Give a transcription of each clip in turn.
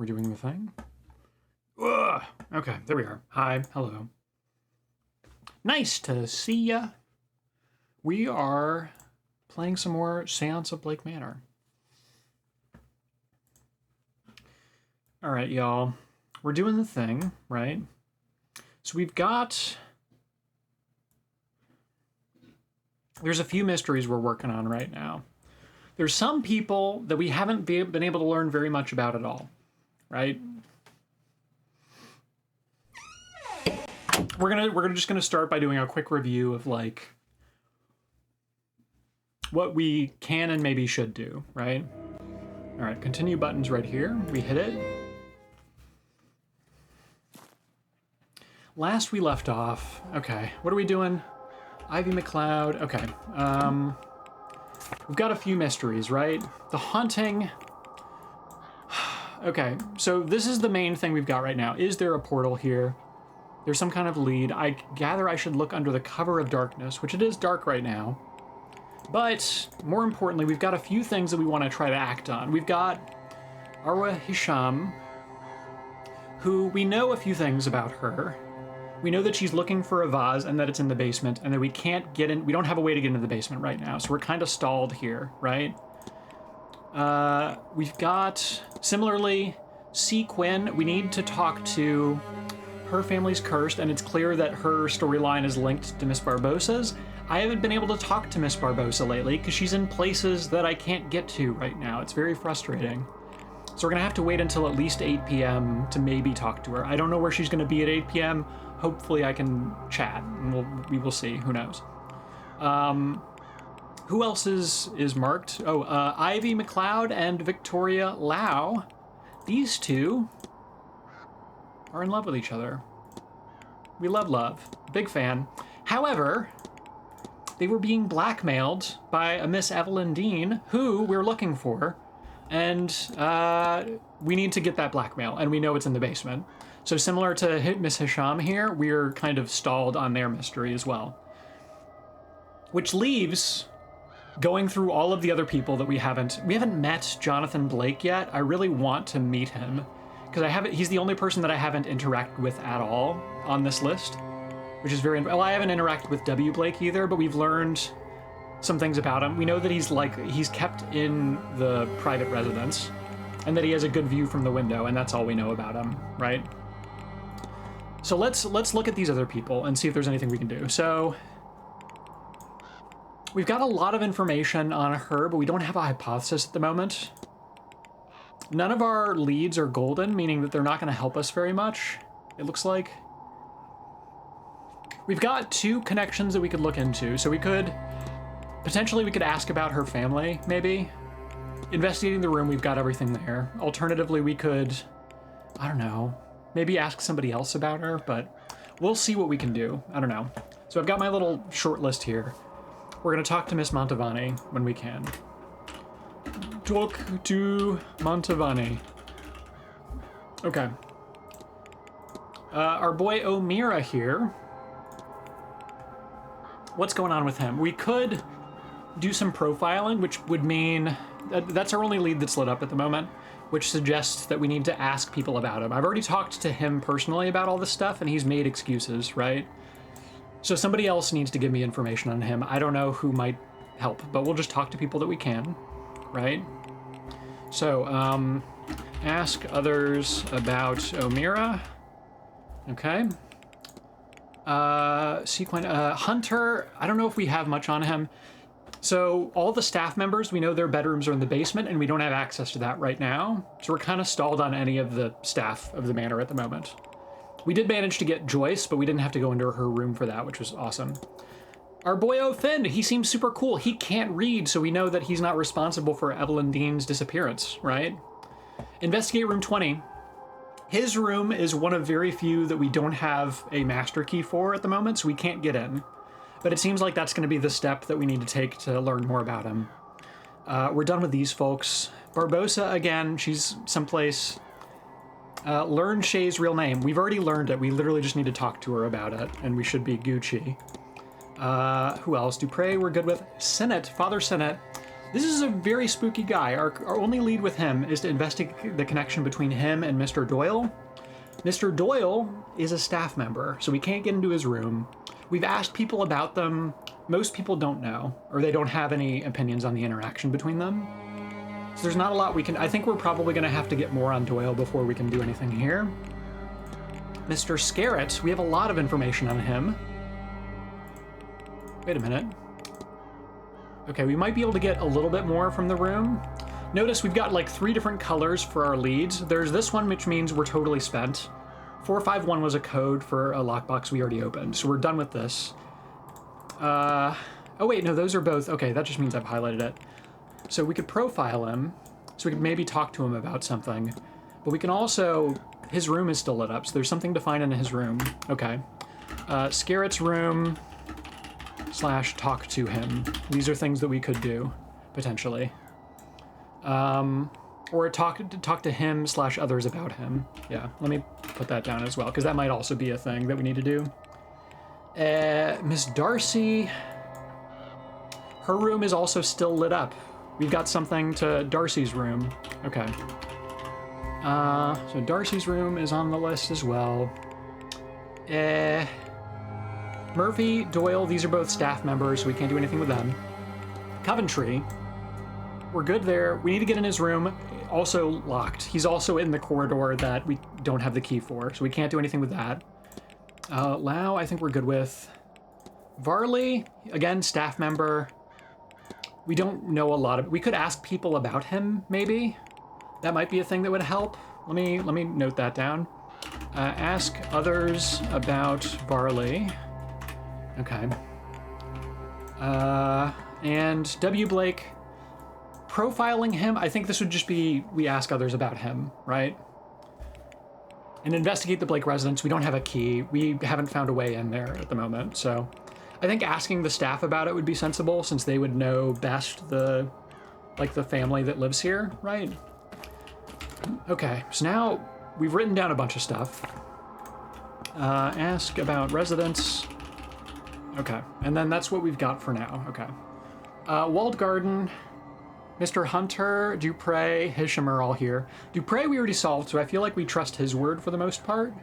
We're doing the thing. Ugh. Okay, there we are. Hi, hello. Nice to see ya. We are playing some more Séance of Blake Manor. All right, y'all. We're doing the thing, right? So we've got... There's a few mysteries we're working on right now. There's some people that we haven't been able to learn very much about at all, right? We're just gonna start by doing a quick review of like what we can and maybe should do, right? All right, continue button's right here. We hit it. Last we left off. Okay, what are we doing? Ivy McLeod. Okay. We've got a few mysteries, right? The haunting. Okay, so this is the main thing we've got right now. Is there a portal here? There's some kind of lead. I gather I should look under the cover of darkness, which it is dark right now. But more importantly, we've got a few things that we want to try to act on. We've got Arwa Hisham, who we know a few things about her. We know that she's looking for a vase and that it's in the basement and that we can't get in. We don't have a way to get into the basement right now, so we're kind of stalled here, right? We've got, similarly, C. Quinn. We need to talk to her family's cursed, and it's clear that her storyline is linked to Miss Barbossa's. I haven't been able to talk to Miss Barbossa lately because she's in places that I can't get to right now. It's very frustrating. So we're gonna have to wait until at least 8 p.m. to maybe talk to her. I don't know where she's gonna be at 8 p.m. Hopefully I can chat, and we will see. Who knows? Who else is marked? Oh, Ivy McLeod and Victoria Lau. These two are in love with each other. We love love. Big fan. However, they were being blackmailed by a Miss Evelyn Dean, who we're looking for, and we need to get that blackmail, and we know it's in the basement. So similar to Miss Hisham here, we're kind of stalled on their mystery as well. Which leaves going through all of the other people that we haven't met Jonathan Blake yet. I really want to meet him because he's the only person that I haven't interacted with at all on this list, which is very, well, I haven't interacted with W. Blake either, but we've learned some things about him. We know that he's kept in the private residence and that he has a good view from the window, and that's all we know about him, right? So let's look at these other people and see if there's anything we can do. So we've got a lot of information on her, but we don't have a hypothesis at the moment. None of our leads are golden, meaning that they're not going to help us very much, it looks like. We've got 2 connections that we could look into. So we could ask about her family, maybe. Investigating the room, we've got everything there. Alternatively, we could, I don't know, maybe ask somebody else about her, but we'll see what we can do. I don't know. So I've got my little short list here. We're gonna talk to Miss Montavani when we can. Talk to Montavani. Okay. Our boy O'Meara here. What's going on with him? We could do some profiling, which would mean that's our only lead that's lit up at the moment, which suggests that we need to ask people about him. I've already talked to him personally about all this stuff, and he's made excuses, right? So somebody else needs to give me information on him. I don't know who might help, but we'll just talk to people that we can, right? So, ask others about O'Meara. Okay. Hunter, I don't know if we have much on him. So all the staff members, we know their bedrooms are in the basement, and we don't have access to that right now. So we're kind of stalled on any of the staff of the manor at the moment. We did manage to get Joyce, but we didn't have to go into her room for that, which was awesome. Our boy O'Finn, he seems super cool. He can't read, so we know that he's not responsible for Evelyn Dean's disappearance, right? Investigate room 20. His room is one of very few that we don't have a master key for at the moment, so we can't get in. But it seems like that's going to be the step that we need to take to learn more about him. We're done with these folks. Barbossa, again, she's someplace. Learn Shay's real name. We've already learned it. We literally just need to talk to her about it, and we should be Gucci. Who else? Dupre, we're good with. Sinnott, Father Sinnott. This is a very spooky guy. Our only lead with him is to investigate the connection between him and Mr. Doyle. Mr. Doyle is a staff member, so we can't get into his room. We've asked people about them. Most people don't know, or they don't have any opinions on the interaction between them. So there's not a lot we can... I think we're probably going to have to get more on Doyle before we can do anything here. Mr. Scarrett, we have a lot of information on him. Wait a minute. Okay, we might be able to get a little bit more from the room. Notice we've got like 3 different colors for our leads. There's this one, which means we're totally spent. 451 was a code for a lockbox we already opened, so we're done with this. Oh wait, no, those are both... Okay, that just means I've highlighted it. So we could profile him, so we could maybe talk to him about something. But we can also... His room is still lit up, so there's something to find in his room. Okay. Scarrett's room / talk to him. These are things that we could do, potentially. Or talk to him / others about him. Yeah, let me put that down as well, because that might also be a thing that we need to do. Miss Darcy... Her room is also still lit up. We've got something to Darcy's room. Okay. So Darcy's room is on the list as well. Murphy, Doyle, these are both staff members, so we can't do anything with them. Coventry, we're good there. We need to get in his room. Also locked. He's also in the corridor that we don't have the key for, so we can't do anything with that. Lau, I think we're good with. Varley, again, staff member. We don't know a lot of... We could ask people about him, maybe. That might be a thing that would help. Let me note that down. Ask others about Varley. Okay. And W. Blake, profiling him, I think this would just be, we ask others about him, right? And investigate the Blake residence. We don't have a key. We haven't found a way in there at the moment, so... I think asking the staff about it would be sensible, since they would know best the family that lives here, right? Okay, so now we've written down a bunch of stuff. Ask about residents. Okay, and then that's what we've got for now. Okay. Walled garden, Mr. Hunter, Dupre, Hisham are all here. Dupre we already solved, so I feel like we trust his word for the most part.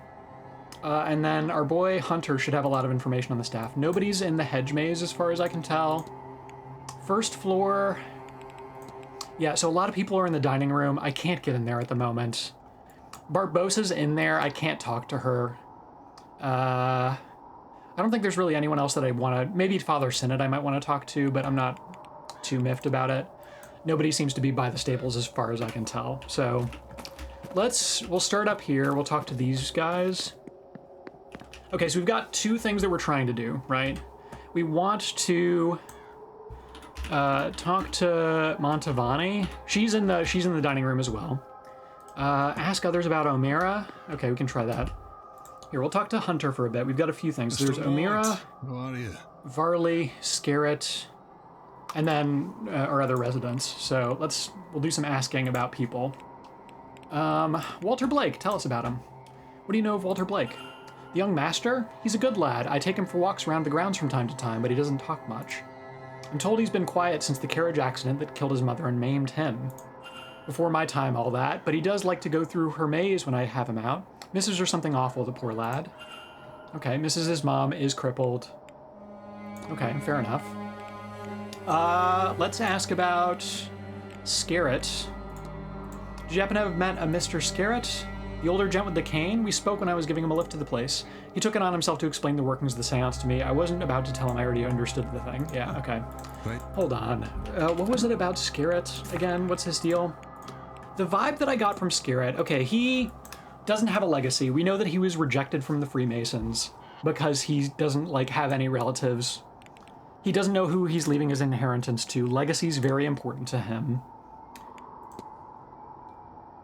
And then our boy Hunter should have a lot of information on the staff. Nobody's in the hedge maze as far as I can tell. First floor. Yeah, so a lot of people are in the dining room. I can't get in there at the moment. Barbosa's in there. I can't talk to her. I don't think there's really anyone else that I want to... Maybe Father Synod I might want to talk to, but I'm not too miffed about it. Nobody seems to be by the stables as far as I can tell. So we'll start up here. We'll talk to these guys. Okay, so we've got 2 things that we're trying to do, right? We want to talk to Montavani. She's in the dining room as well. Ask others about O'Mara. Okay, we can try that. Here, we'll talk to Hunter for a bit. We've got a few things. So there's O'Mara, Varley, Scarrett, and then our other residents. So we'll do some asking about people. Walter Blake, tell us about him. What do you know of Walter Blake? The young master? He's a good lad. I take him for walks around the grounds from time to time, but he doesn't talk much. I'm told he's been quiet since the carriage accident that killed his mother and maimed him. Before my time, all that, but he does like to go through her maze when I have him out. Misses her something awful, the poor lad. Okay, misses his mom, is crippled. Okay, fair enough. Let's ask about Scarrett. Did you happen to have met a Mr. Scarrett? The older gent with the cane? We spoke when I was giving him a lift to the place. He took it on himself to explain the workings of the seance to me. I wasn't about to tell him I already understood the thing. Yeah, okay. Right. Hold on. What was it about Scarrett again? What's his deal? The vibe that I got from Scarrett, okay, he doesn't have a legacy. We know that he was rejected from the Freemasons because he doesn't, have any relatives. He doesn't know who he's leaving his inheritance to. Legacy's very important to him.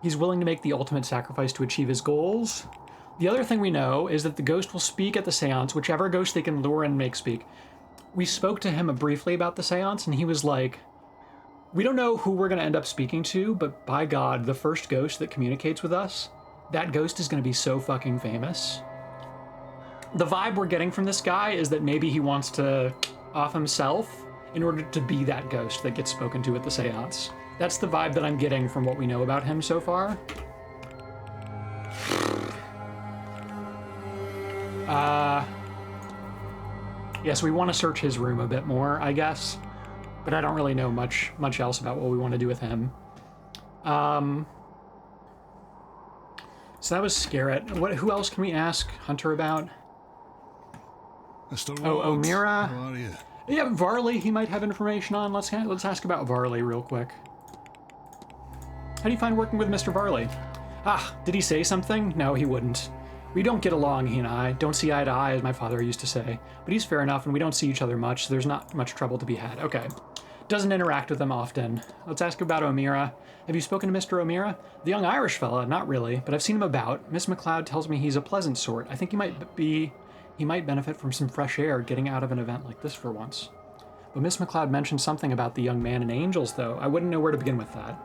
He's willing to make the ultimate sacrifice to achieve his goals. The other thing we know is that the ghost will speak at the seance, whichever ghost they can lure and make speak. We spoke to him briefly about the seance, and he was like, we don't know who we're going to end up speaking to, but by God, the first ghost that communicates with us, that ghost is going to be so fucking famous. The vibe we're getting from this guy is that maybe he wants to off himself in order to be that ghost that gets spoken to at the seance. That's the vibe that I'm getting from what we know about him so far. Yes, we want to search his room a bit more, I guess, but I don't really know much else about what we want to do with him. So that was Scarrett. Who else can we ask Hunter about? Mr. Oh, O'Meara. How are you? Yeah, Varley, he might have information on. Let's ask about Varley real quick. How do you find working with Mr. Varley? Ah, did he say something? No, he wouldn't. We don't get along, he and I. Don't see eye to eye, as my father used to say. But he's fair enough, and we don't see each other much, so there's not much trouble to be had. Okay. Doesn't interact with them often. Let's ask about O'Meara. Have you spoken to Mr. O'Meara? The young Irish fella, not really, but I've seen him about. Miss McLeod tells me he's a pleasant sort. I think he might benefit from some fresh air getting out of an event like this for once. But Miss McLeod mentioned something about the young man and angels, though. I wouldn't know where to begin with that.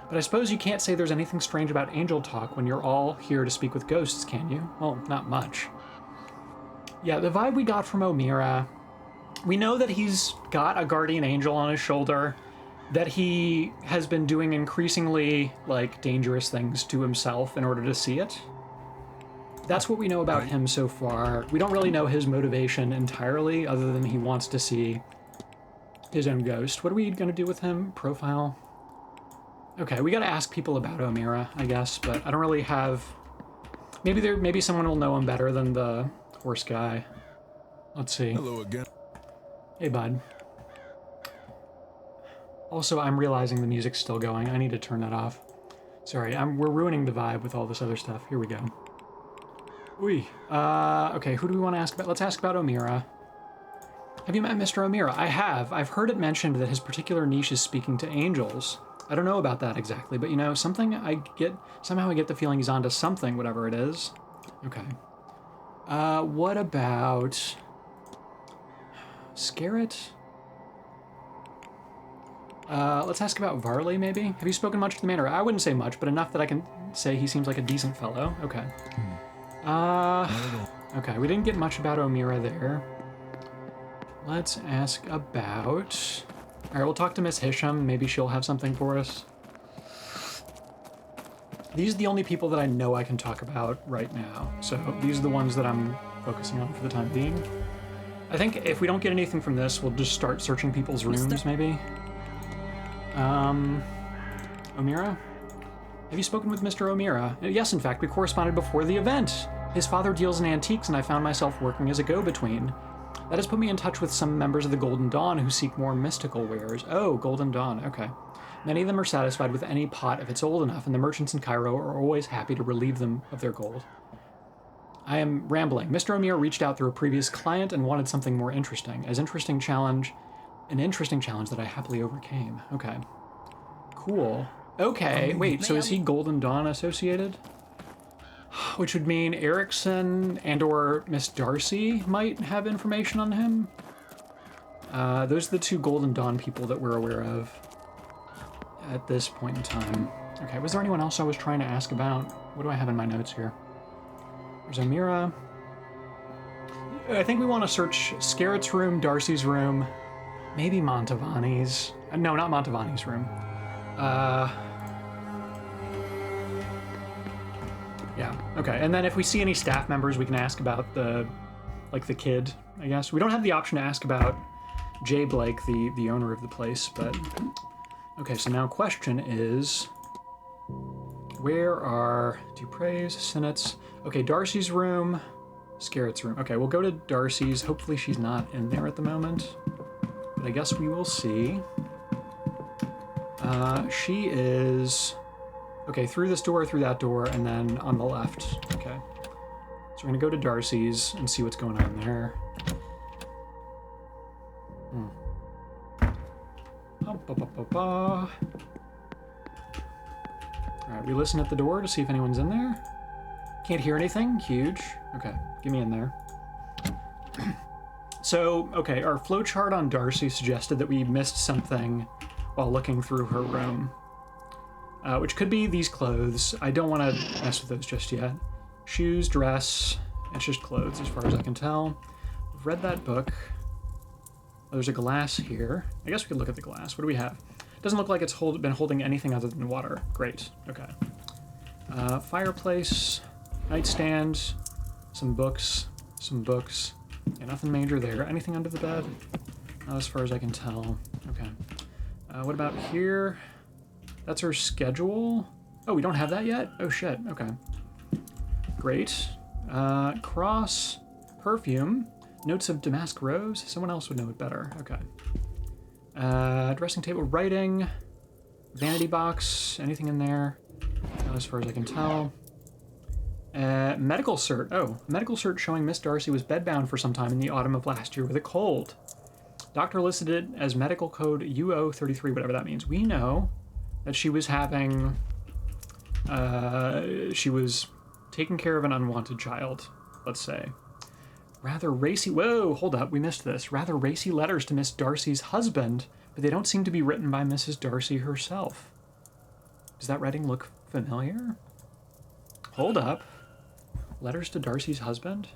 But I suppose you can't say there's anything strange about angel talk when you're all here to speak with ghosts, can you? Well, not much. Yeah, the vibe we got from O'Meara, we know that he's got a guardian angel on his shoulder, that he has been doing increasingly, dangerous things to himself in order to see it. That's what we know about him so far. We don't really know his motivation entirely, other than he wants to see his own ghost. What are we going to do with him? Profile? Okay, we gotta ask people about O'Meara, I guess, but I don't really have... Maybe someone will know him better than the horse guy. Let's see. Hello again. Hey, bud. Also, I'm realizing the music's still going. I need to turn that off. Sorry, we're ruining the vibe with all this other stuff. Here we go. Okay, who do we want to ask about? Let's ask about O'Meara. Have you met Mr. O'Meara? I have. I've heard it mentioned that his particular niche is speaking to angels. I don't know about that exactly, but somehow I get the feeling he's onto something, whatever it is. Okay. What about Scarrett? Let's ask about Varley, maybe? Have you spoken much to the Manor? I wouldn't say much, but enough that I can say he seems like a decent fellow. Okay. Okay, we didn't get much about O'Meara there. Let's ask about... Alright, we'll talk to Miss Hisham. Maybe she'll have something for us. These are the only people that I know I can talk about right now. So these are the ones that I'm focusing on for the time being. I think if we don't get anything from this, we'll just start searching people's rooms, maybe. O'Meara? Have you spoken with Mr. O'Meara? Yes, in fact, we corresponded before the event. His father deals in antiques, and I found myself working as a go-between. That has put me in touch with some members of the Golden Dawn who seek more mystical wares. Oh, Golden Dawn, okay. Many of them are satisfied with any pot if it's old enough, and the merchants in Cairo are always happy to relieve them of their gold. I am rambling. Mr. O'Meara reached out through a previous client and wanted something more interesting. An interesting challenge that I happily overcame. Okay. Cool. Okay, wait, so is he Golden Dawn associated? Which would mean Erickson and or Miss Darcy might have information on him. Those are the two Golden Dawn people that we're aware of at this point in time. Okay, was there anyone else I was trying to ask about? What do I have in my notes here? There's O'Meara. I think we want to search Scarrett's room, Darcy's room, maybe Montavani's. No, not Montavani's room. Yeah, okay. And then if we see any staff members, we can ask about the kid, I guess. We don't have the option to ask about Jay Blake, the owner of the place, but... Okay, so now question is... Where are Dupre's, Sinnett's? Okay, Darcy's room, Scarrett's room. Okay, we'll go to Darcy's. Hopefully she's not in there at the moment, but I guess we will see. She is... Okay, through this door, through that door, and then on the left. Okay. So we're gonna go to Darcy's and see what's going on there. Alright, we listen at the door to see if anyone's in there. Can't hear anything. Huge. Okay, get me in there. So, okay, our flowchart on Darcy suggested that we missed something while looking through her room. Which could be these clothes. I don't want to mess with those just yet. Shoes, dress, it's just clothes as far as I can tell. I've read that book. there's a glass here. I guess we could look at the glass. What do we have? Doesn't look like it's been holding anything other than water. Great. Okay. Fireplace, nightstand, some books. Yeah, nothing major there. Anything under the bed? Not as far as I can tell. Okay. What about here? That's her schedule. Oh, we don't have that yet? Oh, shit. Okay. Great. Cross, perfume, notes of damask rose. Someone else would know it better. Okay. Dressing table, writing, vanity box. Anything in there? Not as far as I can tell. Medical cert. Oh, medical cert showing Miss Darcy was bedbound for some time in the autumn of last year with a cold. Doctor listed it as medical code UO33, whatever that means. We know that she was having, she was taking care of an unwanted child, let's say. Rather racy, whoa, hold up, we missed this. Rather racy letters to Miss Darcy's husband, but they don't seem to be written by Mrs. Darcy herself. Does that writing look familiar? Hold up. Letters to Darcy's husband?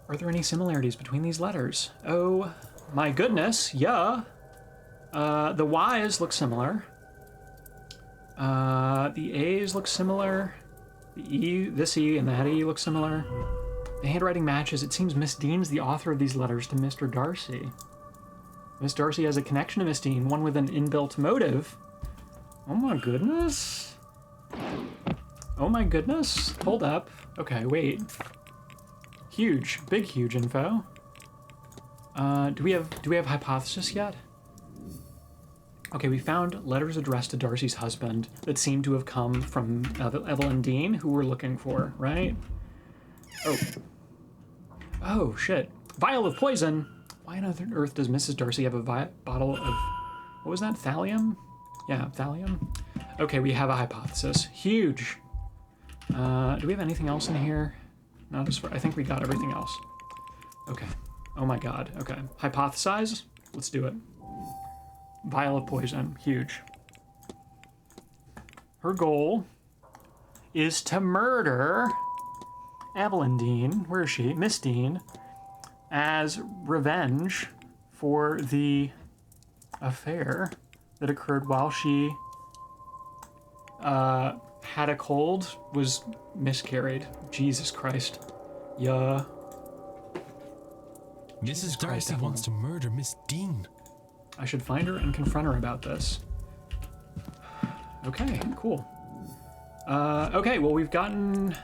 Are there any similarities between these letters? Oh my goodness, yeah. The Y's look similar. The A's look similar. The E, this E and that E look similar. The handwriting matches. It seems Miss Dean's the author of these letters to Mr. Darcy. Miss Darcy has a connection to Miss Dean, one with an inbuilt motive. Oh my goodness. Oh my goodness. Hold up. Okay, wait. Huge, big, huge info. Do we have hypothesis yet? Okay, we found letters addressed to Darcy's husband that seem to have come from Evelyn Dean, who we're looking for, right? Oh. Oh, shit. Vial of poison. Why on earth does Mrs. Darcy have a bottle of, what was that, thallium? Yeah, thallium. Okay, we have a hypothesis. Huge. Do we have anything else in here? Not as far, I think we got everything else. Okay. Oh my god, okay. Hypothesize? Let's do it. Vial of poison, huge. Her goal is to murder Evelyn Dean, where is she? Miss Dean, as revenge for the affair that occurred while she had a cold, was miscarried. Jesus Christ. Yeah. Mrs. Darcy wants to murder Miss Dean. I should find her and confront her about this. Okay, cool. Okay, well, we've gotten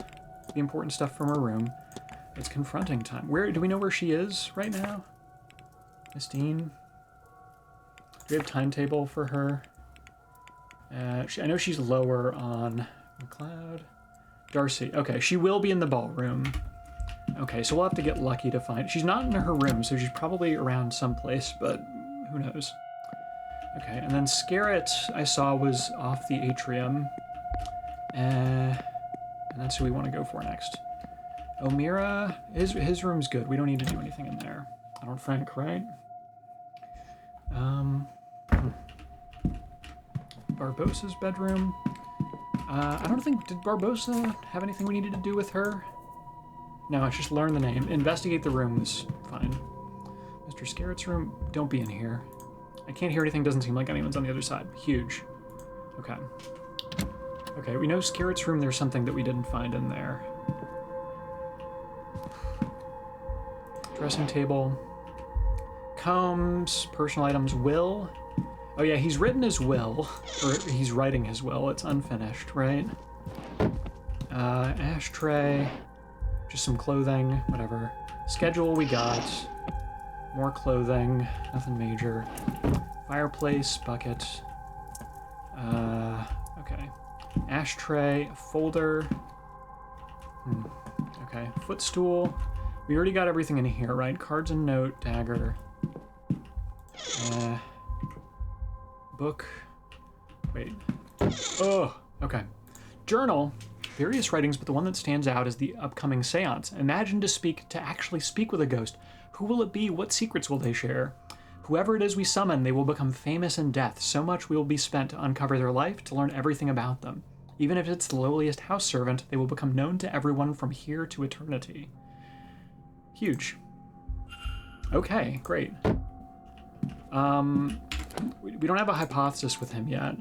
the important stuff from her room. It's confronting time. Where do we know where she is right now? Miss Dean? Do we have a timetable for her? I know she's lower on McLeod. Darcy. Okay, she will be in the ballroom. Okay, so we'll have to get lucky to find... She's not in her room, so she's probably around someplace, but who knows? Okay, and then Scarrett, I saw, was off the atrium. And that's who we want to go for next. O'Meara, his room's good. We don't need to do anything in there. I don't think, right? Barbossa's bedroom. I don't think, did Barbossa have anything we needed to do with her? No, it's just learn the name. Investigate the room was fine. Mr. Scarrett's room, don't be in here. I can't hear anything, doesn't seem like anyone's on the other side. Huge. Okay. Okay, we know Scarrett's room, there's something that we didn't find in there. Dressing table. Combs, personal items, will. Oh yeah, he's written his will, or he's writing his will. It's unfinished, right? Ashtray, just some clothing, whatever. Schedule we got. More clothing, nothing major. Fireplace, bucket. Okay. Ashtray, folder. Okay, footstool. We already got everything in here, right? Cards and note, dagger. Book. Wait. Oh, okay. Journal. Various writings, but the one that stands out is the upcoming seance. Imagine to actually speak with a ghost. Who will it be? What secrets will they share? Whoever it is we summon, they will become famous in death. So much will be spent to uncover their life, to learn everything about them. Even if it's the lowliest house servant, they will become known to everyone from here to eternity. Huge. Okay, great. We don't have a hypothesis with him yet.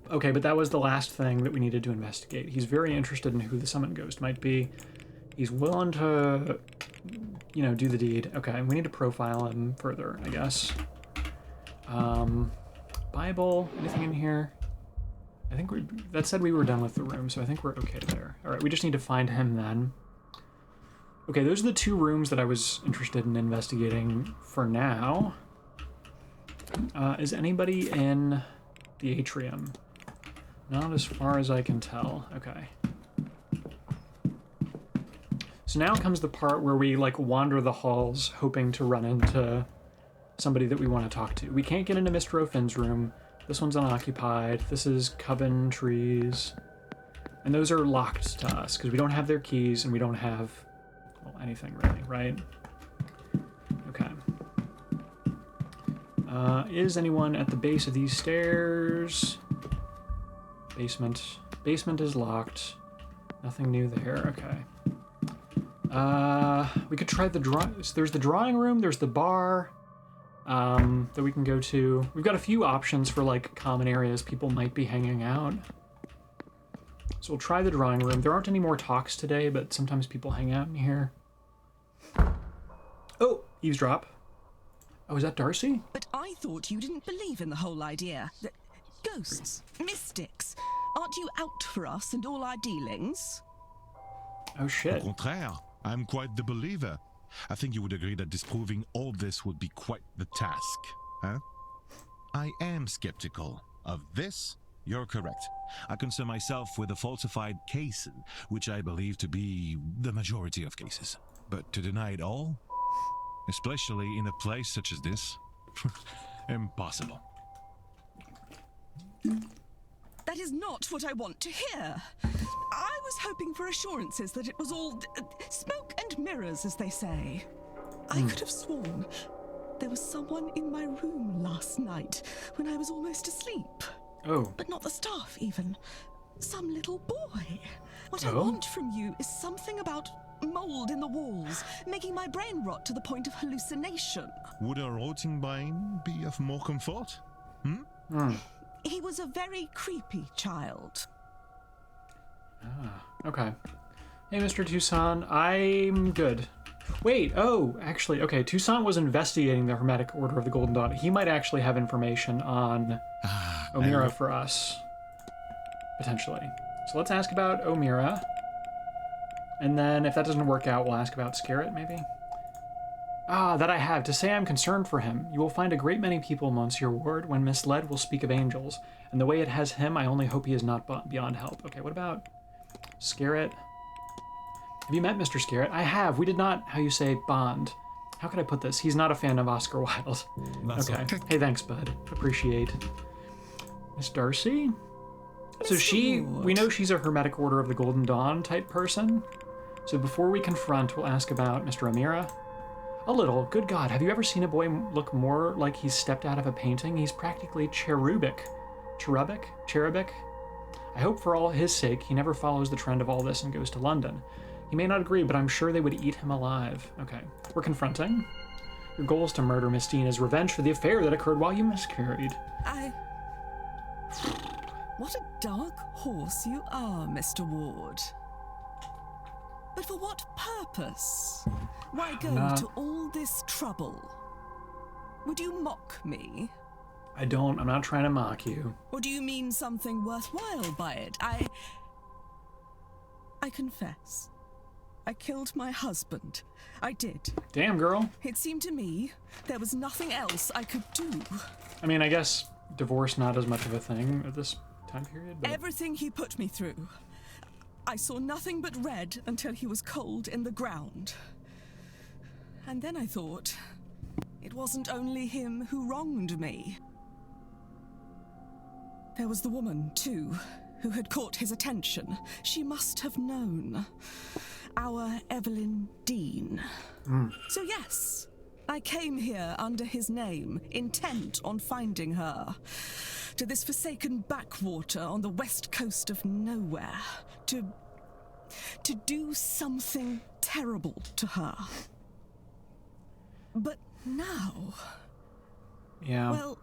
Okay, but that was the last thing that we needed to investigate. He's very interested in who the Summon Ghost might be. He's willing to, you know, do the deed. Okay, we need to profile him further, I guess. Bible, anything in here? I think that said we were done with the room, so I think we're okay there. All right, we just need to find him then. Okay, those are the 2 rooms that I was interested in investigating for now. Is anybody in the atrium? Not as far as I can tell. Okay. So now comes the part where we, like, wander the halls hoping to run into somebody that we want to talk to. We can't get into Mr. O'Finn's room. This one's unoccupied. This is Coven Trees. And those are locked to us because we don't have their keys and we don't have, well, anything really, right? Okay. Is anyone at the base of these stairs? Basement. Basement is locked. Nothing new there. Okay. We could try the so there's the drawing room, there's the bar that we can go to. We've got a few options for like common areas people might be hanging out. So we'll try the drawing room. There aren't any more talks today, but sometimes people hang out in here. Oh, eavesdrop. Oh, is that Darcy? But I thought you didn't believe in the whole idea. That ghosts, mystics, aren't you out for us and all our dealings? Oh shit. Au contraire, I'm quite the believer. I think you would agree that disproving all this would be quite the task, huh? I am skeptical of this. You're correct. I concern myself with the falsified cases, which I believe to be the majority of cases. But to deny it all, especially in a place such as this, impossible. That is not what I want to hear. I was hoping for assurances that it was all smoke and mirrors, as they say. I could have sworn there was someone in my room last night when I was almost asleep. Oh. But not the staff, even. Some little boy. What I Oh? want from you is something about mold in the walls, making my brain rot to the point of hallucination. Would a rotting brain be of more comfort? He was a very creepy child. Okay. Hey, Mr. Toussaint, I'm good. Wait, oh, actually, okay, Toussaint was investigating the Hermetic Order of the Golden Dawn. He might actually have information on O'Meara for us, potentially. So let's ask about O'Meara. And then if that doesn't work out, we'll ask about Scarrett, maybe? Ah, that I have. To say I'm concerned for him. You will find a great many people, Monsieur Ward, when misled will speak of angels. And the way it has him, I only hope he is not beyond help. Okay, what about Scarrett? Have you met Mr. Scarrett? I have. We did not, how you say, bond. How could I put this? He's not a fan of Oscar Wilde. Okay. Hey, thanks, bud. Appreciate. Miss Darcy? So we know she's a Hermetic Order of the Golden Dawn type person. So before we confront, we'll ask about Mr. O'Meara. A little. Good God, have you ever seen a boy look more like he's stepped out of a painting? He's practically cherubic. Cherubic? I hope for all his sake he never follows the trend of all this and goes to London. He may not agree, but I'm sure they would eat him alive. Okay, we're confronting. Your goal is to murder Miss Dean as revenge for the affair that occurred while you miscarried. What a dark horse you are, Mr. Ward. But for what purpose? Why go to all this trouble? Would you mock me? I'm not trying to mock you. Or do you mean something worthwhile by it? I confess. I killed my husband. I did. Damn, girl. It seemed to me there was nothing else I could do. I mean, I guess divorce not as much of a thing at this time period, but... Everything he put me through. I saw nothing but red until he was cold in the ground. And then I thought, it wasn't only him who wronged me. There was the woman, too, who had caught his attention. She must have known. Our Evelyn Dean. So yes, I came here under his name, intent on finding her. To this forsaken backwater on the west coast of nowhere. To do something terrible to her. But now... Yeah. Well,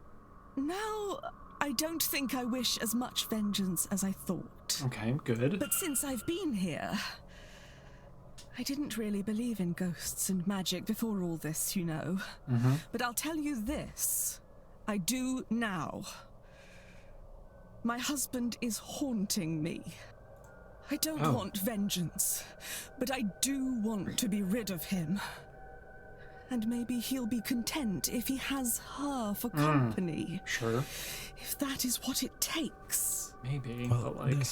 now I don't think I wish as much vengeance as I thought. Okay, good. But since I've been here... I didn't really believe in ghosts and magic before all this, you know. But I'll tell you this. I do now. My husband is haunting me. I don't want vengeance, but I do want to be rid of him. And maybe he'll be content if he has her for company. Sure. If that is what it takes. Maybe, Well, but like...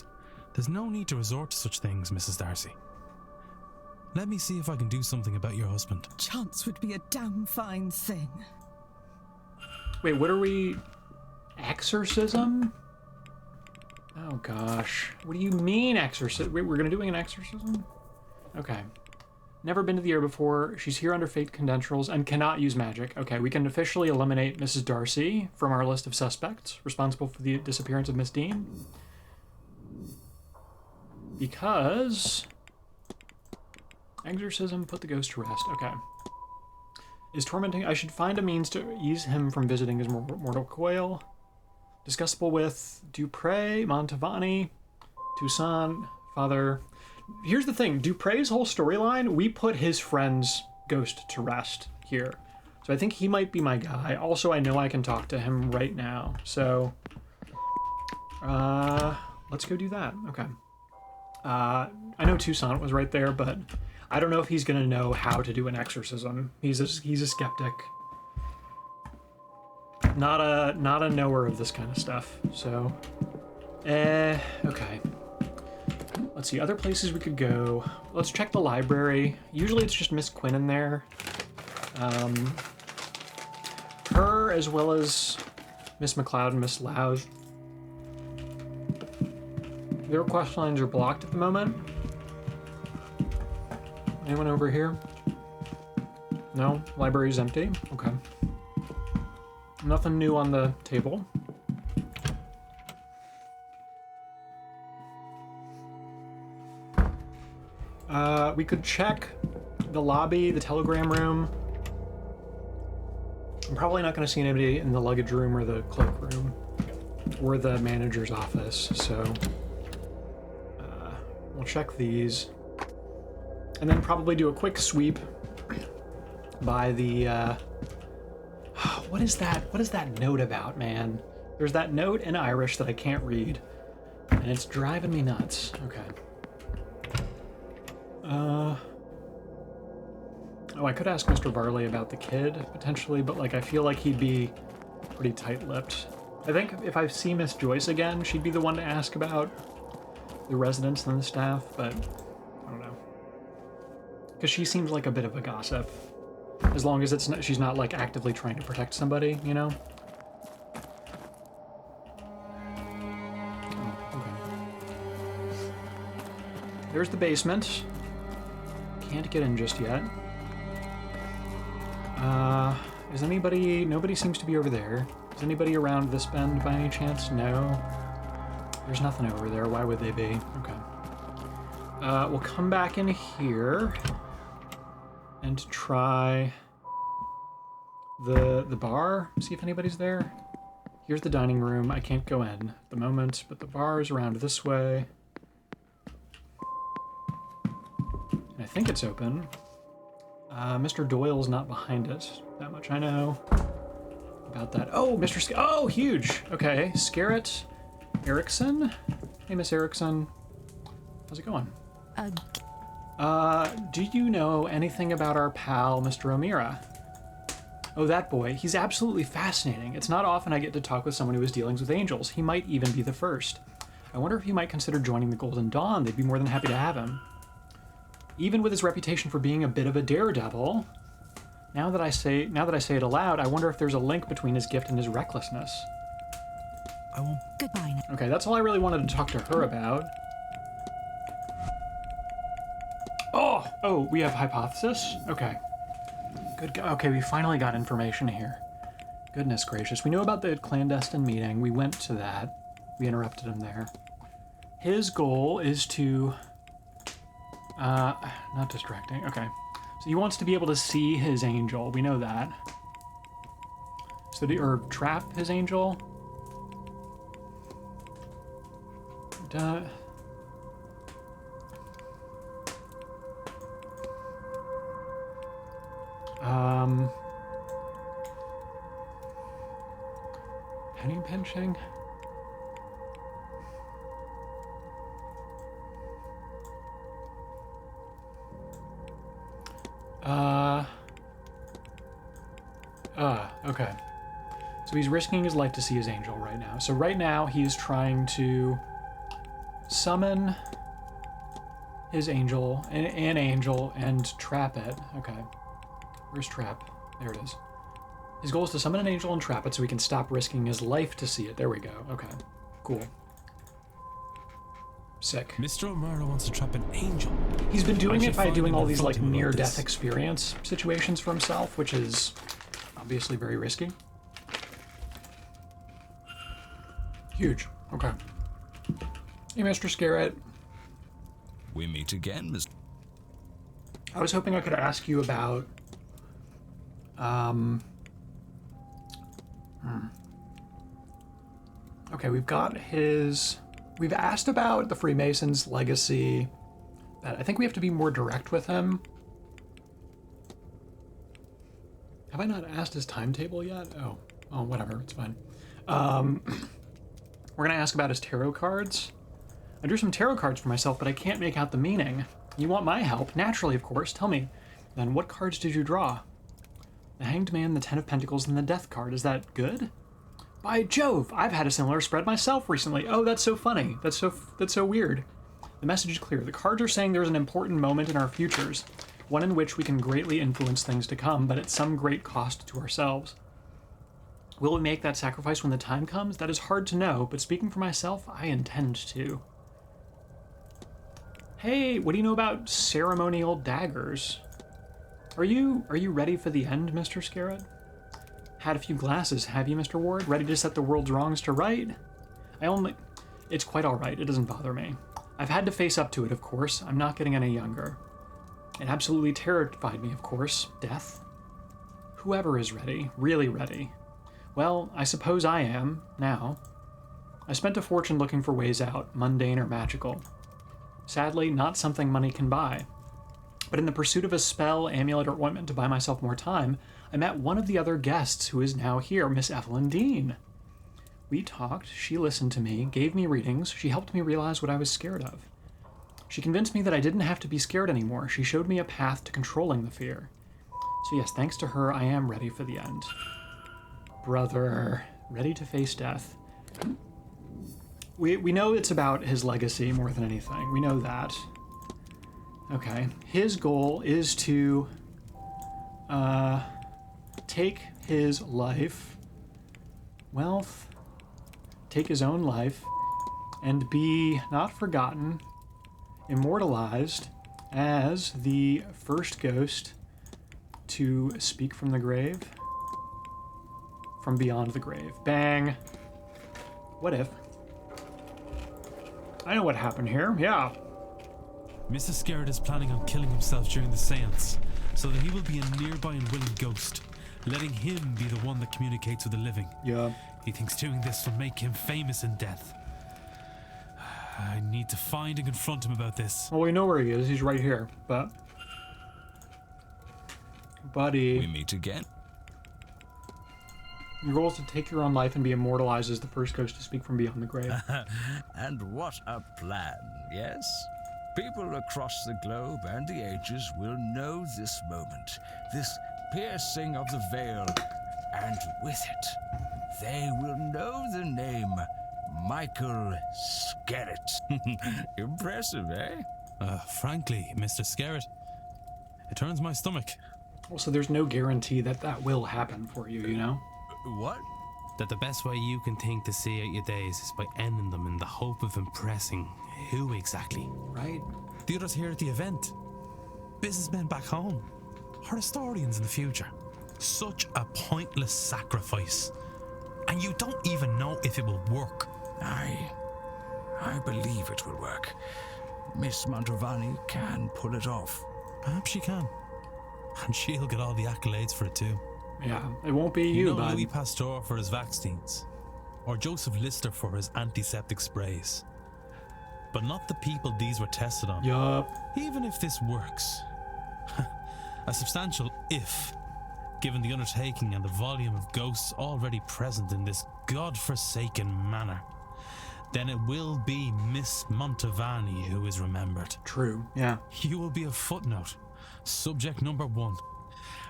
there's no need to resort to such things, Mrs. Darcy. Let me see if I can do something about your husband. Chance would be a damn fine thing. Wait, what are we... Exorcism? Oh gosh. What do you mean exorcism? Wait, we're gonna doing an exorcism? Okay. Never been to the air before. She's here under fake credentials and cannot use magic. Okay, we can officially eliminate Mrs. Darcy from our list of suspects responsible for the disappearance of Miss Dean. Because... Exorcism, put the ghost to rest. Okay. Is tormenting... I should find a means to ease him from visiting his mortal coil. Discussable with Dupre, Montavani, Toussaint, Father... Here's the thing. Dupre's whole storyline, we put his friend's ghost to rest here. So I think he might be my guy. Also, I know I can talk to him right now. So... let's go do that. Okay. I know Toussaint was right there, but... I don't know if he's gonna know how to do an exorcism. He's a skeptic. Not a knower of this kind of stuff. So, okay. Let's see, other places we could go. Let's check the library. Usually it's just Miss Quinn in there. Her as well as Miss McLeod and Miss Lau. Their quest lines are blocked at the moment. Anyone over here? No? Library's empty? Okay. Nothing new on the table. We could check the lobby, the telegram room. I'm probably not going to see anybody in the luggage room or the cloak room or the manager's office, so we'll check these. And then probably do a quick sweep by the, what is that? What is that note about, man? There's that note in Irish that I can't read, and it's driving me nuts. Okay. Oh, I could ask Mr. Varley about the kid, potentially, but, like, I feel like he'd be pretty tight-lipped. I think if I see Miss Joyce again, she'd be the one to ask about the residents and the staff, but I don't know. Because she seems like a bit of a gossip. As long as it's not, she's not, like, actively trying to protect somebody, you know? Oh, okay. There's the basement. Can't get in just yet. Is anybody... Nobody seems to be over there. Is anybody around this bend by any chance? No. There's nothing over there. Why would they be? Okay. We'll come back in here and try the bar. See if anybody's there. Here's the dining room. I can't go in at the moment, but the bar is around this way. And I think it's open. Mr. Doyle's not behind it. That much I know about that. Oh, oh, huge. Okay, Scarrett Erickson. Hey, Miss Erickson. How's it going? Do you know anything about our pal, Mr. O'Meara? Oh, that boy. He's absolutely fascinating. It's not often I get to talk with someone who has dealings with angels. He might even be the first. I wonder if he might consider joining the Golden Dawn. They'd be more than happy to have him. Even with his reputation for being a bit of a daredevil, now that I say it aloud, I wonder if there's a link between his gift and his recklessness. I won't. Goodbye now. Okay, that's all I really wanted to talk to her about. Oh, we have hypothesis? Okay. Good. Okay, we finally got information here. Goodness gracious. We knew about the clandestine meeting. We went to that. We interrupted him there. His goal is to Not distracting. Okay. So he wants to be able to see his angel. We know that. So or trap his angel. Duh. Penny pinching. Okay. So he's risking his life to see his angel right now. So right now he is trying to summon his angel, an angel, and trap it. Okay. Where's trap? There it is. His goal is to summon an angel and trap it so he can stop risking his life to see it. There we go. Okay. Cool. Sick. Mr. O'Mara wants to trap an angel. He's been doing it by doing all these like confront him about near-death this. experience situations for himself, which is obviously very risky. Huge. Okay. Hey, Mr. Scarrett. We meet again, Mr. I was hoping I could ask you about Okay, we've asked about the Freemason's legacy. I think we have to be more direct with him. Have I not asked his timetable yet? Oh, whatever, it's fine. We're gonna ask about his tarot cards. I drew some tarot cards for myself, but I can't make out the meaning. You want my help? Naturally, of course. Tell me, then, what cards did you draw? The Hanged Man, the Ten of Pentacles, and the Death card. Is that good? By Jove, I've had a similar spread myself recently. Oh, that's so funny. That's so weird. The message is clear. The cards are saying there's an important moment in our futures, one in which we can greatly influence things to come, but at some great cost to ourselves. Will we make that sacrifice when the time comes? That is hard to know, but speaking for myself, I intend to. Hey, what do you know about ceremonial daggers? Are you ready for the end, Mr. Scarrett? Had a few glasses, have you, Mr. Ward? Ready to set the world's wrongs to right? It's quite all right. It doesn't bother me. I've had to face up to it, of course. I'm not getting any younger. It absolutely terrified me, of course. Death. Whoever is ready, really ready. Well, I suppose I am, now. I spent a fortune looking for ways out, mundane or magical. Sadly, not something money can buy. But in the pursuit of a spell, amulet, or ointment to buy myself more time, I met one of the other guests who is now here, Miss Evelyn Dean. We talked, she listened to me, gave me readings, she helped me realize what I was scared of. She convinced me that I didn't have to be scared anymore. She showed me a path to controlling the fear. So yes, thanks to her, I am ready for the end. Brother, ready to face death. We know it's about his legacy more than anything. We know that. Okay. His goal is to take his life, wealth, take his own life, and be not forgotten, immortalized as the first ghost to speak from the grave, from beyond the grave. Bang. What if? I know what happened here, yeah. Mr. Scarrett is planning on killing himself during the séance, so that he will be a nearby and willing ghost, letting him be the one that communicates with the living. Yeah. He thinks doing this will make him famous in death. I need to find and confront him about this. Well, we know where he is. He's right here, but... Buddy... We meet again. Your goal is to take your own life and be immortalized as the first ghost to speak from beyond the grave. And what a plan, yes? People across the globe and the ages will know this moment, this piercing of the veil, and with it, they will know the name Michael Scarrett. Impressive, eh? Frankly, Mr. Scarrett, it turns my stomach. Also, there's no guarantee that that will happen for you, you know? What? That the best way you can think to see out your days is by ending them in the hope of impressing who exactly? Right? The others here at the event. Businessmen back home. Or historians in the future. Such a pointless sacrifice. And you don't even know if it will work. I believe it will work. Miss Mantovani can pull it off. Perhaps she can. And she'll get all the accolades for it too. Yeah, it won't be you, know bud. Louis Pasteur for his vaccines, or Joseph Lister for his antiseptic sprays. But not the people these were tested on. Yup. Even if this works, a substantial if, given the undertaking and the volume of ghosts already present in this god-forsaken manor, then it will be Miss Mantovani who is remembered. True, yeah. You will be a footnote, subject number 1,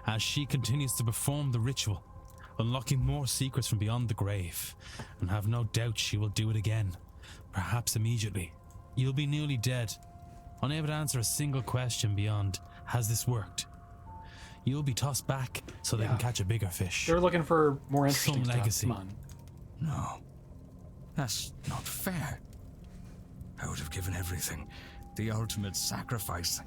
as she continues to perform the ritual, unlocking more secrets from beyond the grave, and have no doubt she will do it again, perhaps immediately. You'll be newly dead, unable to answer a single question beyond, has this worked? You'll be tossed back so they can catch a bigger fish. They're looking for more interesting Some stuff. legacy. Come on. No, that's not fair. I would have given everything. The ultimate sacrifice.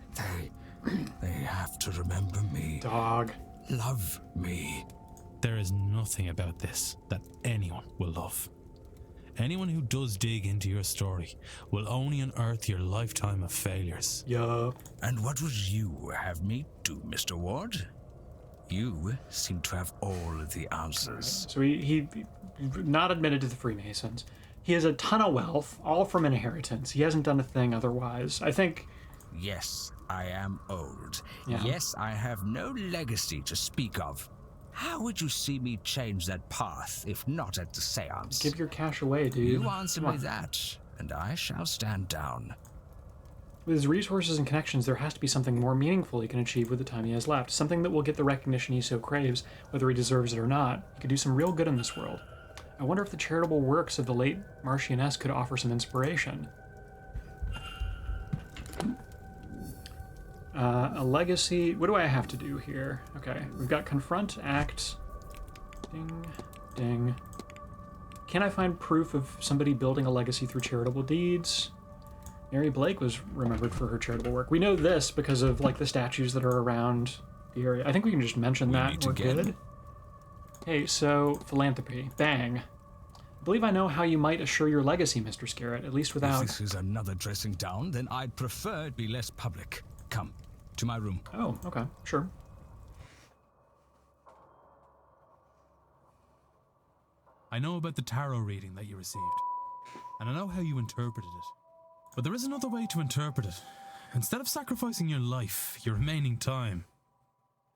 They have to remember me. Dog. Love me. There is nothing about this that anyone will love. Anyone who does dig into your story will only unearth your lifetime of failures. Yup. And what would you have me do, Mr. Ward? You seem to have all of the answers. So he not admitted to the Freemasons. He has a ton of wealth, all from inheritance. He hasn't done a thing otherwise. I think... Yes, I am old. Yeah. Yes, I have no legacy to speak of. How would you see me change that path, if not at the Séance? Give your cash away, dude. You answer Come me on. that, and I shall stand down. With his resources and connections, there has to be something more meaningful he can achieve with the time he has left. Something that will get the recognition he so craves, whether he deserves it or not. He could do some real good in this world. I wonder if the charitable works of the late Marchioness could offer some inspiration. A legacy. What do I have to do here? Okay, we've got confront, act. Ding, ding. Can I find proof of somebody building a legacy through charitable deeds? Mary Blake was remembered for her charitable work. We know this because of like the statues that are around the area. I think we can just mention that. meet We're again. good. Hey, so philanthropy. Bang. I believe I know how you might assure your legacy, Mr. Scarrett, at least If without... this is another dressing down, then I'd prefer it be less public. Come, to my room. Oh, okay, sure. I know about the tarot reading that you received, and I know how you interpreted it. But there is another way to interpret it. Instead of sacrificing your life, your remaining time,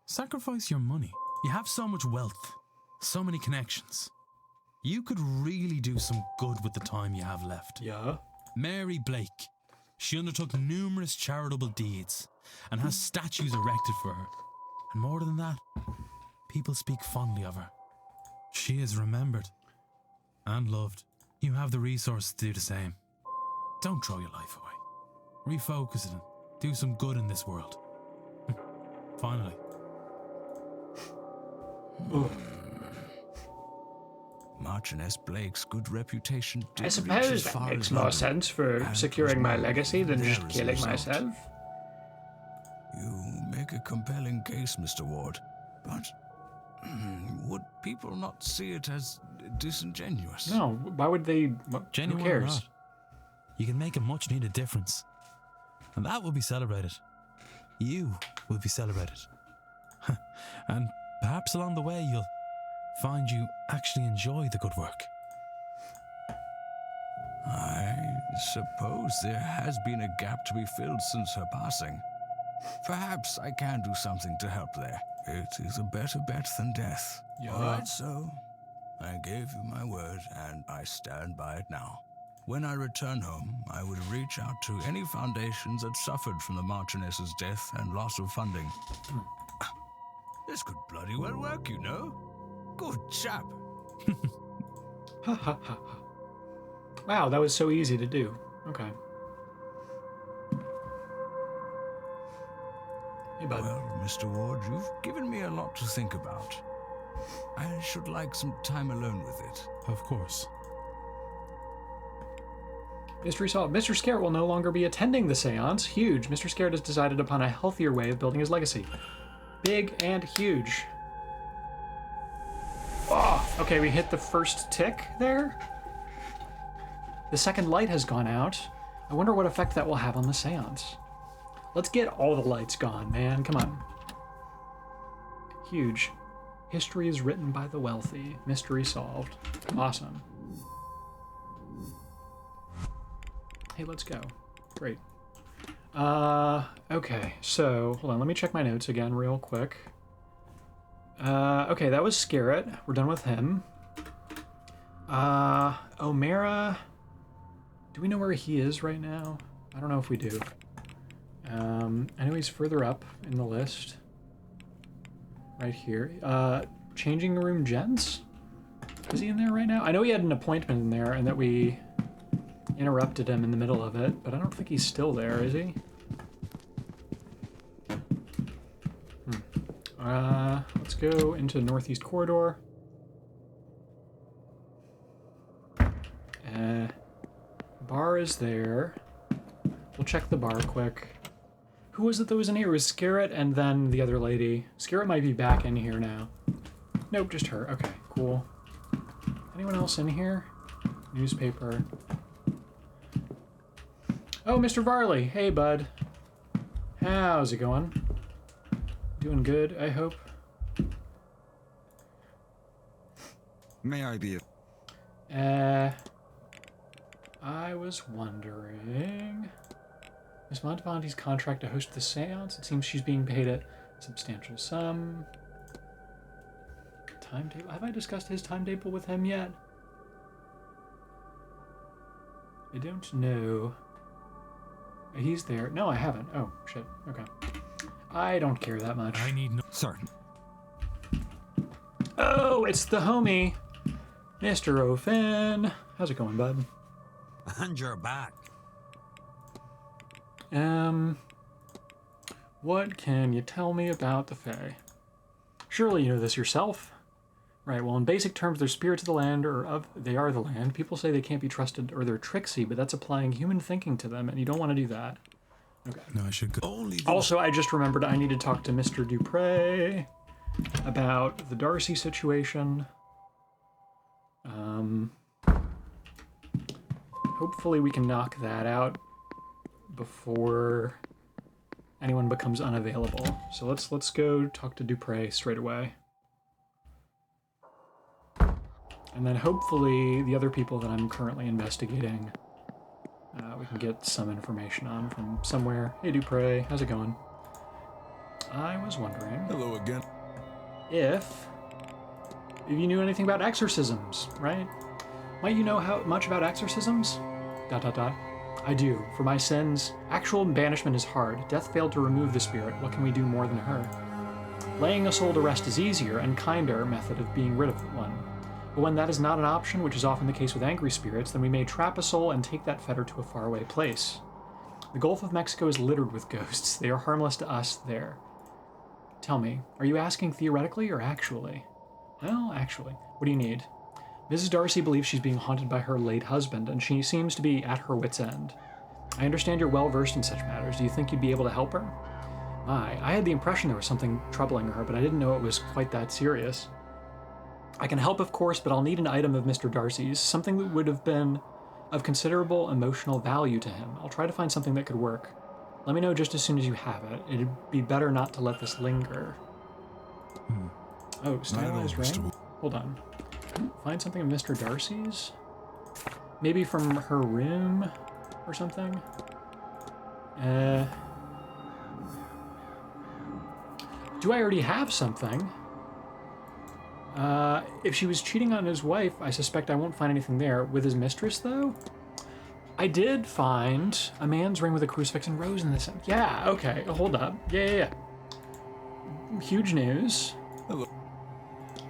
sacrifice your money. You have so much wealth, so many connections. You could really do some good with the time you have left. Yeah. Mary Blake. She undertook numerous charitable deeds and has statues erected for her. And more than that, people speak fondly of her. She is remembered and loved. You have the resources to do the same. Don't throw your life away. Refocus it and do some good in this world. Finally. Marchioness Blake's good reputation did I reach suppose as that far makes as more London. sense for And securing my was legacy than there just as a killing result. myself. You make a compelling case, Mr. Ward, but would people not see it as disingenuous? No, why would they... Genuine who or cares? not, you can make a much needed difference. And that will be celebrated. You will be celebrated. And perhaps along the way you'll find you actually enjoy the good work. I suppose there has been a gap to be filled since her passing. Perhaps I can do something to help there. It is a better bet than death. Yeah. All right, so I gave you my word, and I stand by it now. When I return home, I would reach out to any foundations that suffered from the Marchioness's death and loss of funding. This could bloody well work, you know. Good chap. Wow, that was so easy to do. Okay. Hey, bud. Well, Mr. Ward, you've given me a lot to think about. I should like some time alone with it. Of course. Mystery solved. Mr. Scarrett will no longer be attending the seance. Huge. Mr. Scarrett has decided upon a healthier way of building his legacy. Big and huge. Oh, okay, we hit the first tick there. The second light has gone out. I wonder what effect that will have on the seance. Let's get all the lights gone, man. Come on. Huge. History is written by the wealthy. Mystery solved. Awesome. Hey, let's go. Great. Okay, so, hold on, let me check my notes again real quick. Okay, that was Scarrett. We're done with him. O'Mara... Do we know where he is right now? I don't know if we do. I know he's further up in the list. Right here. Changing room gents? Is he in there right now? I know he had an appointment in there and that we interrupted him in the middle of it, but I don't think he's still there, is he? Let's go into Northeast Corridor. Bar is there. We'll check the bar quick. Who was it that was in here? It was Scarrett and then the other lady. Scarrett might be back in here now. Nope, just her. Okay, cool. Anyone else in here? Newspaper. Oh, Mr. Varley. Hey, bud. How's it going? Doing good, I hope. May I be? I was wondering... Miss Montevanti's contract to host the seance? It seems she's being paid a substantial sum. Timetable? Have I discussed his timetable with him yet? I don't know. He's there. No, I haven't. Oh, shit. Okay. I don't care that much. I need no... Sir. Oh, it's the homie. Mr. O'Finn. How's it going, bud? And you're back. What can you tell me about the Fae? Surely you know this yourself. Right, well, in basic terms, they're spirits of the land, they are the land. People say they can't be trusted, or they're tricksy, but that's applying human thinking to them, and you don't want to do that. Okay. No, I should go. Also, I just remembered I need to talk to Mr. Dupre about the Darcy situation. Hopefully we can knock that out before anyone becomes unavailable. So let's go talk to Dupre straight away. And then hopefully the other people that I'm currently investigating, we can get some information on from somewhere. Hey Dupre, how's it going? I was wondering... Hello again. If you knew anything about exorcisms, right? Might you know how much about exorcisms? ... I do. For my sins, actual banishment is hard. Death failed to remove the spirit. What can we do more than her? Laying a soul to rest is easier and kinder method of being rid of one. But when that is not an option, which is often the case with angry spirits, then we may trap a soul and take that fetter to a faraway place. The Gulf of Mexico is littered with ghosts. They are harmless to us there. Tell me, are you asking theoretically or actually? Well, actually. What do you need? Mrs. Darcy believes she's being haunted by her late husband, and she seems to be at her wit's end. I understand you're well versed in such matters. Do you think you'd be able to help her? I had the impression there was something troubling her, but I didn't know it was quite that serious. I can help, of course, but I'll need an item of Mr. Darcy's, something that would have been of considerable emotional value to him. I'll try to find something that could work. Let me know just as soon as you have it. It'd be better not to let this linger. Oh, stylized ring? Hold on. Find something of Mr. Darcy's? Maybe from her room or something? Do I already have something? If she was cheating on his wife, I suspect I won't find anything there. With his mistress, though? I did find a man's ring with a crucifix and rose in this. Yeah, okay, hold up. Yeah. Huge news. Hello.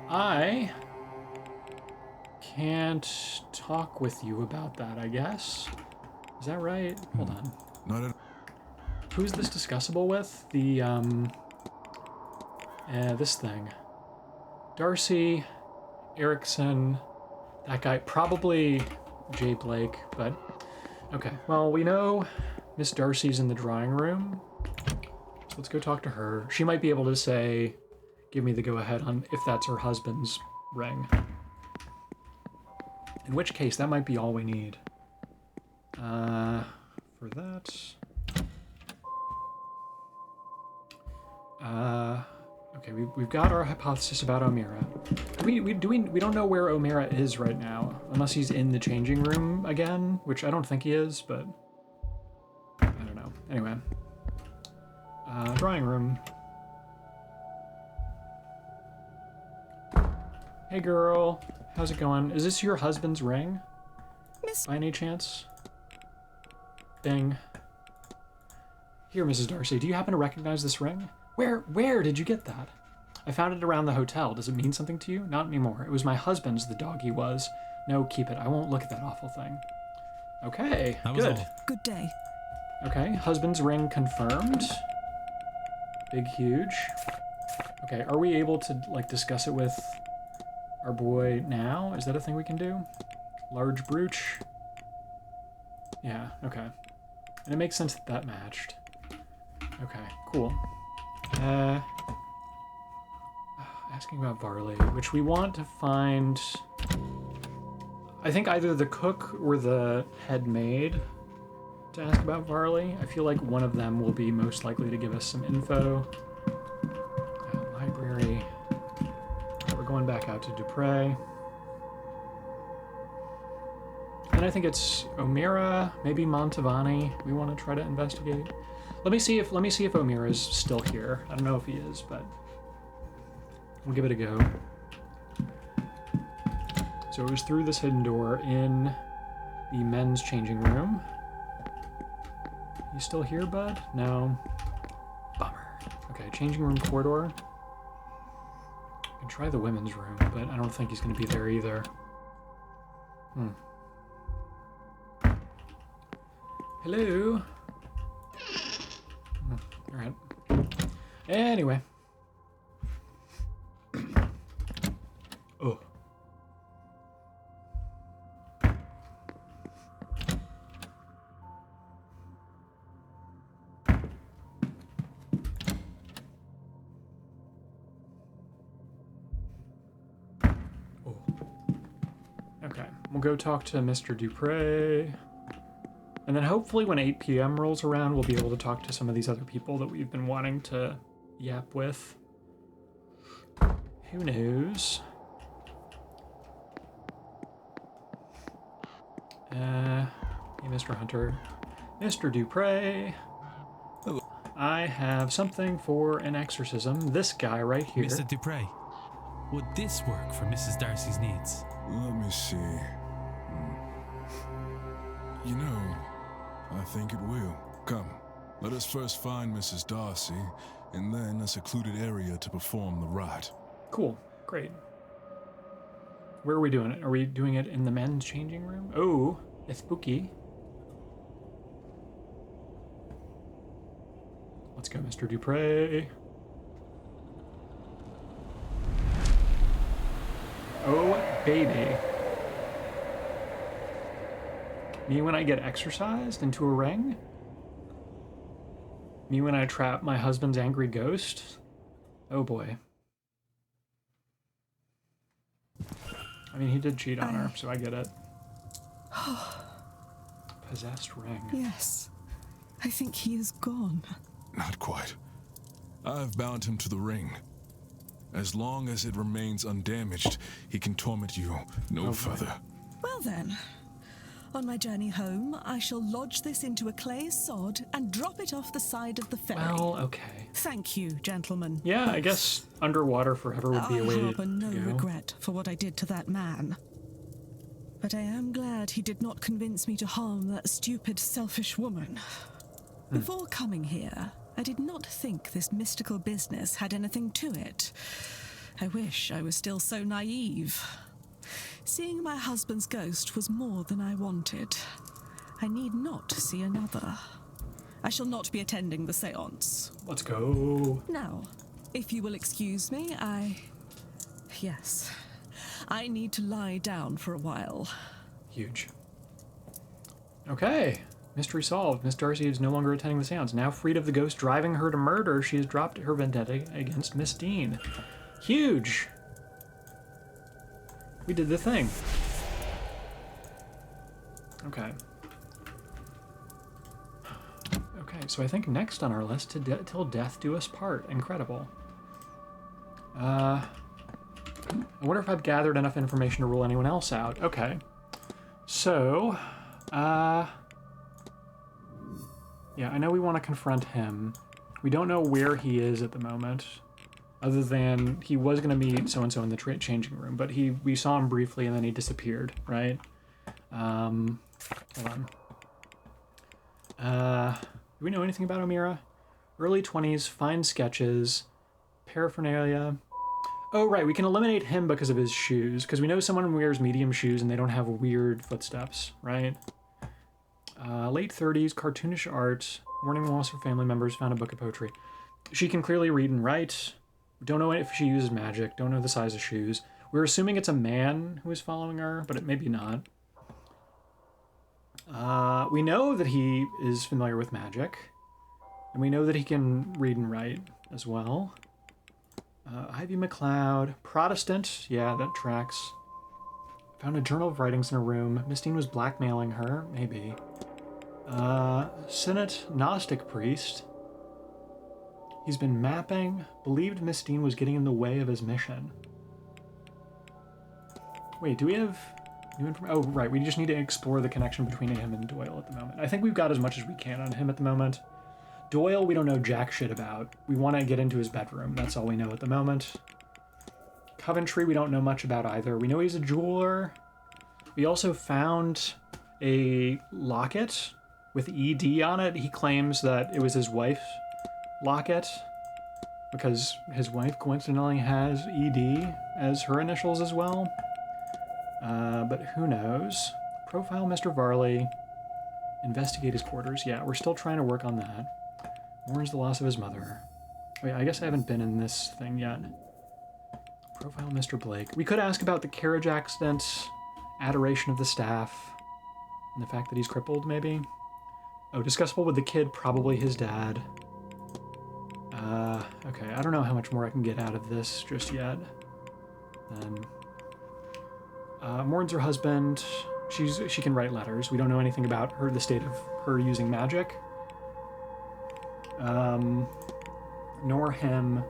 I can't talk with you about that, I guess. Is that right? Hold on. Not at... Who's this discussable with? The, this thing. Darcy, Erickson, that guy, probably Jay Blake, but okay. Well, we know Miss Darcy's in the drawing room, so let's go talk to her. She might be able to say, give me the go-ahead on if that's her husband's ring. In which case, that might be all we need. For that. Okay, we've got our hypothesis about O'Meara. We don't know where O'Meara is right now, unless he's in the changing room again, which I don't think he is, but I don't know. Anyway, drawing room. Hey girl, how's it going? Is this your husband's ring? Miss... By any chance? Bing. Here, Mrs. Darcy, do you happen to recognize this ring? Where did you get that? I found it around the hotel. Does it mean something to you? Not anymore. It was my husband's, the dog he was. No, keep it. I won't look at that awful thing. Okay, That was good. all. Good day. Okay, husband's ring confirmed. Big, huge. Okay, are we able to, like, discuss it with our boy now? Is that a thing we can do? Large brooch. Yeah, okay. And it makes sense that that matched. Okay, cool. Asking about Varley, which we want to find... I think either the cook or the head maid to ask about Varley. I feel like one of them will be most likely to give us some info. Library. We're going back out to Dupre. And I think it's O'Meara, maybe Montavani. We want to try to investigate. Let me see if O'Meara is still here. I don't know if he is, but we'll give it a go. So it was through this hidden door in the men's changing room. You still here, bud? No. Bummer. Okay, changing room corridor. I can try the women's room, but I don't think he's going to be there either. Hello? Alright. Anyway. Oh. Okay, we'll go talk to Mr. Dupre. And then hopefully when 8 p.m. rolls around, we'll be able to talk to some of these other people that we've been wanting to yap with. Who knows? Hey, Mr. Hunter. Mr. Dupre. Hello. I have something for an exorcism. This guy right here. Mr. Dupre, would this work for Mrs. Darcy's needs? Let me see. You know, I think it will. Come, let us first find Mrs. Darcy, and then a secluded area to perform the rite. Cool. Great. Where are we doing it? Are we doing it in the men's changing room? Oh, it's spooky. Let's go, Mr. Dupre. Oh, baby. Me when I get exorcised into a ring? Me when I trap my husband's angry ghost? Oh boy. I mean, he did cheat on her, so I get it. Possessed ring. Yes, I think he is gone. Not quite. I've bound him to the ring. As long as it remains undamaged, he can torment you no further. Well then, on my journey home, I shall lodge this into a clay sod and drop it off the side of the ferry. Well, okay. Thank you, gentlemen. Yeah, I guess underwater forever would be a way I to harbor no go. regret for what I did to that man. But I am glad he did not convince me to harm that stupid, selfish woman. Before coming here, I did not think this mystical business had anything to it. I wish I was still so naive. Seeing my husband's ghost was more than I wanted. I need not see another. I shall not be attending the séance. Let's go. Now, if you will excuse me, Yes. I need to lie down for a while. Huge. Okay. Mystery solved. Miss Darcy is no longer attending the séance. Now freed of the ghost driving her to murder, she has dropped her vendetta against Miss Dean. Huge. We did the thing. Okay. Okay, so I think next on our list, till death do us part. Incredible. I wonder if I've gathered enough information to rule anyone else out. Okay. So, yeah, I know we want to confront him. We don't know where he is at the moment, other than he was going to meet so-and-so in the changing room, but we saw him briefly and then he disappeared, right? Hold on. Do we know anything about O'Meara? Early 20s, fine sketches, paraphernalia. Oh, right, we can eliminate him because of his shoes, because we know someone wears medium shoes and they don't have weird footsteps, right? Late 30s, cartoonish art, mourning loss for family members, found a book of poetry. She can clearly read and write. Don't know if she uses magic, don't know the size of shoes. We're assuming it's a man who is following her, but it may be not. We know that he is familiar with magic, and we know that he can read and write as well. Ivy McLeod, Protestant, yeah, that tracks. Found a journal of writings in her room. Mistine was blackmailing her, maybe. Senate Gnostic priest. He's been mapping, believed Mistine was getting in the way of his mission. Wait, do we have new information? Oh, right, we just need to explore the connection between him and Doyle at the moment. I think we've got as much as we can on him at the moment. Doyle, we don't know jack shit about. We want to get into his bedroom. That's all we know at the moment. Coventry, we don't know much about either. We know he's a jeweler. We also found a locket with ED on it. He claims that it was his wife's locket because his wife coincidentally has ED as her initials as well. But who knows? Profile Mr. Varley. Investigate his quarters. Yeah, we're still trying to work on that. Mourns the loss of his mother. Wait, I guess I haven't been in this thing yet. Profile Mr. Blake. We could ask about the carriage accident, adoration of the staff, and the fact that he's crippled, maybe? Oh, discussable with the kid, probably his dad. Okay, I don't know how much more I can get out of this just yet. Then, mourns her husband. She can write letters. We don't know anything about her, the state of her using magic. Nor him.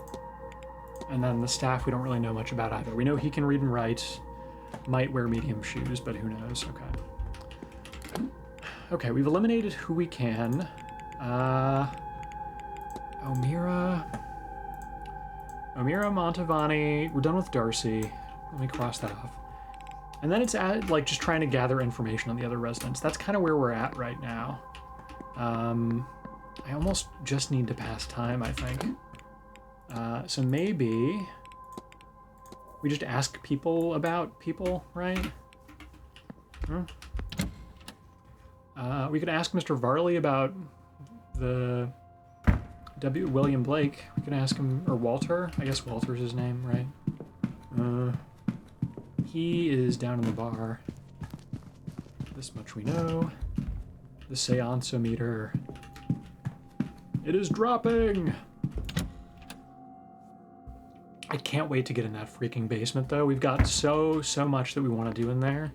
And then the staff we don't really know much about either. We know he can read and write, might wear medium shoes, but who knows? Okay. Okay, we've eliminated who we can. O'Meara, Montavani. We're done with Darcy. Let me cross that off. And then it's like just trying to gather information on the other residents. That's kind of where we're at right now. I almost just need to pass time, I think. So maybe we just ask people about people, right? We could ask Mr. Varley about the William Blake. We could ask him, or Walter. I guess Walter's his name, right? He is down in the bar. This much we know. The seance-o-meter. It is dropping! I can't wait to get in that freaking basement, though. We've got so much that we want to do in there.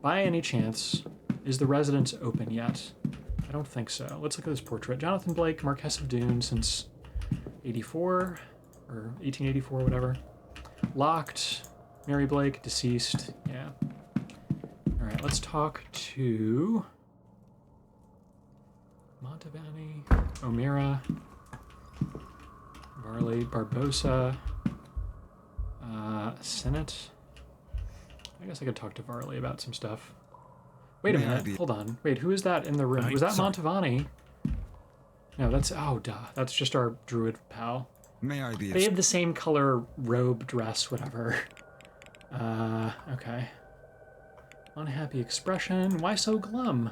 By any chance, is the residence open yet? I don't think so. Let's look at this portrait. Jonathan Blake, Marquess of Doon since 84, or 1884, whatever. Locked. Mary Blake, deceased. Yeah. Alright, let's talk to Montavani, O'Meara, Varley, Barbosa, Senate. I guess I could talk to Varley about some stuff. Wait a minute, hold on. Wait, who is that in the room? Was that Montavani? No, that's, oh, duh. That's just our druid pal. May I be? They have the same color robe, dress, whatever. Okay. Unhappy expression. Why so glum?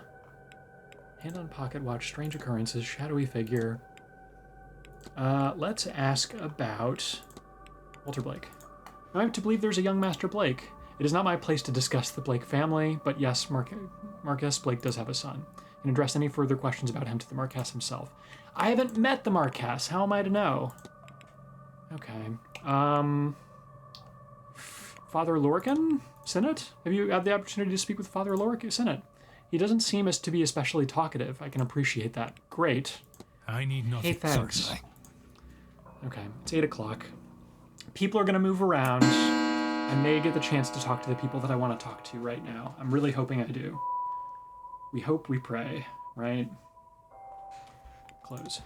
Hand on pocket watch, strange occurrences, shadowy figure. Let's ask about Walter Blake. I have to believe there's a young Master Blake. It is not my place to discuss the Blake family, but yes, Marquess Blake does have a son. You can address any further questions about him to the Marquess himself. I haven't met the Marquess. How am I to know? Okay. Father Lorcan? Senate? Have you had the opportunity to speak with Father Lorcan? Senate? He doesn't seem as to be especially talkative. I can appreciate that. Great. I need Hey, nothing. thanks. Okay, it's 8 o'clock. People are going to move around. I may get the chance to talk to the people that I want to talk to right now. I'm really hoping I do. We hope, we pray, right? Close.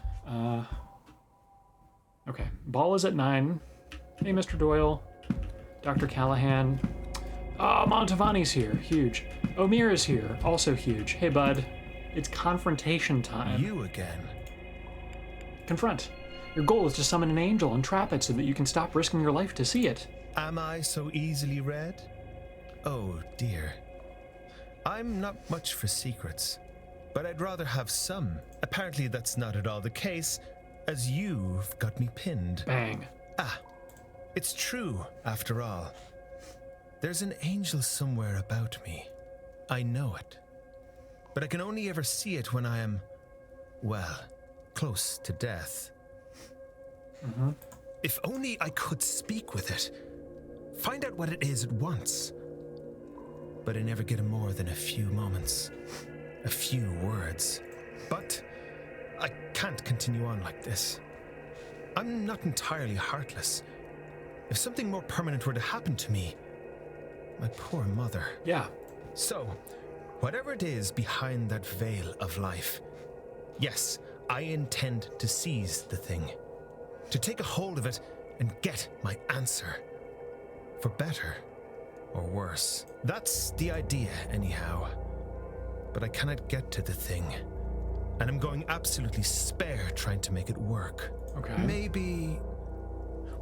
Okay, ball is at 9. Hey, Mr. Doyle. Dr. Callahan. Oh, Montavani's here. Huge. Omir is here. Also huge. Hey, bud. It's confrontation time. You again? Confront. Your goal is to summon an angel and trap it so that you can stop risking your life to see it. Am I so easily read? Oh, dear. I'm not much for secrets, but I'd rather have some. Apparently that's not at all the case, as you've got me pinned. Bang. Ah, it's true, after all. There's an angel somewhere about me. I know it. But I can only ever see it when I am, well, close to death. Mm-hmm. If only I could speak with it. Find out what it is at once. But I never get more than a few moments. A few words. But I can't continue on like this. I'm not entirely heartless. If something more permanent were to happen to me, my poor mother. Yeah. So, whatever it is behind that veil of life, yes, I intend to seize the thing. To take a hold of it and get my answer. For better or worse. That's the idea, anyhow. But I cannot get to the thing. And I'm going absolutely spare trying to make it work. Okay. Maybe...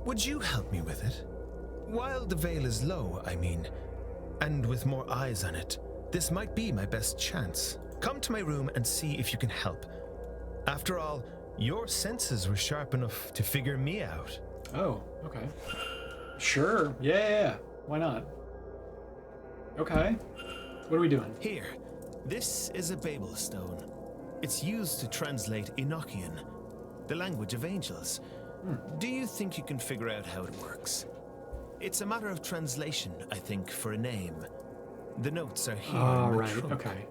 would you help me with it? While the veil is low, I mean, and with more eyes on it, this might be my best chance. Come to my room and see if you can help. After all, your senses were sharp enough to figure me out. Oh, okay. Sure. Yeah. Why not? Okay. What are we doing? Here, this is a Babel stone. It's used to translate Enochian, the language of angels. Do you think you can figure out how it works? It's a matter of translation, I think, for a name. The notes are here. Oh, in my right. trunk. Okay.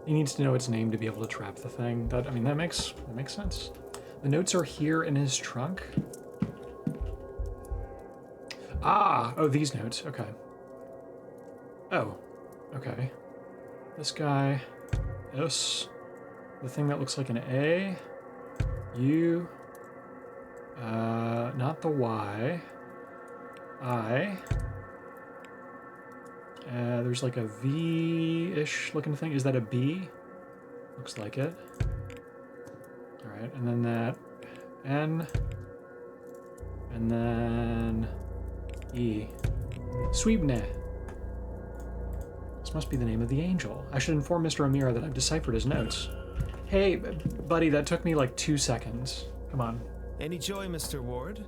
He needs to know its name to be able to trap the thing. That makes sense. The notes are here in his trunk. Ah, oh, these notes. Okay. Oh, okay. This guy. This. The thing that looks like an A. U. Not the Y. I. There's like a V-ish looking thing. Is that a B? Looks like it. All right, and then that N. And then E. Sweebne. This must be the name of the angel. I should inform Mr. Amir that I've deciphered his notes. Hey, buddy, that took me like 2 seconds. Come on. Any joy, Mr. Ward?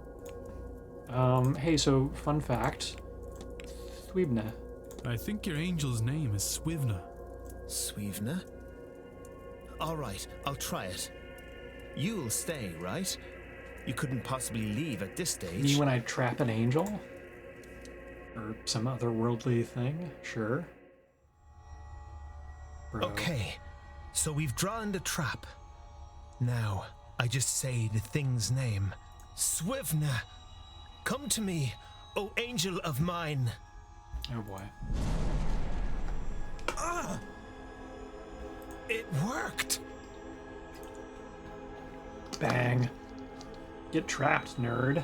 Hey, so, fun fact. Sweebne. I think your angel's name is Swivna. Swivna? All right, I'll try it. You'll stay, right? You couldn't possibly leave at this stage. Me when I trap an angel? Or some otherworldly thing? Sure. Bro. Okay, so we've drawn the trap. Now, I just say the thing's name. Swivna! Come to me, O angel of mine! Oh boy. It worked! Bang. Get trapped, nerd.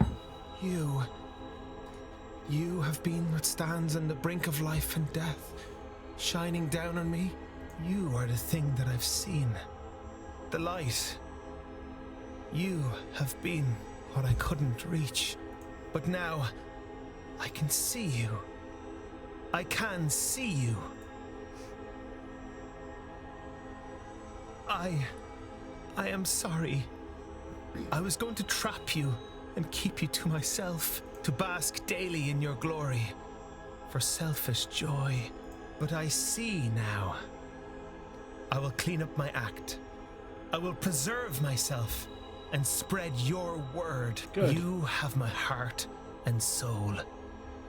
You have been what stands on the brink of life and death, shining down on me. You are the thing that I've seen. The light. You have been what I couldn't reach. But now, I can see you. I can see you. I am sorry. I was going to trap you and keep you to myself, to bask daily in your glory, for selfish joy. But I see now. I will clean up my act. I will preserve myself and spread your word. Good. You have my heart and soul.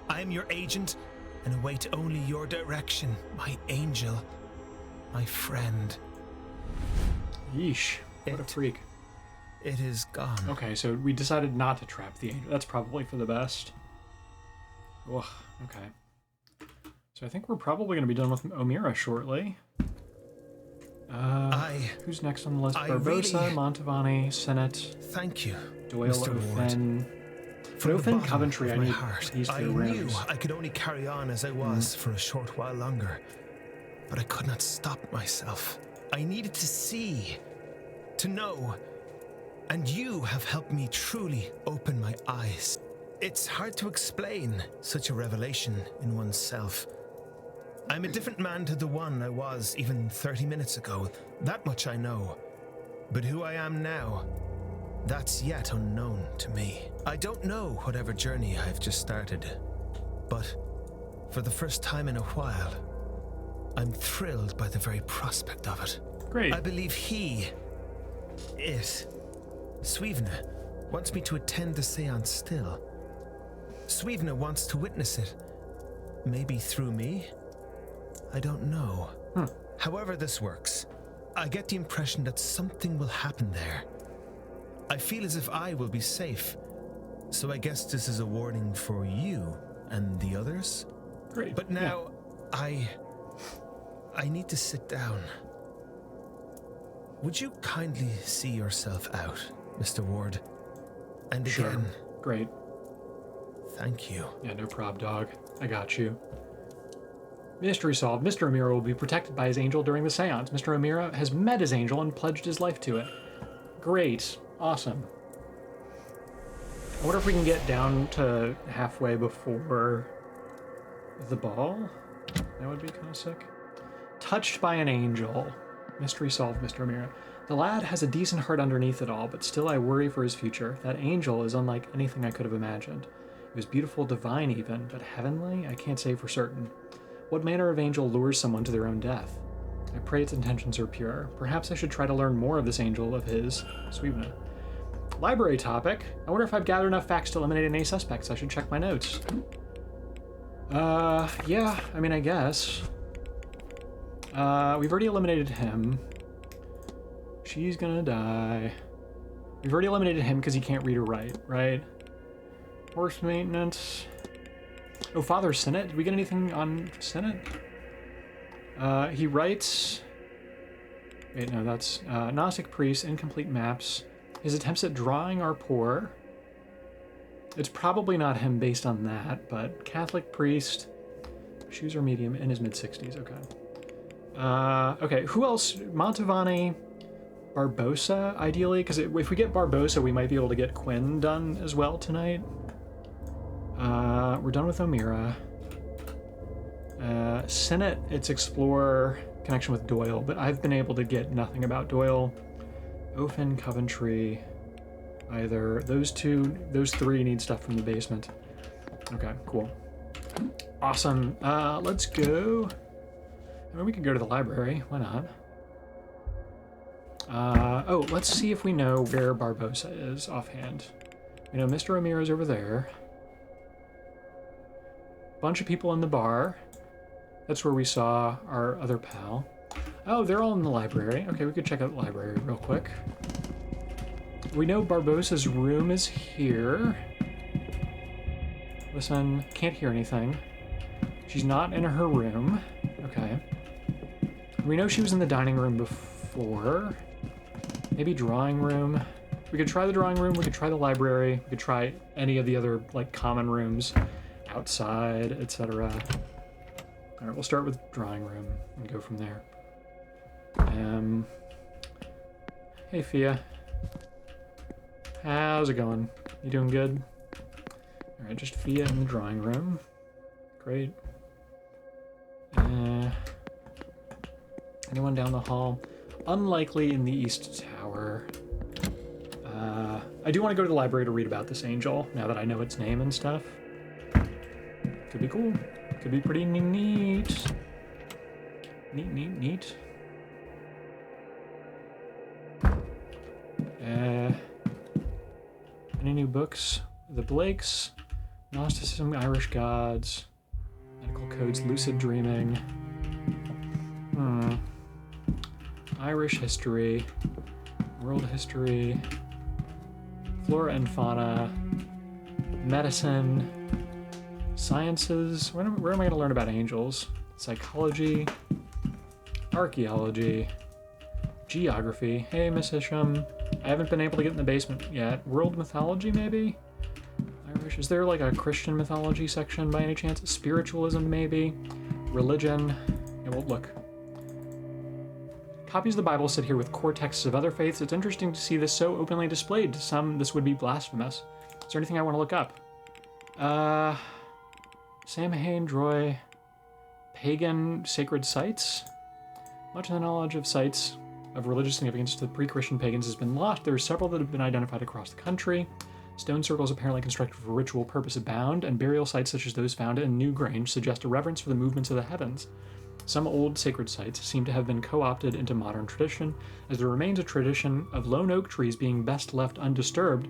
I am your agent and await only your direction, my angel. my friend. Yeesh. What a freak. It is gone. Okay, so we decided not to trap the angel. That's probably for the best. Ugh, okay. So I think we're probably going to be done with O'Meara shortly. Who's next on the list? Barbosa, Mantovani, Sinnott. Thank you, Doyle, Mr. Ward. Ofen. From the Ofen, bottom Coventry, of I my need heart, these I two knew rooms. I could only carry on as I was for a short while longer, but I could not stop myself. I needed to see, to know, and you have helped me truly open my eyes. It's hard to explain such a revelation in oneself. I'm a different man to the one I was even 30 minutes ago. That much I know. But who I am now, that's yet unknown to me. I don't know whatever journey I've just started, but for the first time in a while, I'm thrilled by the very prospect of it. Great. I believe Swevna, wants me to attend the séance still. Swevna wants to witness it. Maybe through me? I don't know. However this works, I get the impression that something will happen there. I feel as if I will be safe. So I guess this is a warning for you and the others? Great. But now, I need to sit down. Would you kindly see yourself out, Mr. Ward? And Sure. again, Great. thank you. Yeah, no prob, dog. I got you. Mystery solved. Mr. O'Meara will be protected by his angel during the seance. Mr. O'Meara has met his angel and pledged his life to it. Great. Awesome. I wonder if we can get down to halfway before the ball? That would be kind of sick. Touched by an angel. Mystery solved, Mr. O'Meara. The lad has a decent heart underneath it all, but still I worry for his future. That angel is unlike anything I could have imagined. It was beautiful, divine even, but heavenly? I can't say for certain. What manner of angel lures someone to their own death? I pray its intentions are pure. Perhaps I should try to learn more of this angel of his, Swevna. Library topic. I wonder if I've gathered enough facts to eliminate any suspects. I should check my notes. Yeah, I mean, I guess. We've already eliminated him. She's gonna die. We've already eliminated him because he can't read or write, right? Horse maintenance. Oh, Father Sinnott? Did we get anything on Sinnott? He writes... Wait, no, that's... Gnostic priest, incomplete maps. His attempts at drawing are poor. It's probably not him based on that, but Catholic priest. Shoes are medium, in his mid-60s, okay. Okay, who else? Mantovani, Barbosa, ideally, because if we get Barbosa, we might be able to get Quinn done as well tonight. We're done with O'Meara. Sinnott, it's explore connection with Doyle, but I've been able to get nothing about Doyle. Ofen, Coventry, either those three need stuff from the basement. Okay, cool. Awesome. Let's go. I mean, we could go to the library. Why not? Oh, let's see if we know where Barbosa is offhand. You know, Mr. O'Meara's over there. Bunch of people in the bar. That's where we saw our other pal. Oh, they're all in the library. Okay, we could check out the library real quick. We know Barbosa's room is here. Listen, can't hear anything. She's not in her room. Okay. We know she was in the dining room before. Maybe drawing room. We could try the drawing room, we could try the library, we could try any of the other, like, common rooms outside, etc. Alright, we'll start with drawing room and go from there. Hey, Fia. How's it going? You doing good? Alright, just Fia in the drawing room. Great. Anyone down the hall? Unlikely in the East Tower. I do want to go to the library to read about this angel, now that I know its name and stuff. Could be cool. Could be pretty neat. Neat. Any new books? The Blakes, Gnosticism, Irish Gods, Medical Codes, Lucid Dreaming. Irish history, world history, flora and fauna, medicine, sciences. Where am I going to learn about angels? Psychology, archaeology, geography. Hey, Miss Isham. I haven't been able to get in the basement yet. World mythology, maybe? Irish. Is there like a Christian mythology section by any chance? Spiritualism, maybe? Religion. Yeah, well, look. Copies of the Bible sit here with core texts of other faiths. It's interesting to see this so openly displayed. To some, this would be blasphemous. Is there anything I want to look up? Samhain, Droy, pagan sacred sites? Much of the knowledge of sites of religious significance to the pre-Christian pagans has been lost. There are several that have been identified across the country. Stone circles apparently constructed for ritual purpose abound, and burial sites such as those found in Newgrange suggest a reverence for the movements of the heavens. Some old sacred sites seem to have been co-opted into modern tradition, as there remains a tradition of lone oak trees being best left undisturbed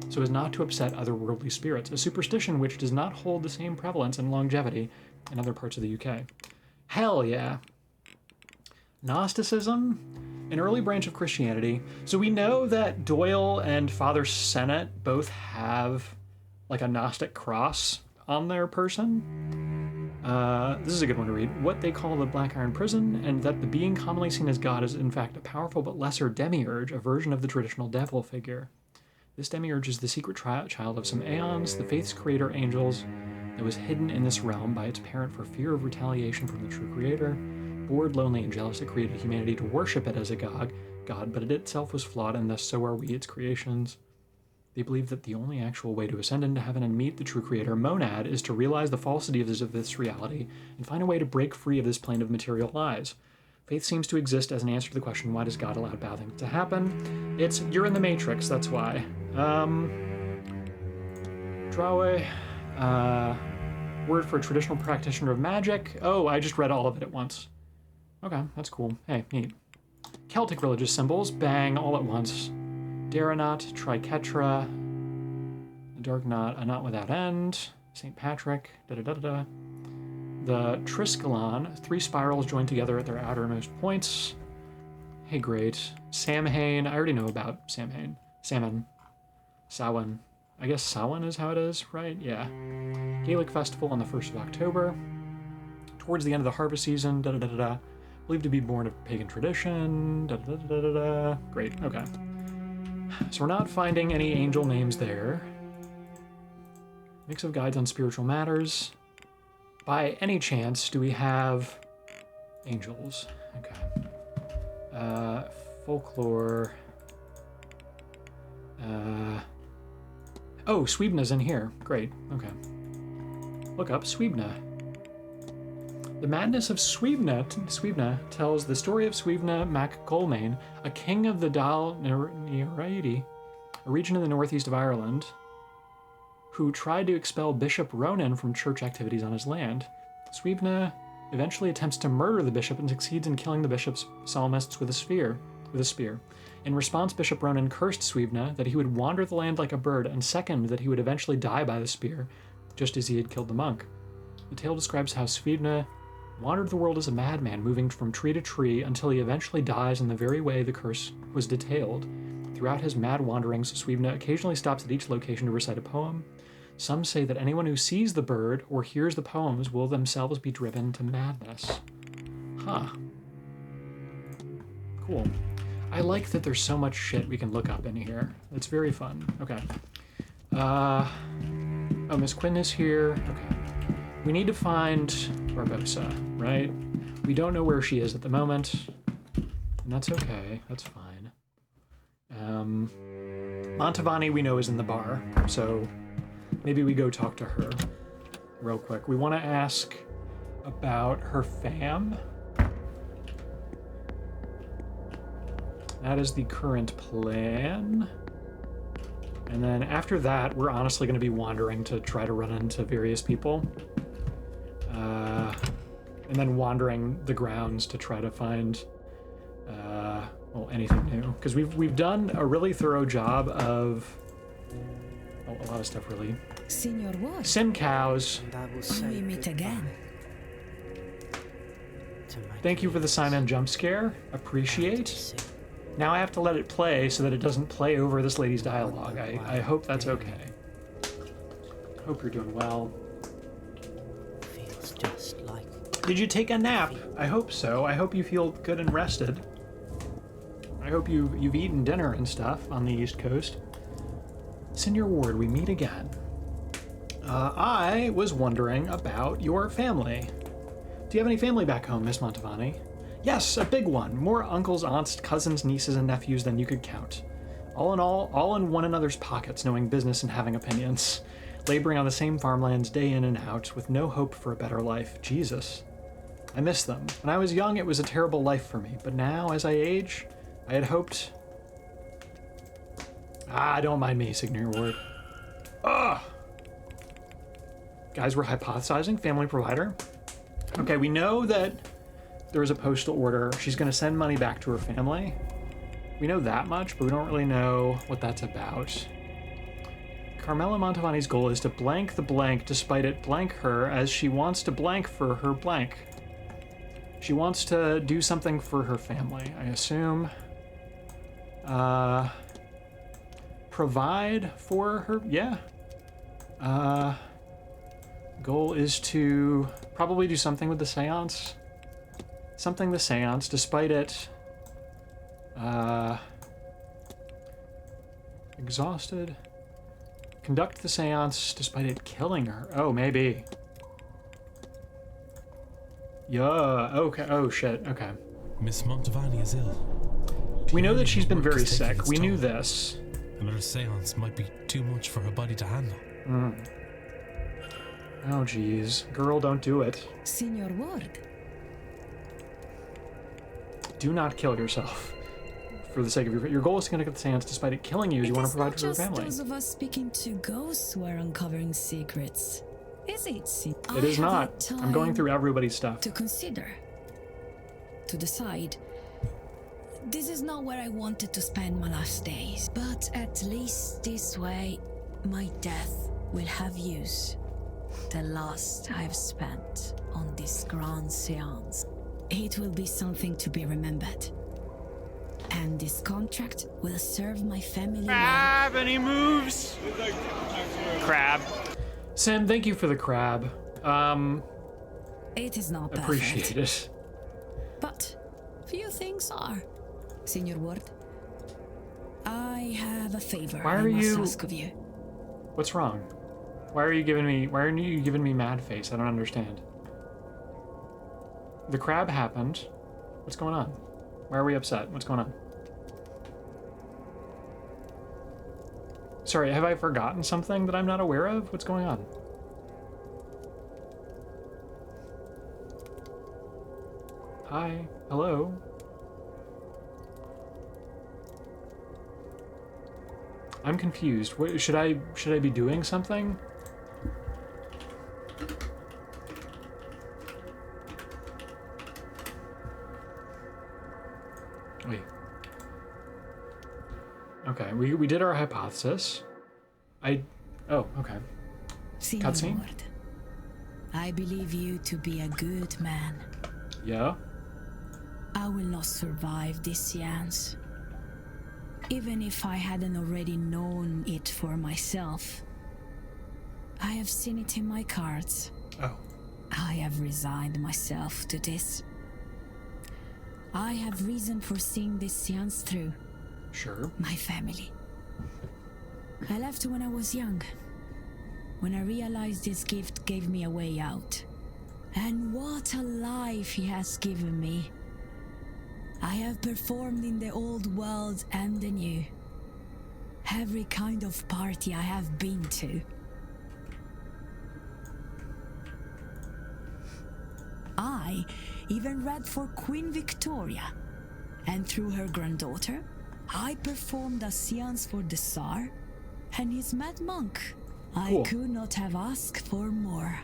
so as not to upset otherworldly spirits, a superstition which does not hold the same prevalence and longevity in other parts of the UK. Hell yeah. Gnosticism, an early branch of Christianity. So we know that Doyle and Father Sennett both have like a Gnostic cross on their person. This is a good one to read. What they call the Black Iron Prison, and that the being commonly seen as God is in fact a powerful but lesser demiurge, a version of the traditional devil figure. This demiurge is the secret child of some aeons, the faith's creator angels, that was hidden in this realm by its parent for fear of retaliation from the true creator. Bored, lonely, and jealous, it created humanity to worship it as a god, but it itself was flawed, and thus so are we, its creations. They believe that the only actual way to ascend into heaven and meet the true creator, Monad, is to realize the falsity of this reality and find a way to break free of this plane of material lies. Faith seems to exist as an answer to the question, why does God allow bad things to happen? It's, you're in the Matrix, that's why. Drawaway. Word for a traditional practitioner of magic. Oh, I just read all of it at once. Okay, that's cool. Hey, neat. Celtic religious symbols, bang, all at once. Daranot, Triketra, a dark knot, a knot without end, St. Patrick, da-da-da-da-da. The Triskelion, 3 spirals joined together at their outermost points. Hey, great. Samhain, I already know about Samhain. Salmon. Samhain. I guess Samhain is how it is, right? Yeah. Gaelic festival on the 1st of October. Towards the end of the harvest season, da-da-da-da-da. Believed to be born of pagan tradition, da-da-da-da-da-da. Great, okay. So we're not finding any angel names there. Mix of guides on spiritual matters. By any chance, do we have angels? Okay. Folklore. Oh, Swebna's in here. Great, okay. Look up Swebna. The Madness of Swebna tells the story of Swebna mac Colmain, a king of the Dal Nereidi, a region in the northeast of Ireland, who tried to expel Bishop Ronan from church activities on his land. Swebna eventually attempts to murder the bishop and succeeds in killing the bishop's psalmists with a spear. In response, Bishop Ronan cursed Swebna that he would wander the land like a bird, and second, that he would eventually die by the spear, just as he had killed the monk. The tale describes how Swebna wandered the world as a madman, moving from tree to tree until he eventually dies in the very way the curse was detailed. Throughout his mad wanderings, Swebna occasionally stops at each location to recite a poem. Some say that anyone who sees the bird or hears the poems will themselves be driven to madness. Huh. Cool. I like that there's so much shit we can look up in here. It's very fun. Okay. Oh, Miss Quinn is here. Okay. We need to find Barbosa, right? We don't know where she is at the moment. And that's okay. That's fine. Montavani we know is in the bar, so maybe we go talk to her real quick. We want to ask about her fam. That is the current plan. And then after that, we're honestly going to be wandering to try to run into various people. And then wandering the grounds to try to find, well, anything new. Because we've done a really thorough job of, oh, a lot of stuff really. Signor what? Sim cows. We meet again. Thank you for the sign-in jump scare. Appreciate. Now I have to let it play so that it doesn't play over this lady's dialogue. I hope that's okay. Hope you're doing well. Feels just like... Did you take a nap? I hope so. I hope you feel good and rested. I hope you've eaten dinner and stuff on the East Coast. Senior Ward, we meet again. I was wondering about your family. Do you have any family back home, Miss Montavani? Yes, a big one. More uncles, aunts, cousins, nieces, and nephews than you could count. All in one another's pockets, knowing business and having opinions. Laboring on the same farmlands day in and out, with no hope for a better life. Jesus. I miss them. When I was young, it was a terrible life for me. But now, as I age, I had hoped... don't mind me, Senior Ward. Ugh! Guys, we're hypothesizing. Family provider. Okay, we know that there was a postal order. She's going to send money back to her family. We know that much, but we don't really know what that's about. Carmela Montavani's goal is to blank the blank despite it blank her, as she wants to blank for her blank. She wants to do something for her family, I assume. Provide for her, yeah. Goal is to probably do something with the Séance. Something the Séance, despite it. Exhausted. Conduct the Séance despite it killing her. Oh, maybe. Yeah, okay. Oh, shit, okay. Miss Montavani is ill. We know that she's been Work very is taking sick. its We knew toll. this. Another seance might be too much for her body to handle. Oh, jeez. Girl, don't do it. Senior Ward. Do not kill yourself. For the sake of your goal is to conduct the Séance despite it killing you. You want to provide for your family. Those of us speaking to ghosts who are uncovering secrets. Is it? It is not. I'm going through everybody's stuff. To consider. To decide. This is not where I wanted to spend my last days. But at least this way, my death will have use. The last I've spent on this grand séance. It will be something to be remembered. And this contract will serve my family Crab, and he moves! Crab. Sam, thank you for the crab. It is not perfect. Appreciate it. But few things are. Senior Ward, I have a favor Why I are must you... ask of you. What's wrong? Why are you giving me mad face? I don't understand. The crab happened. What's going on? Why are we upset? What's going on? Sorry, have I forgotten something that I'm not aware of? What's going on? Hi. Hello. I'm confused. What, should I be doing something? Wait. Okay, we did our hypothesis. Oh, okay. Senior Cutscene? Ward, I believe you to be a good man. Yeah? I will not survive this seance. Even if I hadn't already known it for myself. I have seen it in my cards. Oh. I have resigned myself to this. I have reason for seeing this seance through. Sure. My family. I left when I was young. When I realized this gift gave me a way out. And what a life he has given me. I have performed in the old world and the new. Every kind of party I have been to. I even read for Queen Victoria. And through her granddaughter, I performed a seance for the Tsar and his mad monk. Cool. I could not have asked for more.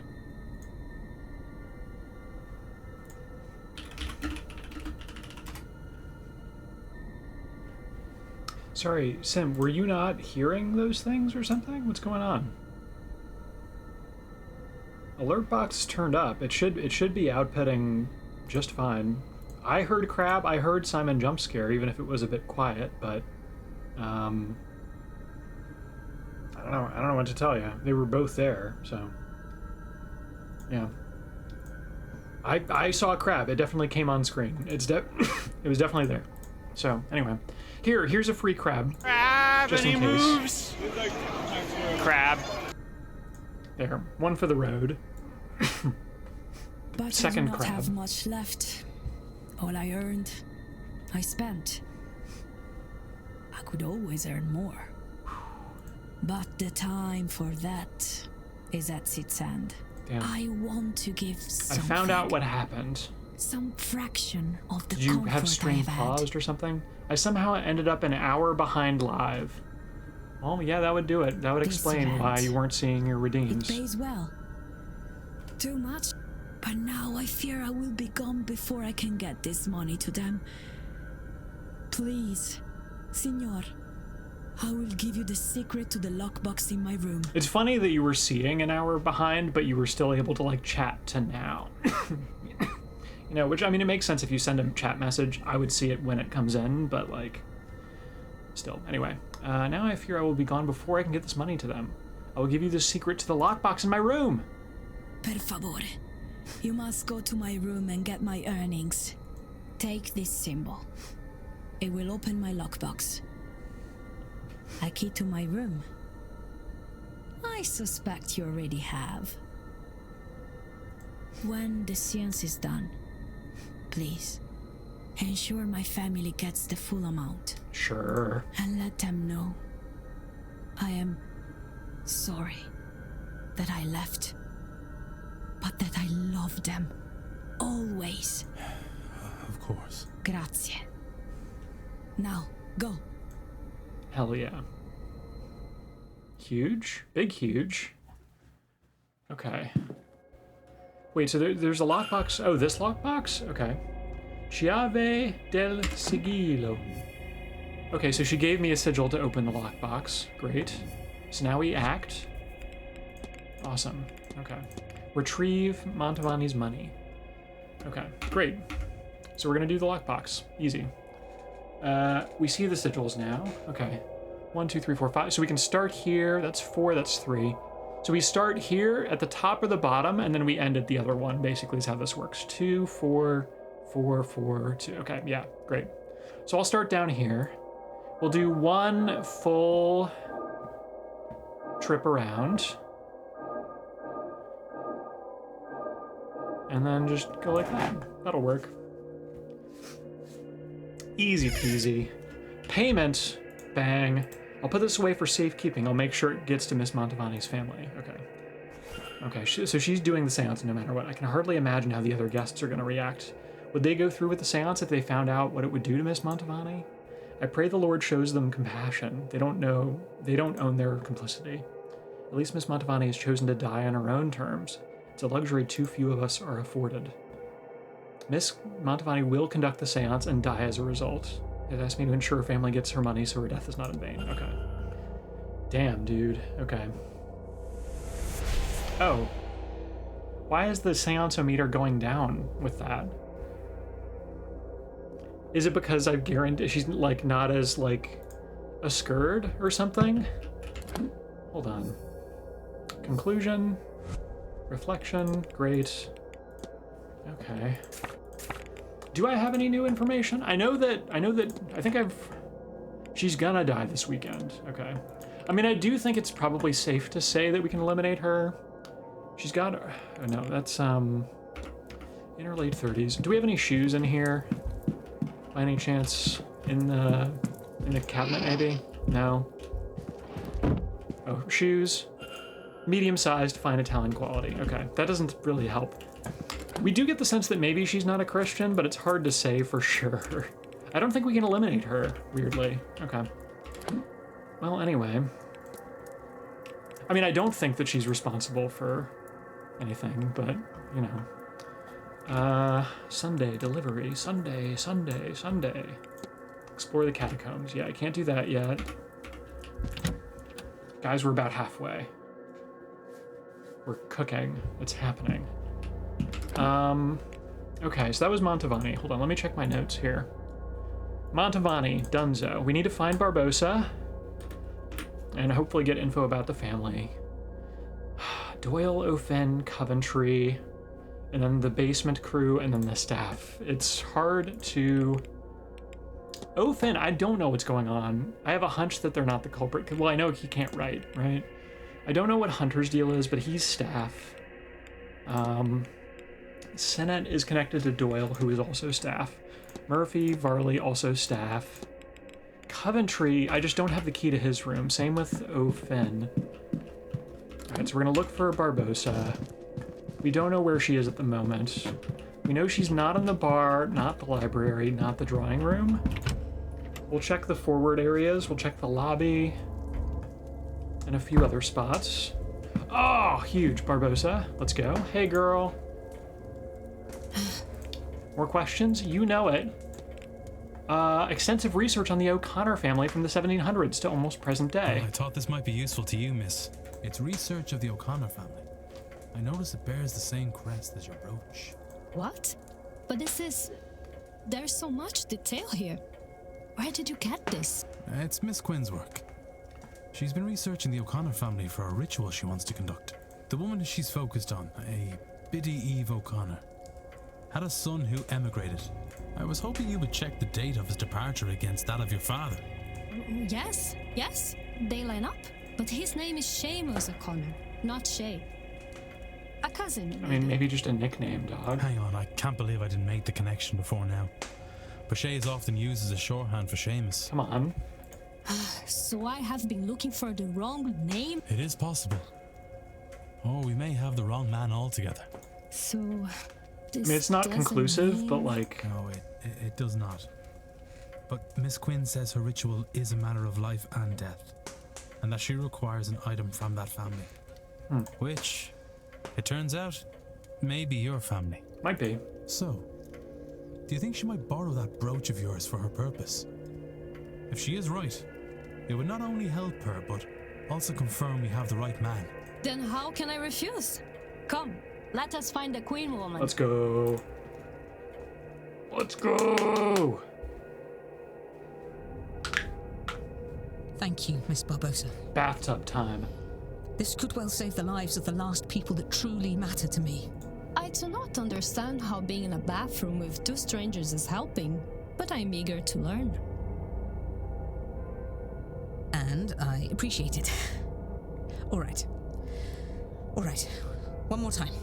Sorry, Sim, were you not hearing those things or something? What's going on? Alert box is turned up. It should be outputting just fine. I heard crab, I heard Simon jump scare, even if it was a bit quiet, but I don't know what to tell you. They were both there, so yeah. I saw a crab. It definitely came on screen. It was definitely there. So anyway, here's a free crab. Crab, just and in he case. moves. Crab. There, one for the road. But Second I do not crab. have much left. All I earned, I spent. I could always earn more. But the time for that is at its end. Damn. I want to give I something. found out what happened. Some fraction of the Did you comfort have I stream have had. paused or something? I somehow ended up an hour behind live. Oh yeah, that would do it. That would This explain why event. you weren't seeing your It redeems. pays well. Too much? But now I fear I will be gone before I can get this money to them. Please, Signor, I will give you the secret to the lockbox in my room. It's funny that you were seeing an hour behind, but you were still able to like chat to now. You know, which I mean, it makes sense if you send a chat message. I would see it when it comes in, but like, still. Anyway, now I fear I will be gone before I can get this money to them. I will give you the secret to the lockbox in my room. Per favore, you must go to my room and get my earnings. Take this symbol. It will open my lockbox. A key to my room. I suspect you already have. When the séance is done, please, ensure my family gets the full amount. Sure. And let them know I am sorry that I left, but that I love them always. Of course. Grazie. Now, go. Hell yeah. Huge? Big huge. Okay. Wait, so there's a lockbox. Oh, this lockbox? Okay. Chiave del sigillo. Okay, so she gave me a sigil to open the lockbox. Great. So now we act. Awesome. Okay. Retrieve Mantovani's money. Okay, great. So we're gonna do the lockbox. Easy. We see the sigils now. Okay. 1, 2, 3, 4, 5. So we can start here. That's 4, that's 3. So we start here at the top or the bottom, and then we end at the other one, basically is how this works. 2, 4, 4, 4, 2. Okay, yeah, great. So I'll start down here. We'll do one full trip around. And then just go like that. That'll work. Easy peasy. Payment. Bang. I'll put this away for safekeeping. I'll make sure it gets to Miss Mantovani's family. Okay. Okay, so she's doing the seance no matter what. I can hardly imagine how the other guests are going to react. Would they go through with the seance if they found out what it would do to Miss Mantovani? I pray the Lord shows them compassion. They don't own their complicity. At least Miss Mantovani has chosen to die on her own terms. It's a luxury too few of us are afforded. Miss Mantovani will conduct the seance and die as a result. It asked me to ensure her family gets her money so her death is not in vain. Okay. Damn, dude. Okay. Oh. Why is the seance-o-meter going down with that? Is it because I've guaranteed she's like not as like a scourge or something? Hold on. Conclusion. Reflection. Great. Okay. Do I have any new information? I think she's gonna die this weekend. Okay. I mean, I do think it's probably safe to say that we can eliminate her. She's got, oh no, that's, in her late 30s. Do we have any shoes in here? By any chance? In the cabinet, maybe? No. Oh, shoes. Medium-sized, fine Italian quality. Okay, that doesn't really help. We do get the sense that maybe she's not a Christian, but it's hard to say for sure. I don't think we can eliminate her, weirdly. Okay. Well, anyway. I mean, I don't think that she's responsible for anything, but, you know. Sunday, delivery, Sunday. Explore the catacombs. Yeah, I can't do that yet. Guys, we're about halfway. We're cooking. It's happening. Okay, so that was Mantovani. Hold on, let me check my notes here. Mantovani, Dunzo. We need to find Barbosa and hopefully get info about the family. Doyle, Ofen, Coventry, and then the basement crew, and then the staff. It's hard to... Ofen, I don't know what's going on. I have a hunch that they're not the culprit. Well, I know he can't write, right? I don't know what Hunter's deal is, but he's staff. Sennett is connected to Doyle, who is also staff. Murphy, Varley, also staff. Coventry, I just don't have the key to his room. Same with Ofen. Alright, so we're gonna look for Barbosa. We don't know where she is at the moment. We know she's not in the bar, not the library, not the drawing room. We'll check the forward areas, we'll check the lobby, and a few other spots. Oh, huge, Barbosa. Let's go. Hey, girl. More questions? You know it. Extensive research on the O'Connor family from the 1700s to almost present day. Well, I thought this might be useful to you, miss. It's research of the O'Connor family. I notice it bears the same crest as your brooch. What? But this is... There's so much detail here. Where did you get this? It's Miss Quinn's work. She's been researching the O'Connor family for a ritual she wants to conduct. The woman she's focused on, a Biddy Eve O'Connor, had a son who emigrated. I was hoping you would check the date of his departure against that of your father. Yes, they line up. But his name is Seamus O'Connor, not Shay. A cousin. I mean, maybe just a nickname, dog. Hang on, I can't believe I didn't make the connection before now. But Shay is often used as a shorthand for Seamus. Come on. So I have been looking for the wrong name? It is possible. Or we may have the wrong man altogether. So... I mean, it's not conclusive, but like... No, it does not. But Miss Quinn says her ritual is a matter of life and death, and that she requires an item from that family. Which, it turns out, may be your family. Might be. So, do you think she might borrow that brooch of yours for her purpose? If she is right, it would not only help her, but also confirm we have the right man. Then how can I refuse? Come, let us find the Queen woman. Let's go. Let's go! Thank you, Miss Barbosa. Bathtub time. This could well save the lives of the last people that truly matter to me. I do not understand how being in a bathroom with two strangers is helping, but I'm eager to learn. And I appreciate it. All right. One more time.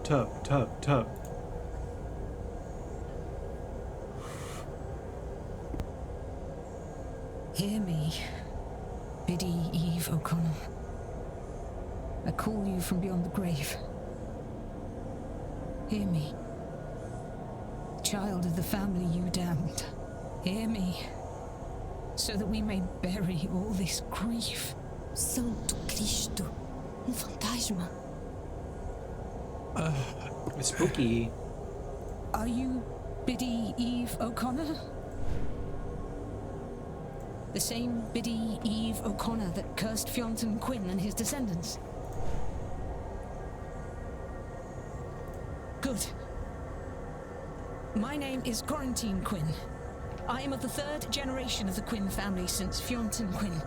Tub. Hear me, Biddy Eve O'Connor. I call you from beyond the grave. Hear me, child of the family you damned. Hear me, so that we may bury all this grief. Santo Cristo, um fantasma. It's spooky. Are you Biddy Eve O'Connor? The same Biddy Eve O'Connor that cursed Fionn Quinn and his descendants? Good. My name is Quarantine Quinn. I am of the third generation of the Quinn family since Fionn Quinn,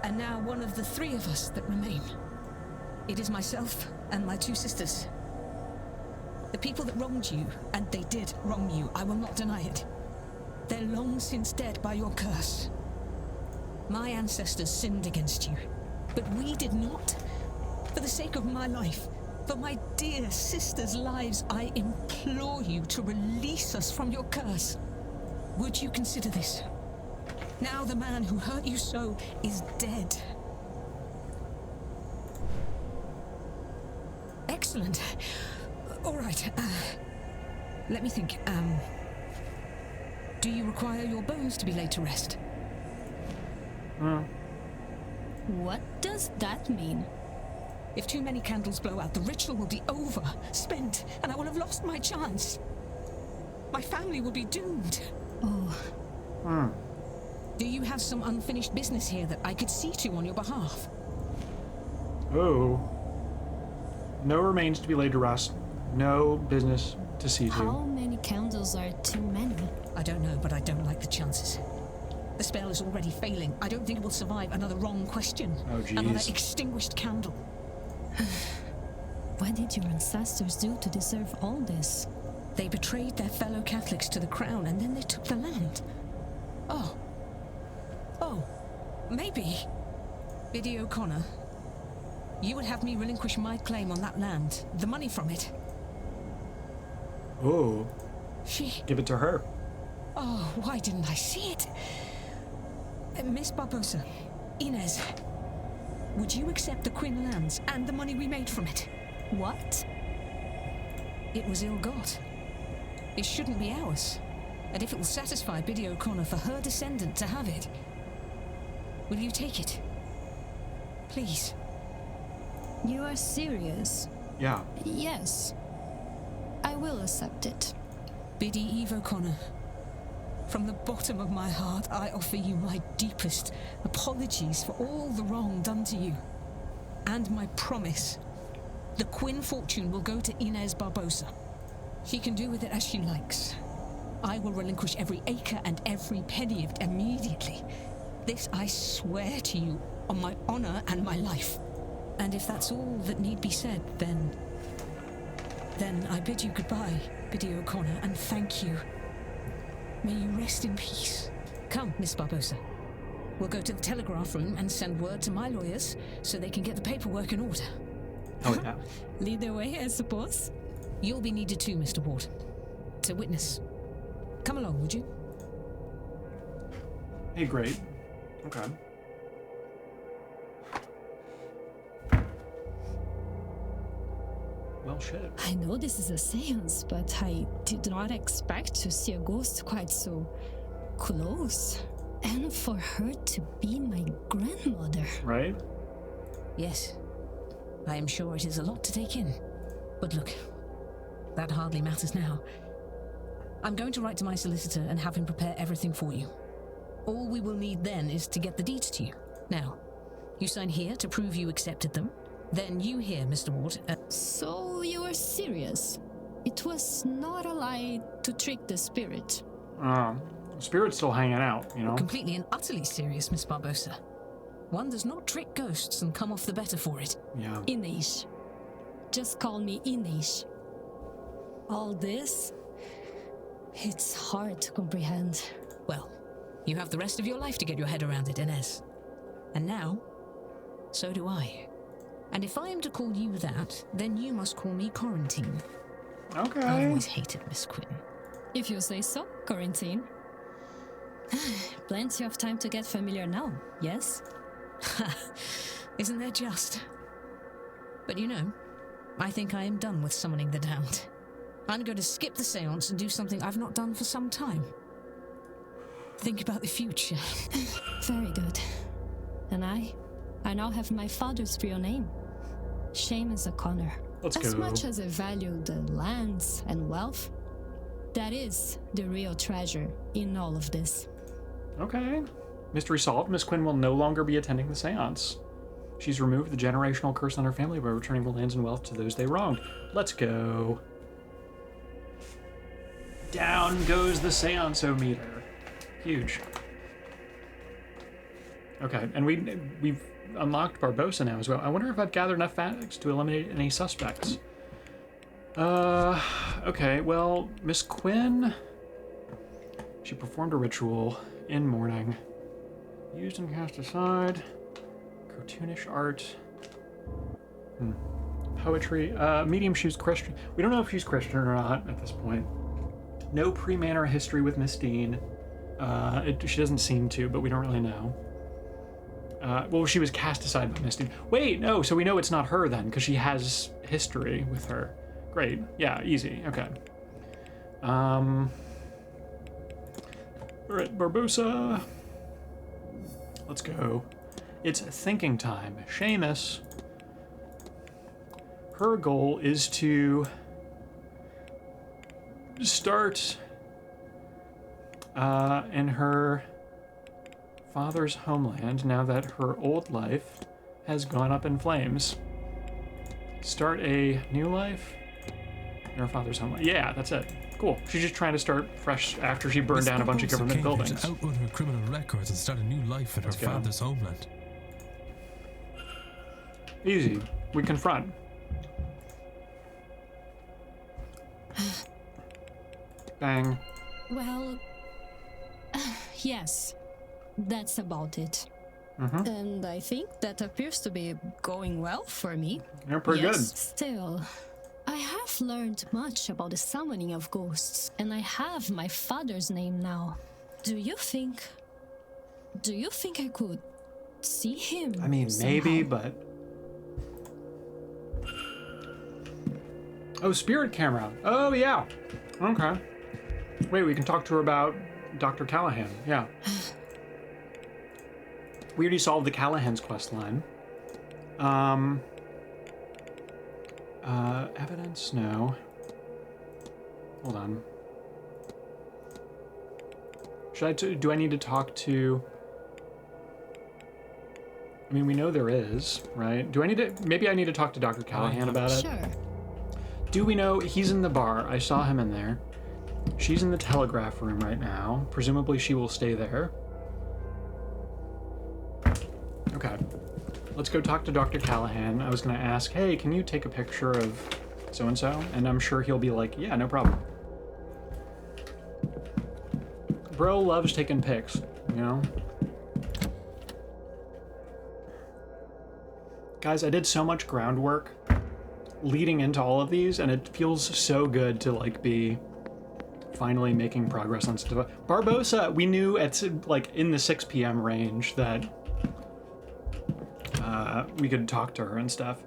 and now one of the three of us that remain. It is myself and my two sisters. The people that wronged you, and they did wrong you, I will not deny it. They're long since dead by your curse. My ancestors sinned against you, but we did not. For the sake of my life, for my dear sisters' lives, I implore you to release us from your curse. Would you consider this? Now the man who hurt you so is dead. Excellent. All right. Let me think. Do you require your bones to be laid to rest? What does that mean? If too many candles blow out, the ritual will be over, spent, and I will have lost my chance. My family will be doomed. Oh. Do you have some unfinished business here that I could see to on your behalf? Oh. No remains to be laid to rest. No business to see to. How many candles are too many? I don't know, but I don't like the chances. The spell is already failing. I don't think it will survive another wrong question. Oh, jeez. Another extinguished candle. What did your ancestors do to deserve all this? They betrayed their fellow Catholics to the crown, and then they took the land. Oh, maybe. Biddy O'Connor, you would have me relinquish my claim on that land, the money from it. Oh. Give it to her. Oh, why didn't I see it? Miss Barbosa, Inez, would you accept the Quinn lands and the money we made from it? What? It was ill-got. It shouldn't be ours. And if it will satisfy Biddy O'Connor for her descendant to have it, will you take it? Please. You are serious? Yeah. Yes. I will accept it. Biddy Eve O'Connor, from the bottom of my heart, I offer you my deepest apologies for all the wrong done to you. And my promise, the Quinn fortune will go to Inez Barbosa. She can do with it as she likes. I will relinquish every acre and every penny of it immediately. This I swear to you on my honor and my life. And if that's all that need be said, then I bid you goodbye, Biddy O'Connor, and thank you. May you rest in peace. Come, Miss Barbosa. We'll go to the telegraph room and send word to my lawyers so they can get the paperwork in order. Oh, yeah. Lead the way, I suppose. You'll be needed too, Mr. Ward. To witness. Come along, would you? Hey, great. Okay. Well, shit. I know this is a seance, but I did not expect to see a ghost quite so close. And for her to be my grandmother. Right? Yes. I am sure it is a lot to take in. But look, that hardly matters now. I'm going to write to my solicitor and have him prepare everything for you. All we will need then is to get the deeds to you. Now, you sign here to prove you accepted them. Then you here, Mr. Ward. So you are serious? It was not a lie to trick the spirit. Spirit's still hanging out, you know? Completely and utterly serious, Miss Barbosa. One does not trick ghosts and come off the better for it. Yeah. Inez. Just call me Inez. All this? It's hard to comprehend. Well, you have the rest of your life to get your head around it, Inez. And now, so do I. And if I am to call you that, then you must call me Quarantine. Okay. I've always hated Miss Quinn. If you say so, Quarantine. Plenty of time to get familiar now, yes? Isn't there just? But you know, I think I am done with summoning the damned. I'm going to skip the seance and do something I've not done for some time. Think about the future. Very good. And I now have my father's real name. Seamus O'Connor. Let's go. As much as I value the lands and wealth, that is the real treasure in all of this. Okay. Mystery solved. Miss Quinn will no longer be attending the seance. She's removed the generational curse on her family by returning the lands and wealth to those they wronged. Let's go. Down goes the seance-o-meter. Huge. Okay, and we've unlocked Barbosa now as well. I wonder if I've gathered enough facts to eliminate any suspects. Okay, well, Miss Quinn, she performed a ritual in mourning. Used and cast aside. Cartoonish art. Poetry. Medium, she's Christian. We don't know if she's Christian or not at this point. No pre-Manor history with Miss Dean. She doesn't seem to, but we don't really know. Well, she was cast aside by Miss Dean. Wait, no, so we know it's not her then, because she has history with her. Great. Yeah, easy. Okay. Alright, Barbosa. Let's go. It's thinking time. Seamus. Her goal is to start in her father's homeland now that her old life has gone up in flames. Start a new life in her father's homeland. Yeah, that's it. Cool. She's just trying to start fresh after she burned down a bunch of government buildings. To outrun her criminal records and start a new life in her father's homeland. Easy. We confront. Bang. Well, yes, that's about it. And I think that appears to be going well for me. You're pretty good. Still, I have learned much about the summoning of ghosts, and I have my father's name now. Do you think I could see him? I mean, maybe, but... Oh, spirit camera. Oh, yeah. Okay. Wait, we can talk to her about Dr. Callahan. Yeah. We already solved the Callahan's quest line. Evidence? No. Hold on. Do I need to talk to... I mean, we know there is, right? Do I need to... Maybe I need to talk to Dr. Callahan about it? Sure. Do we know... He's in the bar. I saw him in there. She's in the telegraph room right now. Presumably she will stay there. Okay. Let's go talk to Dr. Callahan. I was going to ask, hey, can you take a picture of so-and-so? And I'm sure he'll be like, yeah, no problem. Bro loves taking pics, you know? Guys, I did so much groundwork leading into all of these, and it feels so good to, like, be finally making progress on stuff. Barbosa, we knew at, like, in the 6 p.m. range that we could talk to her and stuff.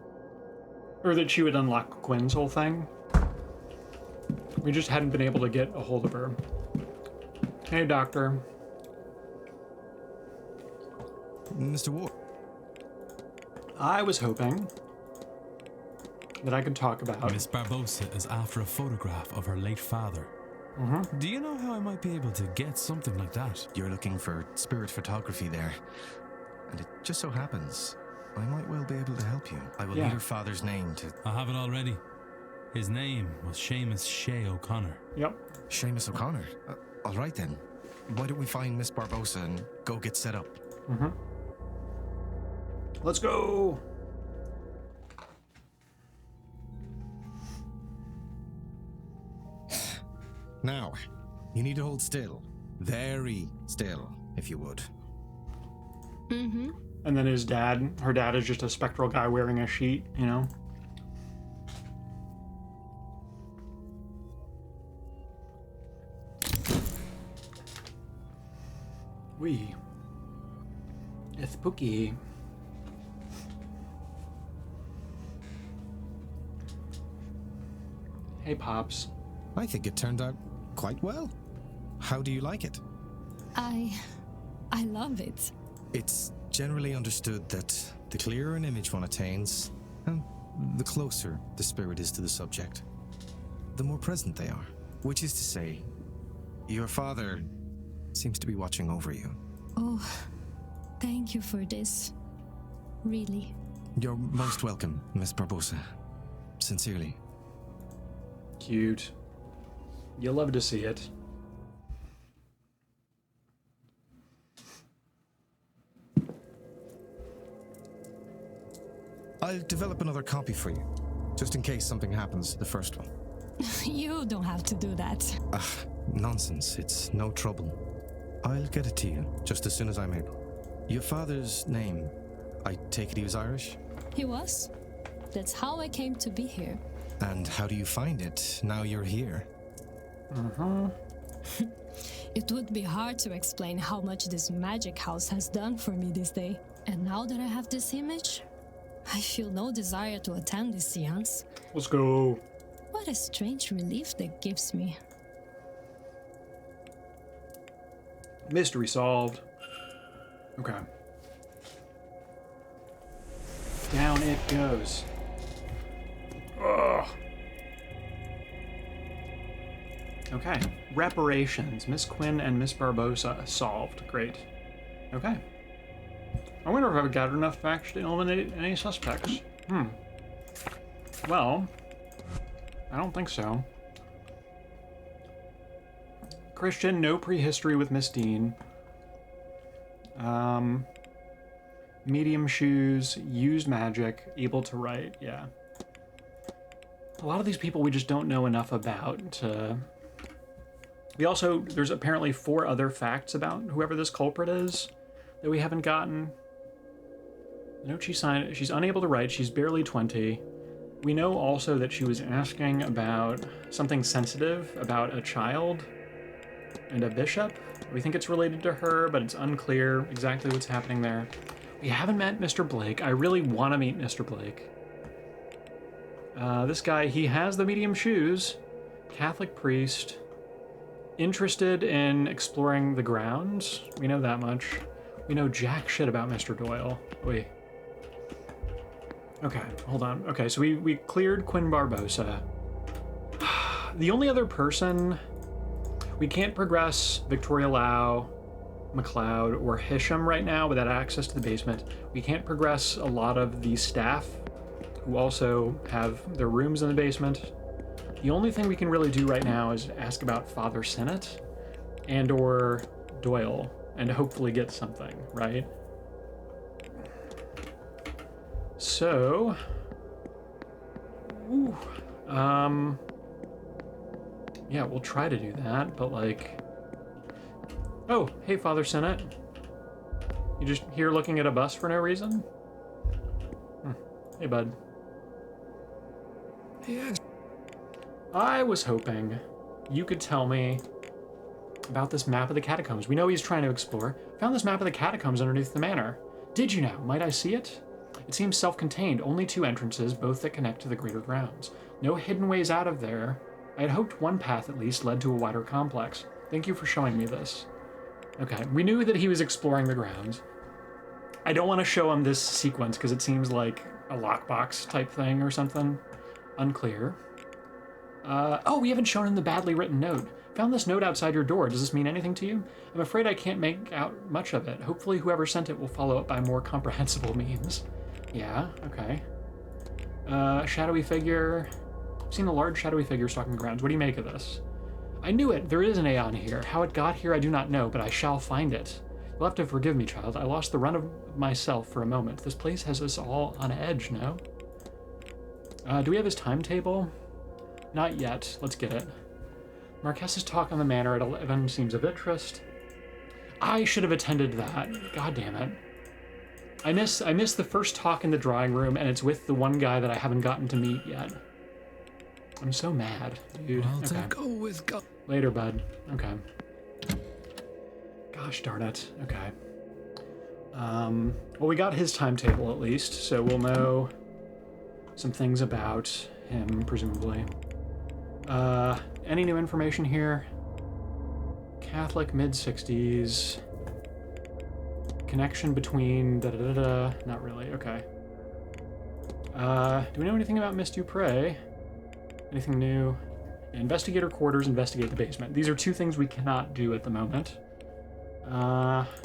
Or that she would unlock Quinn's whole thing. We just hadn't been able to get a hold of her. Hey, Doctor. Mr. Ward. I was hoping that I could talk about... Miss Barbosa is after a photograph of her late father. Do you know how I might be able to get something like that? You're looking for spirit photography there. And it just so happens, I might well be able to help you. I will need your father's name to... I have it already. His name was Seamus Shea O'Connor. Yep. Seamus O'Connor? All right then. Why don't we find Miss Barbosa and go get set up? Let's go! Now, you need to hold still. Very still, if you would. And then her dad is just a spectral guy wearing a sheet, you know? It's spooky. Hey, Pops. I think it turned out quite well. How do you like it? I love it. It's generally understood that the clearer an image one attains, and the closer the spirit is to the subject, the more present they are. Which is to say, your father seems to be watching over you. Oh, thank you for this. Really. You're most welcome, Miss Barbosa. Sincerely. Cute. You'll love to see it. I'll develop another copy for you, just in case something happens to the first one. You don't have to do that. Nonsense. It's no trouble. I'll get it to you just as soon as I'm able. Your father's name, I take it he was Irish? He was. That's how I came to be here. And how do you find it now you're here? It would be hard to explain how much this magic house has done for me this day. And now that I have this image, I feel no desire to attend this seance. Let's go. What a strange relief that gives me. Mystery solved. Okay. Down it goes. Ugh. Okay. Reparations. Miss Quinn and Miss Barbosa solved. Great. Okay. I wonder if I've gathered enough facts to eliminate any suspects. Well, I don't think so. Christian, no prehistory with Miss Dean. Medium shoes, used magic, able to write, yeah. A lot of these people we just don't know enough about to... There's apparently 4 other facts about whoever this culprit is that we haven't gotten. Note she's unable to write, she's barely 20. We know also that she was asking about something sensitive about a child and a bishop. We think it's related to her, but it's unclear exactly what's happening there. We haven't met Mr. Blake. I really want to meet Mr. Blake. This guy, he has the medium shoes. Catholic priest. Interested in exploring the grounds. We know that much. We know jack shit about Mr. Doyle. Wait. Okay, hold on. Okay, so we cleared Quinn Barbosa. The only other person... We can't progress Victoria Lau, McLeod, or Hisham right now without access to the basement. We can't progress a lot of the staff who also have their rooms in the basement. The only thing we can really do right now is ask about Father Sinnott and or Doyle and hopefully get something, right? So, yeah, we'll try to do that, but like, oh, hey, Father Sinnott. You just here looking at a bus for no reason? Hey, bud. Yes. I was hoping you could tell me about this map of the catacombs. We know he's trying to explore. Found this map of the catacombs underneath the manor. Did you now? Might I see it? It seems self-contained, only 2 entrances, both that connect to the greater grounds. No hidden ways out of there. I had hoped one path at least led to a wider complex. Thank you for showing me this. Okay, we knew that he was exploring the grounds. I don't want to show him this sequence because it seems like a lockbox type thing or something. Unclear. Oh, we haven't shown him the badly written note. Found this note outside your door. Does this mean anything to you? I'm afraid I can't make out much of it. Hopefully whoever sent it will follow up by more comprehensible means. Yeah, okay. Shadowy figure. I've seen a large shadowy figure stalking the grounds. What do you make of this? I knew it. There is an Aeon here. How it got here I do not know, but I shall find it. You'll have to forgive me, child. I lost the run of myself for a moment. This place has us all on edge, no? Do we have his timetable? Not yet. Let's get it. Marques's talk on the manor at 11 seems of interest. I should have attended that. God damn it. I miss the first talk in the drawing room, and it's with the one guy that I haven't gotten to meet yet. I'm so mad, dude. Okay. Go with God. Later, bud. Okay. Gosh darn it. Okay. Well, we got his timetable at least, so we'll know some things about him, presumably. Any new information here? Catholic, mid-60s. Connection between da-da-da-da. Not really, okay. Do we know anything about Miss Dupre? Anything new? Investigator quarters, investigate the basement. These are 2 things we cannot do at the moment.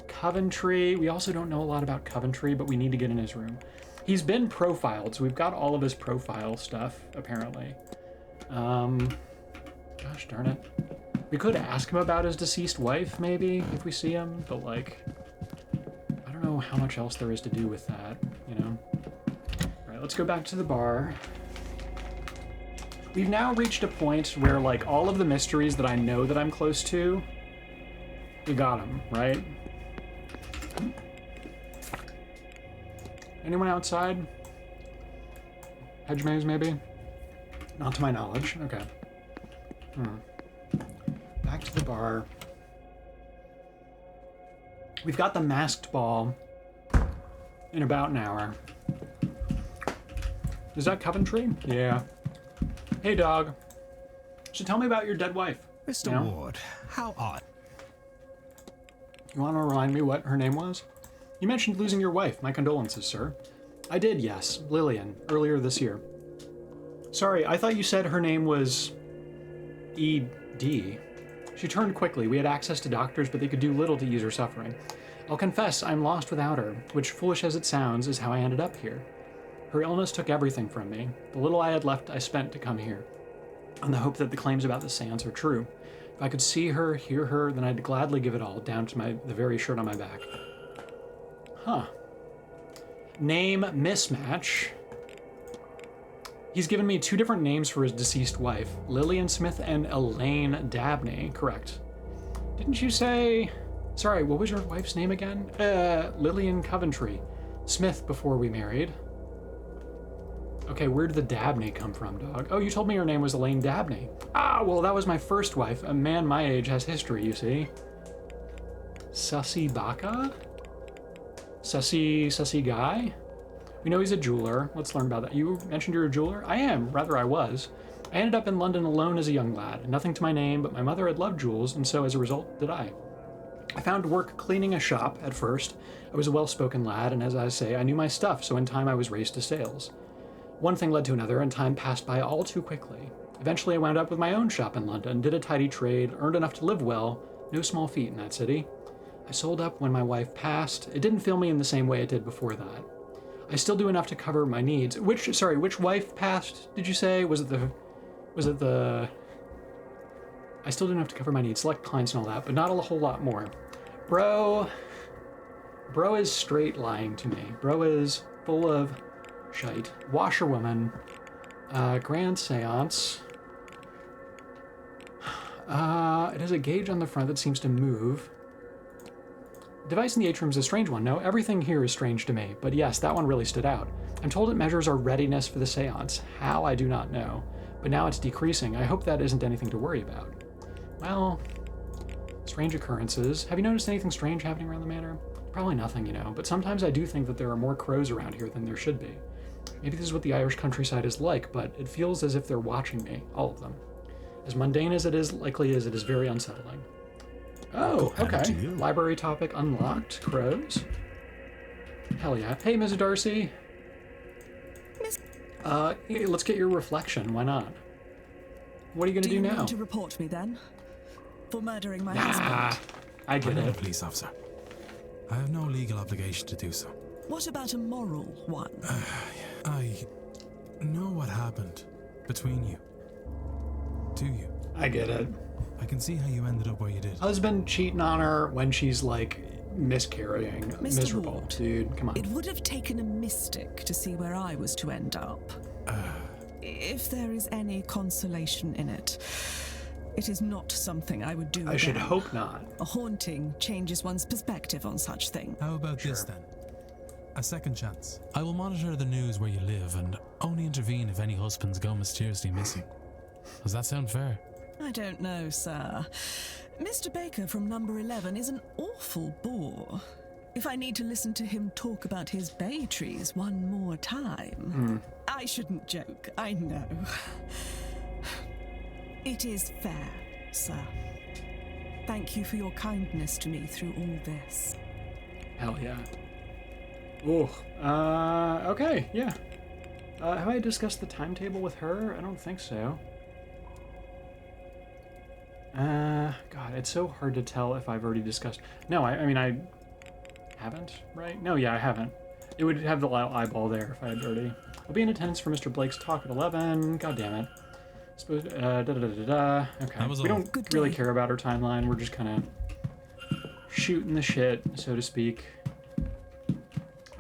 Coventry. We also don't know a lot about Coventry, but we need to get in his room. He's been profiled, so we've got all of his profile stuff, apparently. Gosh darn it. We could ask him about his deceased wife, maybe, if we see him, but, like, I don't know how much else there is to do with that, you know? Alright, let's go back to the bar. We've now reached a point where, like, all of the mysteries that I know that I'm close to, we got them, right? Anyone outside? Hedge maze, maybe? Not to my knowledge. Okay. Back to the bar. We've got the masked ball in about an hour. Is that Coventry? Yeah. Hey, dog. So tell me about your dead wife. Mr. Ward, how odd. You want to remind me what her name was? You mentioned losing your wife. My condolences, sir. I did, yes. Lillian, earlier this year. Sorry, I thought you said her name was... E.D. She turned quickly. We had access to doctors, but they could do little to ease her suffering. I'll confess I'm lost without her, which, foolish as it sounds, is how I ended up here. Her illness took everything from me. The little I had left I spent to come here, on the hope that the claims about the seance are true. If I could see her, hear her, then I'd gladly give it all, down to the very shirt on my back. Huh. Name mismatch. He's given me 2 different names for his deceased wife, Lillian Smith and Elaine Dabney. Correct. Didn't you say... Sorry, what was your wife's name again? Lillian Coventry. Smith before we married. Okay, where did the Dabney come from, dog? Oh, you told me her name was Elaine Dabney. Ah, well, that was my first wife. A man my age has history, you see. Sussy Baka? Sussy guy? We know he's a jeweler. Let's learn about that. You mentioned you're a jeweler? I am. Rather, I was. I ended up in London alone as a young lad. Nothing to my name, but my mother had loved jewels, and so as a result did I. I found work cleaning a shop at first. I was a well-spoken lad, and as I say, I knew my stuff, so in time I was raised to sales. One thing led to another, and time passed by all too quickly. Eventually, I wound up with my own shop in London, did a tidy trade, earned enough to live well. No small feat in that city. I sold up when my wife passed. It didn't fill me in the same way it did before that. I still do enough to cover my needs. Which wife passed, did you say? Was it the... I still do enough to cover my needs, select clients and all that, but not a whole lot more. Bro is straight lying to me. Bro is full of shite. Washerwoman. Grand Séance. It has a gauge on the front that seems to move. Device in the atrium is a strange one. No, everything here is strange to me. But yes, that one really stood out. I'm told it measures our readiness for the seance. How, I do not know. But now it's decreasing. I hope that isn't anything to worry about. Well, strange occurrences. Have you noticed anything strange happening around the manor? Probably nothing, you know. But sometimes I do think that there are more crows around here than there should be. Maybe this is what the Irish countryside is like, but it feels as if they're watching me. All of them. As mundane as it is, likely as it is very unsettling. Oh, okay. Library topic unlocked. Crows. Hell yeah. Hey, Ms. Darcy. Hey, let's get your reflection. Why not? What are you gonna do now? Do you want to report me then? For murdering my husband? I get I'm not it. a police officer. I have no legal obligation to do so. What about a moral one? I know what happened between you. To you. I get it. I can see how you ended up where you did. Husband cheating on her when she's like miscarrying. Mr. Miserable. Ward, dude, come on. It would have taken a mystic to see where I was to end up. If there is any consolation in it, it is not something I would do I should again. hope not. A haunting changes one's perspective on such things. How about this then? A second chance. I will monitor the news where you live and only intervene if any husbands go mysteriously missing. Does that sound fair? I don't know, sir. Mr. Baker from number 11 is an awful bore. If I need to listen to him talk about his bay trees one more time. I shouldn't joke, I know. It is fair, sir. Thank you for your kindness to me through all this. Hell yeah. Oh, okay, yeah. Have I discussed the timetable with her? I don't think so. God, it's so hard to tell if I've already discussed. No, I mean, I haven't, right? No, yeah, I haven't. It would have the eyeball there if I had already. I'll be in attendance for Mr. Blake's talk at 11. God damn it. Suppose, Okay. We don't really care about her timeline. We're just kind of shooting the shit, so to speak.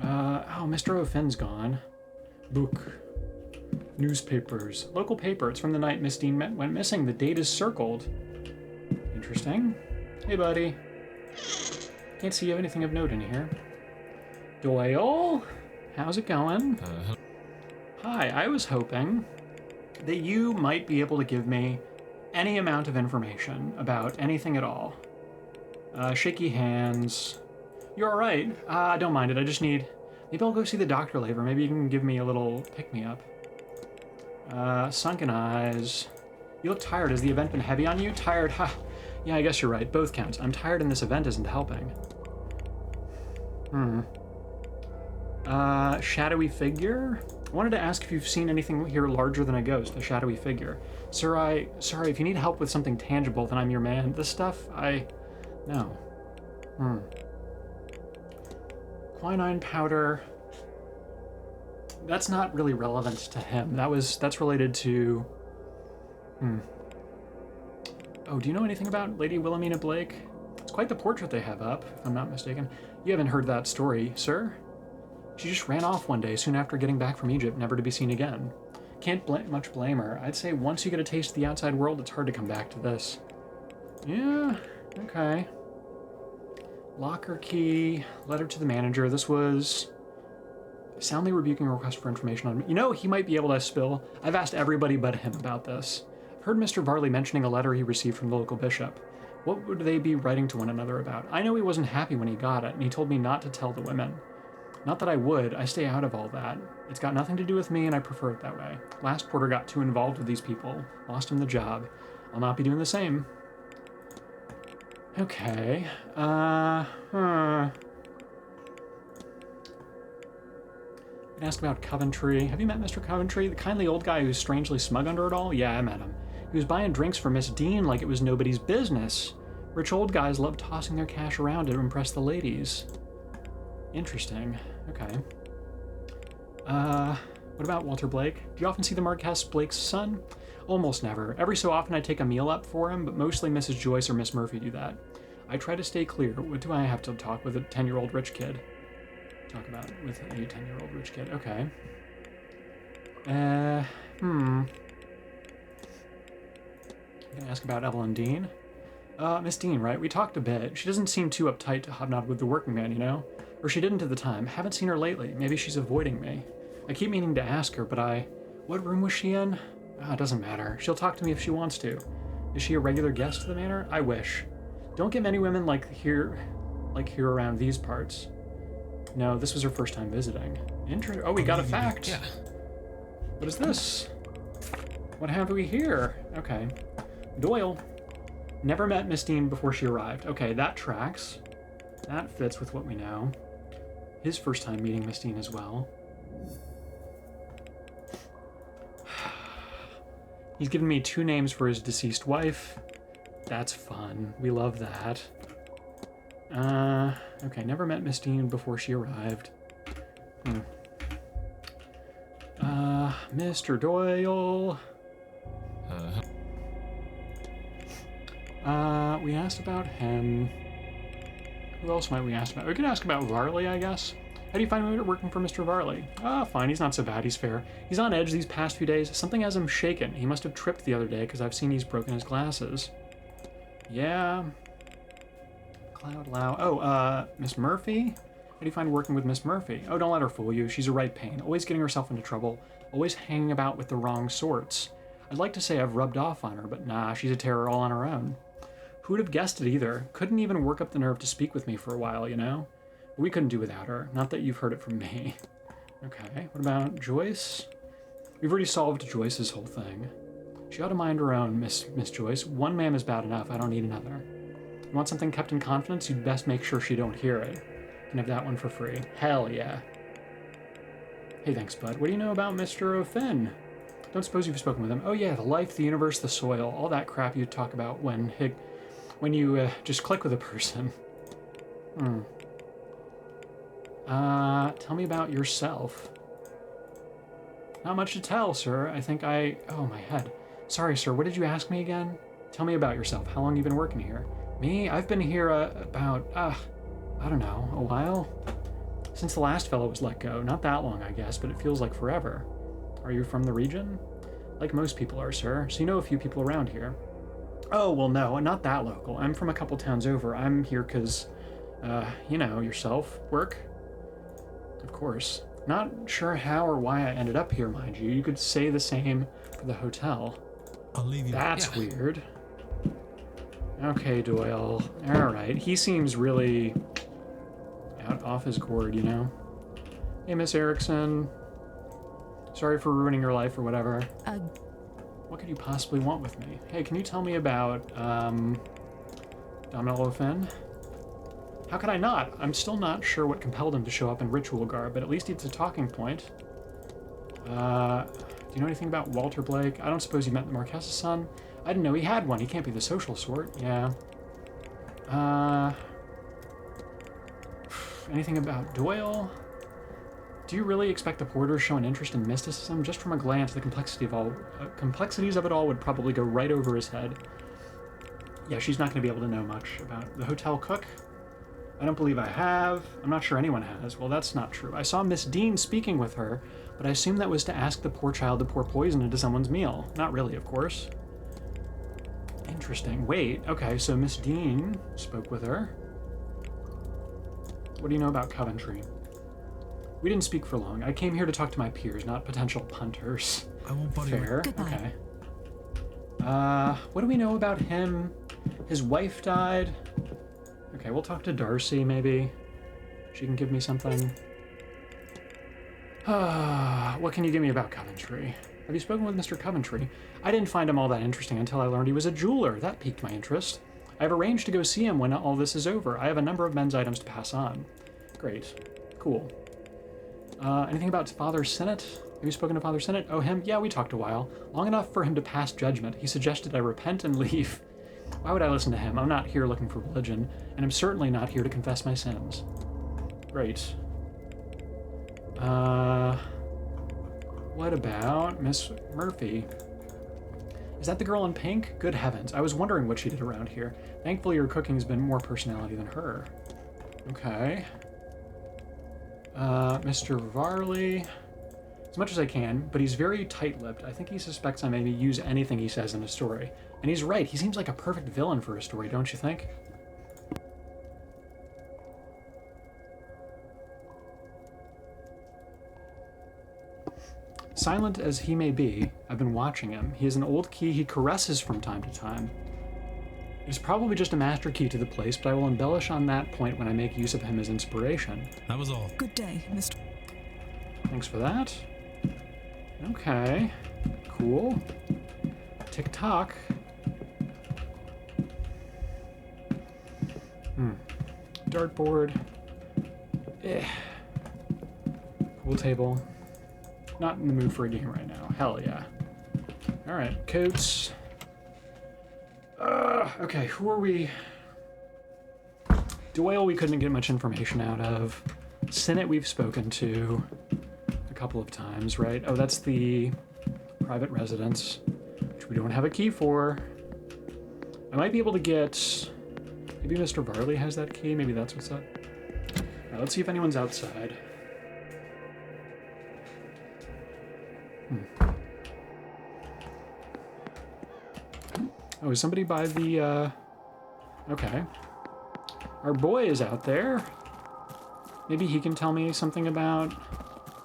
Oh, Mr. O'Finn's gone. Book. Newspapers. Local paper. It's from the night Miss Dean went missing. The date is circled. Interesting. Hey, buddy. Can't see you have anything of note in here. Doyle? How's it going? Hi, I was hoping that you might be able to give me any amount of information about anything at all. Shaky hands. You're all right. I don't mind it. I just need... Maybe I'll go see the doctor later. Maybe you can give me a little pick-me-up. Sunken eyes. You look tired. Has the event been heavy on you? Tired? Ha. Yeah, I guess you're right. Both counts. I'm tired and this event isn't helping. Shadowy figure? I wanted to ask if you've seen anything here larger than a ghost, a shadowy figure. Sorry, if you need help with something tangible, then I'm your man. This stuff, no. Quinine powder. That's not really relevant to him. That's related to... Oh, do you know anything about Lady Wilhelmina Blake? It's quite the portrait they have up, if I'm not mistaken. You haven't heard that story, sir? She just ran off one day soon after getting back from Egypt, never to be seen again. Can't much blame her. I'd say once you get a taste of the outside world, it's hard to come back to this. Yeah, okay. Locker key, letter to the manager. This was soundly rebuking a request for information on... You know, he might be able to spill. I've asked everybody but him about this. I've heard Mr. Varley mentioning a letter he received from the local bishop. What would they be writing to one another about? I know he wasn't happy when he got it, and he told me not to tell the women. Not that I would. I stay out of all that. It's got nothing to do with me, and I prefer it that way. Last porter got too involved with these people. Lost him the job. I'll not be doing the same. Okay. Can ask about Coventry. Have you met Mr. Coventry? The kindly old guy who's strangely smug under it all? Yeah, I met him. He was buying drinks for Miss Dean like it was nobody's business. Rich old guys love tossing their cash around to impress the ladies. Interesting. Okay. What about Walter Blake? Do you often see the Marquess Blake's son? Almost never. Every so often I take a meal up for him, but mostly Mrs. Joyce or Miss Murphy do that. I try to stay clear. What do I have to talk with a 10-year-old rich kid? Talk about with a 10-year-old rich kid. Okay. I'm gonna ask about Evelyn Dean. Miss Dean, right? We talked a bit. She doesn't seem too uptight to hobnob with the working man, you know? Or she didn't at the time. Haven't seen her lately. Maybe she's avoiding me. I keep meaning to ask her, but what room was she in? It doesn't matter. She'll talk to me if she wants to. Is she a regular guest to the manor? I wish. Don't get many women like here around these parts. No, this was her first time visiting. Oh, we got a fact. Yeah. What is this? What have we here? Okay. Doyle. Never met Miss Dean before she arrived. Okay, that tracks. That fits with what we know. His first time meeting Miss Dean as well. He's given me 2 names for his deceased wife. That's fun. We love that. Okay, never met Miss Dean before she arrived. Mr. Doyle. We asked about him. Who else might we ask about? We could ask about Varley, I guess. How do you find working for Mr. Varley? Fine, he's not so bad, he's fair. He's on edge these past few days. Something has him shaken. He must have tripped the other day, because I've seen he's broken his glasses. Yeah. Cloud Lau. Miss Murphy? How do you find working with Miss Murphy? Oh, don't let her fool you. She's a right pain. Always getting herself into trouble. Always hanging about with the wrong sorts. I'd like to say I've rubbed off on her, but nah, she's a terror all on her own. Who would have guessed it either? Couldn't even work up the nerve to speak with me for a while, you know? We couldn't do without her. Not that you've heard it from me. Okay, what about Joyce? We've already solved Joyce's whole thing. She ought to mind her own, Miss Joyce. One man is bad enough. I don't need another. You want something kept in confidence? You'd best make sure she don't hear it. You can have that one for free. Hell yeah. Hey, thanks, bud. What do you know about Mr. O'Finn? Don't suppose you've spoken with him. Oh yeah, the life, the universe, the soil. All that crap you talk about when you just click with a person. Tell me about yourself. Not much to tell, sir. I think oh, my head. Sorry, sir, what did you ask me again? Tell me about yourself. How long you been working here? Me? I've been here, about, I don't know, a while? Since the last fellow was let go. Not that long, I guess, but it feels like forever. Are you from the region? Like most people are, sir. So you know a few people around here. Oh, well, no, not that local. I'm from a couple towns over. I'm here because, you know, yourself. Work? Of course. Not sure how or why I ended up here, mind you. You could say the same for the hotel. I'll leave you. That's weird. Okay, Doyle. Alright. He seems really off his gourd, you know? Hey, Miss Erickson. Sorry for ruining your life or whatever. What could you possibly want with me? Hey, can you tell me about, Domhnall O'Finn? How could I not? I'm still not sure what compelled him to show up in ritual garb, but at least it's a talking point. Do you know anything about Walter Blake? I don't suppose you met the Marquess's son? I didn't know he had one. He can't be the social sort. Yeah. Anything about Doyle? Do you really expect the porter to show an interest in mysticism? Just from a glance, the complexities of it all would probably go right over his head. Yeah, she's not going to be able to know much about the hotel cook. I don't believe I have. I'm not sure anyone has. Well, that's not true. I saw Miss Dean speaking with her, but I assume that was to ask the poor child to pour poison into someone's meal. Not really, of course. Interesting. Wait, okay, so Miss Dean spoke with her. What do you know about Coventry? We didn't speak for long. I came here to talk to my peers, not potential punters. I won't bother you. Fair. Goodbye. Okay. What do we know about him? His wife died. Okay, we'll talk to Darcy, maybe. She can give me something. What can you give me about Coventry? Have you spoken with Mr. Coventry? I didn't find him all that interesting until I learned he was a jeweler. That piqued my interest. I've arranged to go see him when all this is over. I have a number of men's items to pass on. Great. Cool. Anything about Father Sinnott? Have you spoken to Father Sinnott? Oh, him? Yeah, we talked a while. Long enough for him to pass judgment. He suggested I repent and leave. Why would I listen to him? I'm not here looking for religion, and I'm certainly not here to confess my sins. Great. What about Miss Murphy? Is that the girl in pink? Good heavens, I was wondering what she did around here. Thankfully, her cooking's been more personality than her. Okay. Mr. Varley. As much as I can, but he's very tight-lipped. I think he suspects I maybe use anything he says in a story. And he's right, he seems like a perfect villain for a story, don't you think? Silent as he may be, I've been watching him. He has an old key he caresses from time to time. It's probably just a master key to the place, but I will embellish on that point when I make use of him as inspiration. That was all. Good day, Mr. Thanks for that. Okay. Cool. Tick-tock. Dartboard. Pool table. Not in the mood for a game right now. Hell yeah. Alright, coats. Okay, who are we? Doyle we couldn't get much information out of. Sinnott we've spoken to a couple of times, right? Oh, that's the private residence, which we don't have a key for. I might be able to get... Maybe Mr. Varley has that key? Maybe that's what's up. Alright, let's see if anyone's outside. Oh, is somebody by the, Okay. Our boy is out there. Maybe he can tell me something about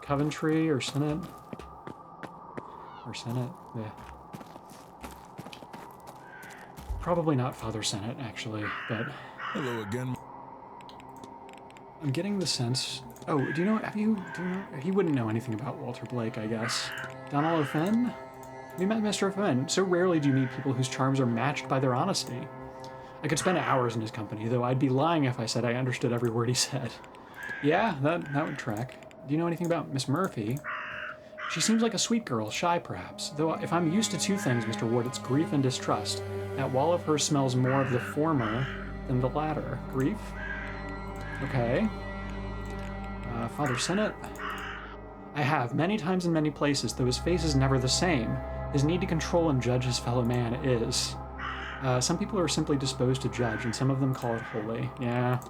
Coventry or Sinnott. Or Sinnott, yeah. Probably not Father Sinnott, actually, but... Hello again. I'm getting the sense... Oh, do you know... Do you know... He wouldn't know anything about Walter Blake, I guess. Donald O'Finn? We met Mr. O'Finn. So rarely do you meet people whose charms are matched by their honesty. I could spend hours in his company, though I'd be lying if I said I understood every word he said. Yeah, that would track. Do you know anything about Miss Murphy? She seems like a sweet girl, shy perhaps. Though if I'm used to two things, Mr. Ward, it's grief and distrust. That wall of hers smells more of the former than the latter. Grief? Okay. Father Sinnott? I have, many times in many places, though his face is never the same. His need to control and judge his fellow man is. Some people are simply disposed to judge, and some of them call it holy. Yeah.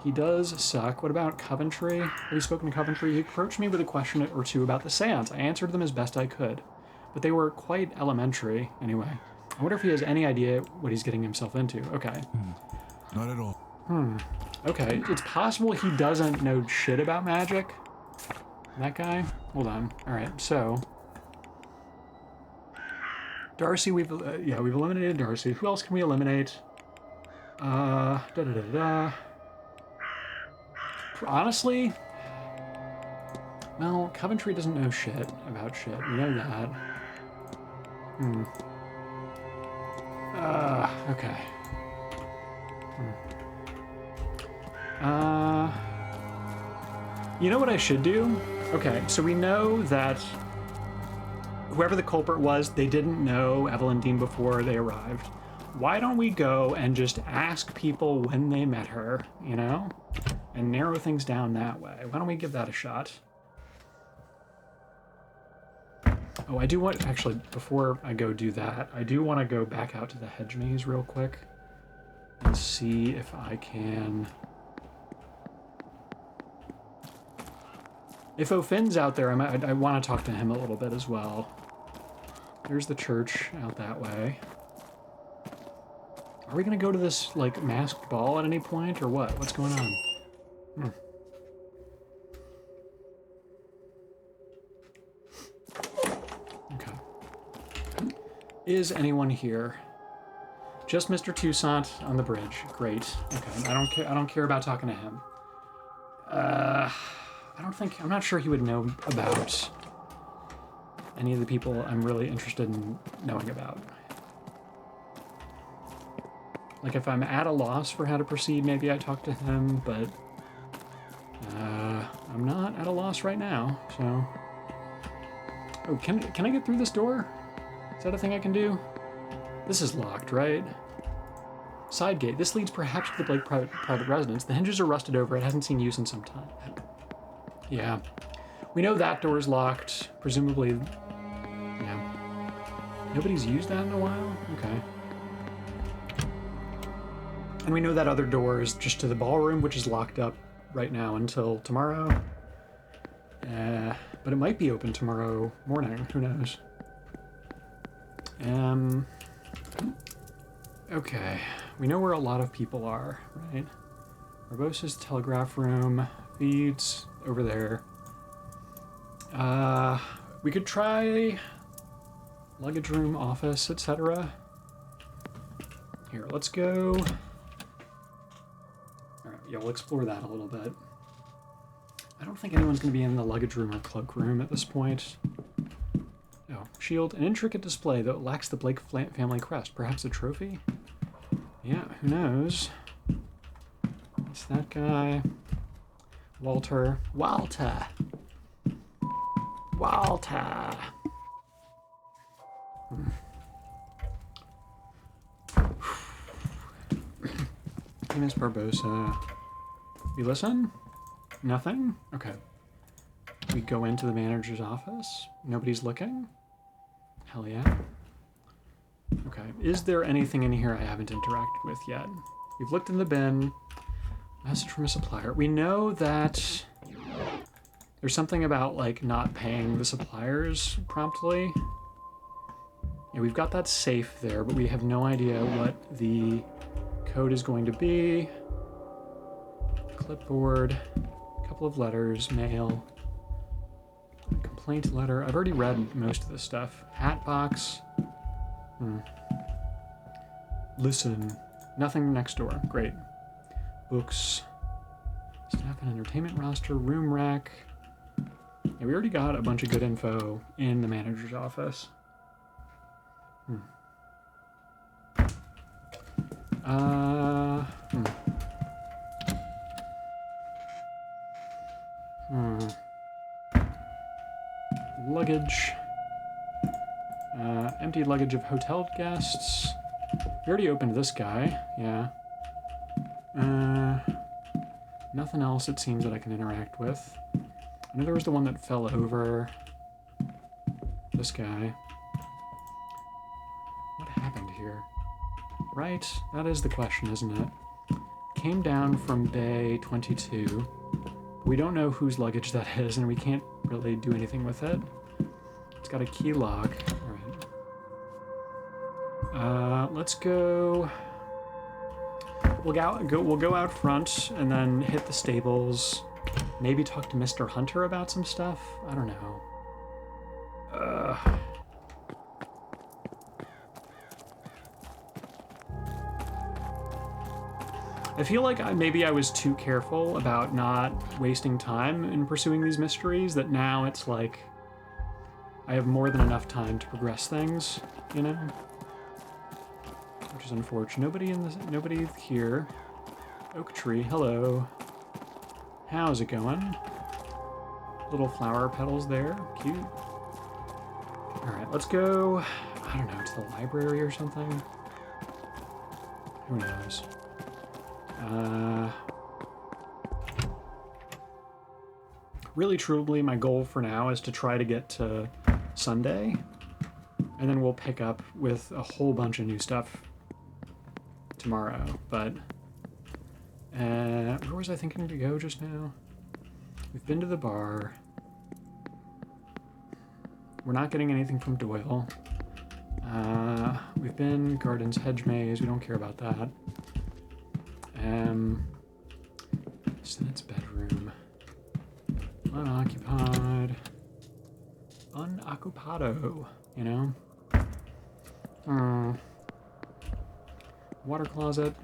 He does suck. What about Coventry? Have you spoken to Coventry? He approached me with a question or two about the Séance. I answered them as best I could. But they were quite elementary, anyway. I wonder if he has any idea what he's getting himself into. Okay. Not at all. Okay, it's possible he doesn't know shit about magic. That guy? Hold on. Alright, so... Darcy, we've eliminated Darcy. Who else can we eliminate? Honestly, well, Coventry doesn't know shit about shit. We know that. Okay. You know what I should do? Okay, so we know that whoever the culprit was, they didn't know Evelyn Dean before they arrived. Why don't we go and just ask people when they met her, you know? and narrow things down that way. Why don't we give that a shot? Oh, I do want, actually, before I go do that, I do want to go back out to the hedge maze real quick and see if I can... If O'Finn's out there, I want to talk to him a little bit as well. There's the church out that way. Are we going to go to this, like, masked ball at any point, or what? What's going on? Okay. Is anyone here? Just Mr. Toussaint on the bridge. Great. Okay. I don't care about talking to him. I'm not sure he would know about any of the people I'm really interested in knowing about. Like, if I'm at a loss for how to proceed, maybe I talk to him, but I'm not at a loss right now, so... Oh, can I get through this door? Is that a thing I can do? This is locked, right? Side gate. This leads perhaps to the Blake private residence. The hinges are rusted over. It hasn't seen use in some time. Yeah. We know that door's locked. Presumably... Yeah. Nobody's used that in a while? Okay. And we know that other door is just to the ballroom, which is locked up right now until tomorrow. But it might be open tomorrow morning. Who knows? Okay. We know where a lot of people are, right? Barbosa's telegraph room, feeds over there. We could try luggage room, office, etc. Here, let's go. Alright, yeah, we'll explore that a little bit. I don't think anyone's going to be in the luggage room or cloak room at this point. Oh, shield. An intricate display that lacks the Blake family crest. Perhaps a trophy? Yeah, who knows? It's that guy. Walter. Walter! Walter! Miss Barbosa. We listen? Nothing? Okay. We go into the manager's office. Nobody's looking? Hell yeah. Okay. Is there anything in here I haven't interacted with yet? We've looked in the bin. Message from a supplier. We know that there's something about, like, not paying the suppliers promptly. Yeah, we've got that safe there, but we have no idea what the code is going to be. Clipboard. A couple of letters. Mail. Complaint letter. I've already read most of this stuff. Hat box. Listen. Nothing next door. Great. Books. Staff and entertainment roster. Room rack. Yeah, we already got a bunch of good info in the manager's office. Luggage. Empty luggage of hotel guests. We already opened this guy, yeah. Nothing else it seems that I can interact with. I know there was the one that fell over. This guy. What happened here? Right, that is the question, isn't it? Came down from Bay 22. We don't know whose luggage that is, and we can't really do anything with it. It's got a key lock. Alright. Let's go... We'll go out front, and then hit the stables. Maybe talk to Mr. Hunter about some stuff? I don't know. I feel like maybe I was too careful about not wasting time in pursuing these mysteries, that now it's like I have more than enough time to progress things, you know? Which is unfortunate. Nobody here. Oak tree, hello. How's it going? Little flower petals there, cute. Alright, let's go, I don't know, to the library or something? Who knows? Really, truly, my goal for now is to try to get to Sunday, and then we'll pick up with a whole bunch of new stuff tomorrow. But where was I thinking to go just now? We've been to the bar. We're not getting anything from Doyle. We've been Gardens Hedge Maze. We don't care about that. Senate's bedroom. Unoccupied. Unoccupado, you know? Water closet.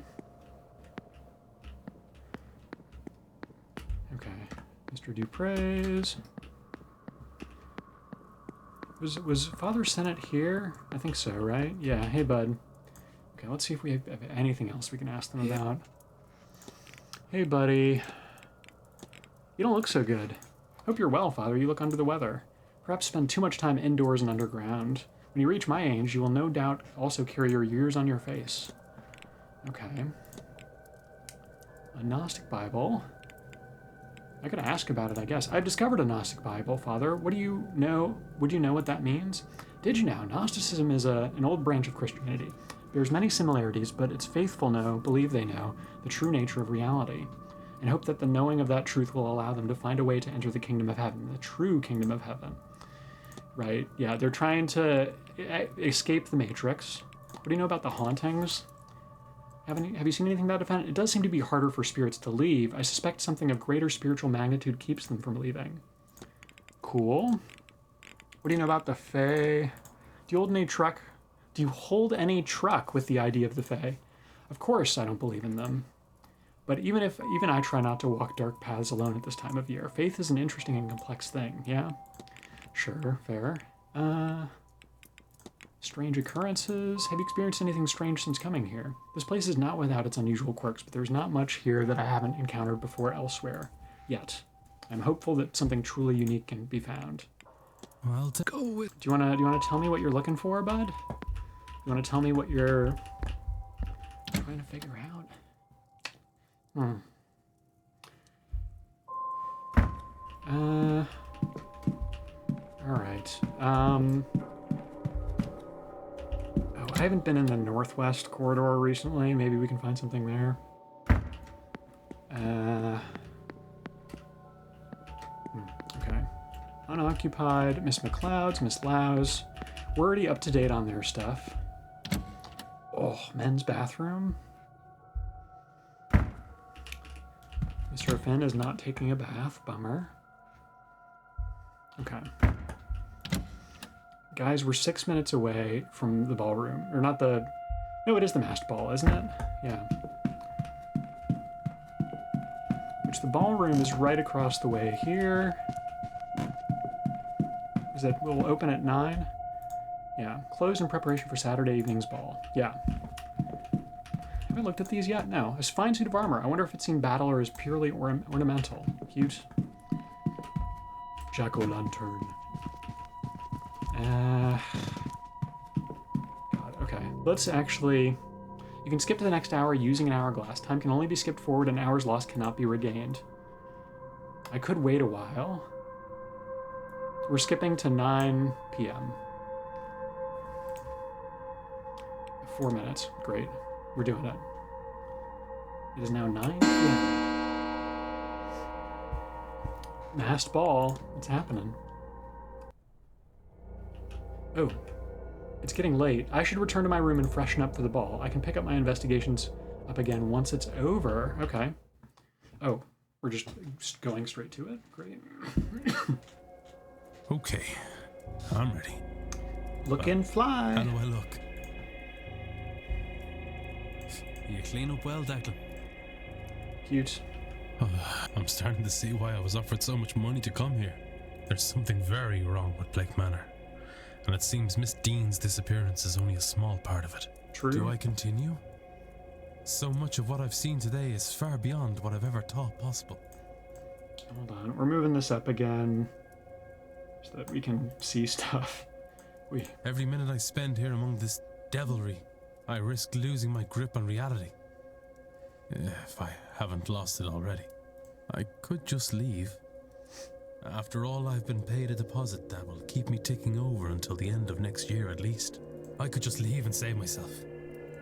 Okay. Mr. Dupre's. Was Father Senate here? I think so, right? Yeah, hey bud. Okay, let's see if we have anything else we can ask them about. Hey buddy. You don't look so good. Hope you're well, Father. You look under the weather. Perhaps spend too much time indoors and underground. When you reach my age, you will no doubt also carry your years on your face. Okay. A Gnostic Bible. I could ask about it, I guess. I've discovered a Gnostic Bible, Father. What do you know? Would you know what that means? Did you know? Gnosticism is an old branch of Christianity. Bears many similarities, but its faithful believe they know the true nature of reality, and hope that the knowing of that truth will allow them to find a way to enter the kingdom of heaven, the true kingdom of heaven. Right? Yeah, they're trying to escape the Matrix. What do you know about the hauntings? Have you seen anything about it? It does seem to be harder for spirits to leave. I suspect something of greater spiritual magnitude keeps them from leaving. Cool. What do you know about the Fae? Do you hold any truck with the idea of the Fae? Of course I don't believe in them. But even I try not to walk dark paths alone at this time of year. Faith is an interesting and complex thing, yeah? Sure, fair. Strange occurrences. Have you experienced anything strange since coming here? This place is not without its unusual quirks, but there's not much here that I haven't encountered before elsewhere. Yet. I'm hopeful that something truly unique can be found. Well, go with. Do you wanna tell me what you're looking for, bud? You wanna tell me what you're trying to figure out? Alright. I haven't been in the northwest corridor recently. Maybe we can find something there. Okay. Unoccupied. Miss McLeod's, Miss Lau's. We're already up to date on their stuff. Oh, men's bathroom. Mr. Finn is not taking a bath. Bummer. Okay. Guys, we're 6 minutes away from the ballroom. Or not the... No, it is the masked ball, isn't it? Yeah. Which the ballroom is right across the way here. We'll open at 9? Yeah. Closed in preparation for Saturday evening's ball. Yeah. Have I looked at these yet? No. A fine suit of armor. I wonder if it's seen battle or is purely ornamental. Cute. Jack-o'-lantern. God, okay. Let's actually... You can skip to the next hour using an hourglass. Time can only be skipped forward and hours lost cannot be regained. I could wait a while. We're skipping to 9 p.m. 4 minutes. Great. We're doing it. It is now 9 p.m. Masked ball. What's happening? Oh. It's getting late. I should return to my room and freshen up for the ball. I can pick up my investigations up again once it's over. Okay. Oh. We're just going straight to it? Great. Okay. I'm ready. Look and fly. How do I look? You clean up well, Declan. Cute. I'm starting to see why I was offered so much money to come here. There's something very wrong with Blake Manor. And it seems Miss Dean's disappearance is only a small part of it. True. Do I continue? So much of what I've seen today is far beyond what I've ever thought possible. Hold on. We're moving this up again so that we can see stuff. Every minute I spend here among this devilry, I risk losing my grip on reality. If I haven't lost it already. I could just leave. After all, I've been paid a deposit that will keep me ticking over until the end of next year at least. I could just leave and save myself.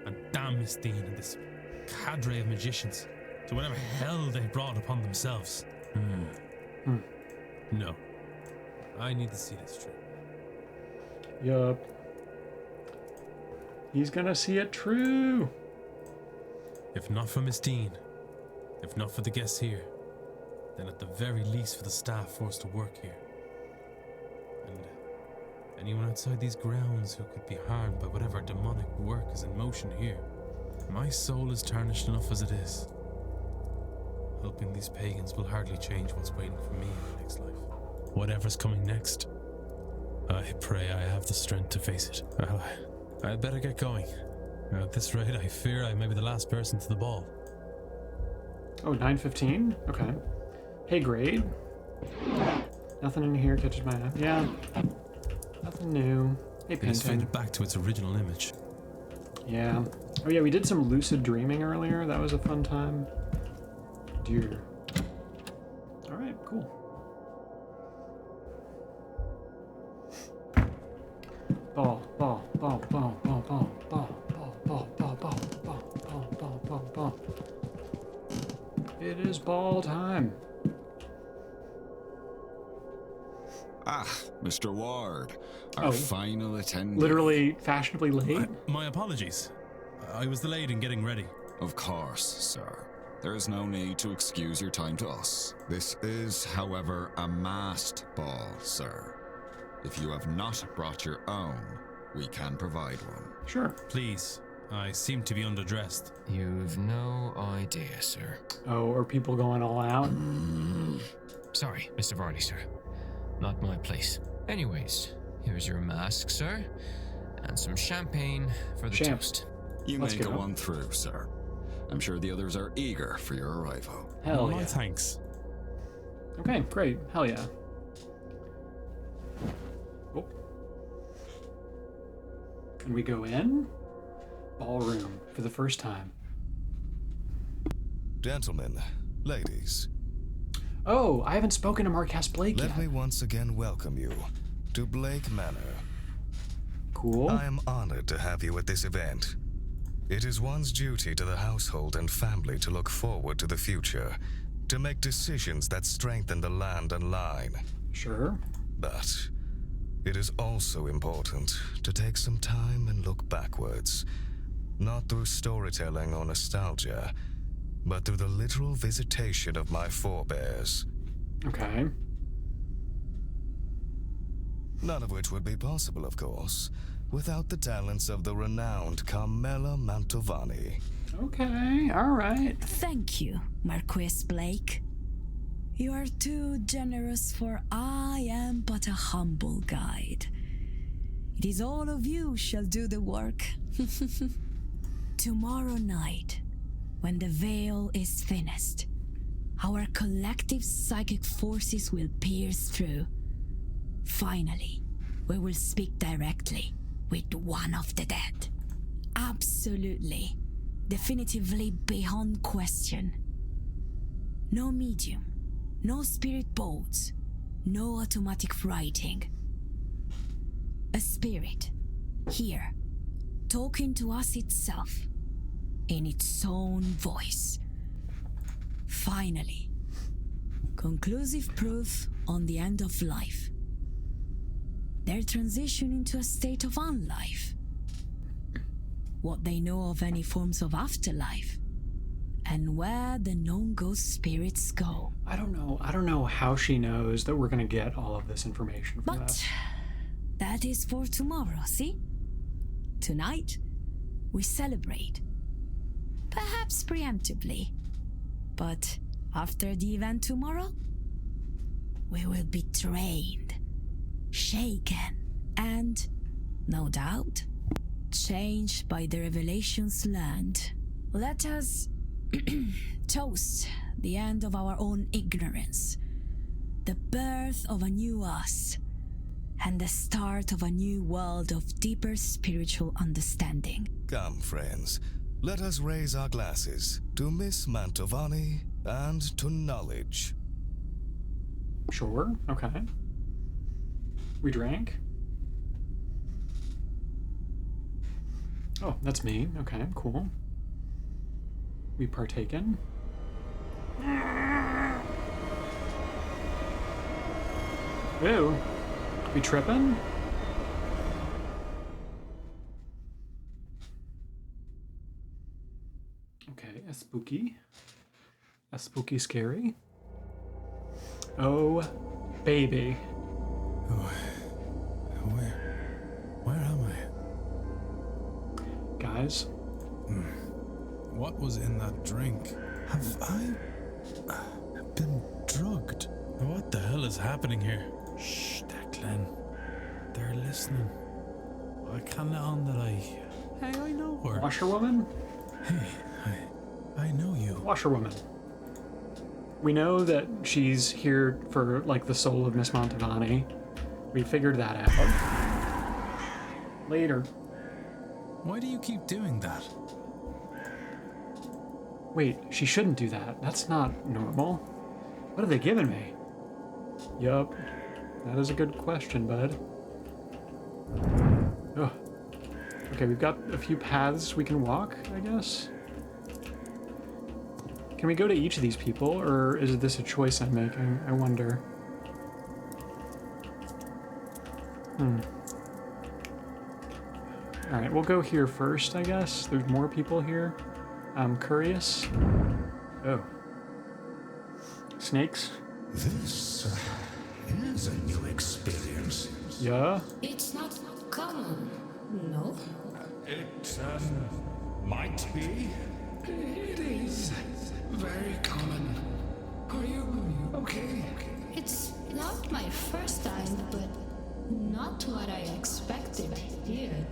And damn Miss Dean and this cadre of magicians to whatever hell they brought upon themselves. No. I need to see this true. Yup. He's gonna see it true. If not for Miss Dean, if not for the guests here, then at the very least for the staff forced to work here. And anyone outside these grounds who could be harmed by whatever demonic work is in motion here. My soul is tarnished enough as it is. Helping these pagans will hardly change what's waiting for me in the next life. Whatever's coming next, I pray I have the strength to face it. I'd better get going. At this rate, I fear I may be the last person to the ball. Oh, 9:15? Okay. Hey, grade. Nothing in here catches my eye. Yeah. Nothing new. Hey, It has painting. faded back to its original image. Yeah. Oh, yeah, we did some lucid dreaming earlier. That was a fun time. Dear. All right, cool. Ball, ball, ball, ball, ball, ball, ball, ball, ball, ball, ball, ball, ball, ball, ball, ball. It is ball time. Ah, Mr. Ward, our final attendee. Literally fashionably late. My apologies. I was delayed in getting ready. Of course, sir. There is no need to excuse your time to us. This is, however, a masked ball, sir. If you have not brought your own, we can provide one. Sure. Please. I seem to be underdressed. You've no idea, sir. Oh, are people going all out? Sorry, Mr. Varney, sir. Not my place. Anyways, here's your mask, sir. And some champagne for the toast. You may go on through, sir. I'm sure the others are eager for your arrival. Hell My yeah. thanks. Okay, great. Hell yeah. Oh. And we go in. Ballroom for the first time. Gentlemen, ladies. Oh, I haven't spoken to Marcus Blake yet. Let me once again welcome you to Blake Manor. Cool. I am honored to have you at this event. It is one's duty to the household and family to look forward to the future, to make decisions that strengthen the land and line. Sure. But it is also important to take some time and look backwards, not through storytelling or nostalgia, but through the literal visitation of my forebears. Okay. None of which would be possible, of course, without the talents of the renowned Carmela Mantovani. Okay, all right. Thank you, Marquis Blake. You are too generous, for I am but a humble guide. It is all of you shall do the work. Tomorrow night, when the veil is finished, our collective psychic forces will pierce through. Finally, we will speak directly with one of the dead. Absolutely, definitively beyond question. No medium, no spirit boards, no automatic writing. A spirit, here, talking to us itself, in its own voice. Finally, conclusive proof on the end of life. Their transition into a state of unlife. What they know of any forms of afterlife. And where the known ghost spirits go. I don't know how she knows that we're gonna get all of this information from But us. that is for tomorrow, see? Tonight, we celebrate. Perhaps preemptively. But after the event tomorrow, we will be trained, shaken, and, no doubt, changed by the revelations learned. Let us toast the end of our own ignorance, the birth of a new us, and the start of a new world of deeper spiritual understanding. Come, friends, let us raise our glasses to Miss Mantovani and to knowledge. Sure, okay. We drank. Oh, that's me. Okay, cool. We partaken. Ew. We tripping? Okay, a spooky. A spooky scary. Oh, baby. Where am I? Guys. What was in that drink? Have I been drugged? What the hell is happening here? Shh, Declan. They're listening. I can't let on that Hey, I know her. Washerwoman? Hey, I know you. Washerwoman. We know that she's here for, like, the soul of Miss Montavani. We figured that out. Later. Why do you keep doing that? Wait, she shouldn't do that. That's not normal. What have they given me? Yup. That is a good question, bud. Ugh. Okay, we've got a few paths we can walk, I guess. Can we go to each of these people, or is this a choice I'm making? I wonder. Alright, we'll go here first, I guess. There's more people here. I'm curious. Oh. Snakes? This is a new experience. Yeah? It's not common, no? It might be. It is very common. Are you okay? It's not my first time, but not what I expected here.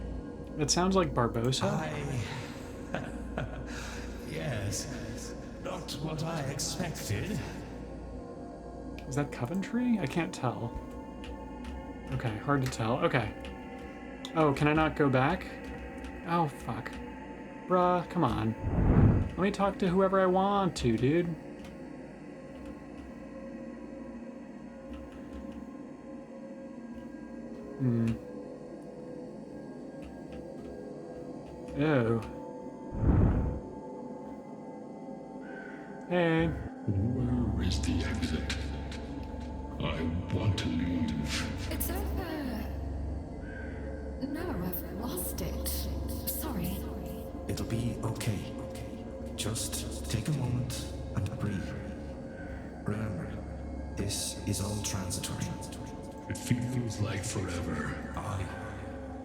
It sounds like Barbosa. Yes, not what I expected. Is that Coventry? I can't tell. Okay, hard to tell. Okay. Oh, can I not go back? Oh, fuck. Bruh, come on. Let me talk to whoever I want to, dude. Oh. Hey. Where is the exit? I want to leave. It's over. No, I've lost it. Sorry. It'll be okay. Just take a moment and breathe. Remember, this is all transitory. It feels like forever. Aye.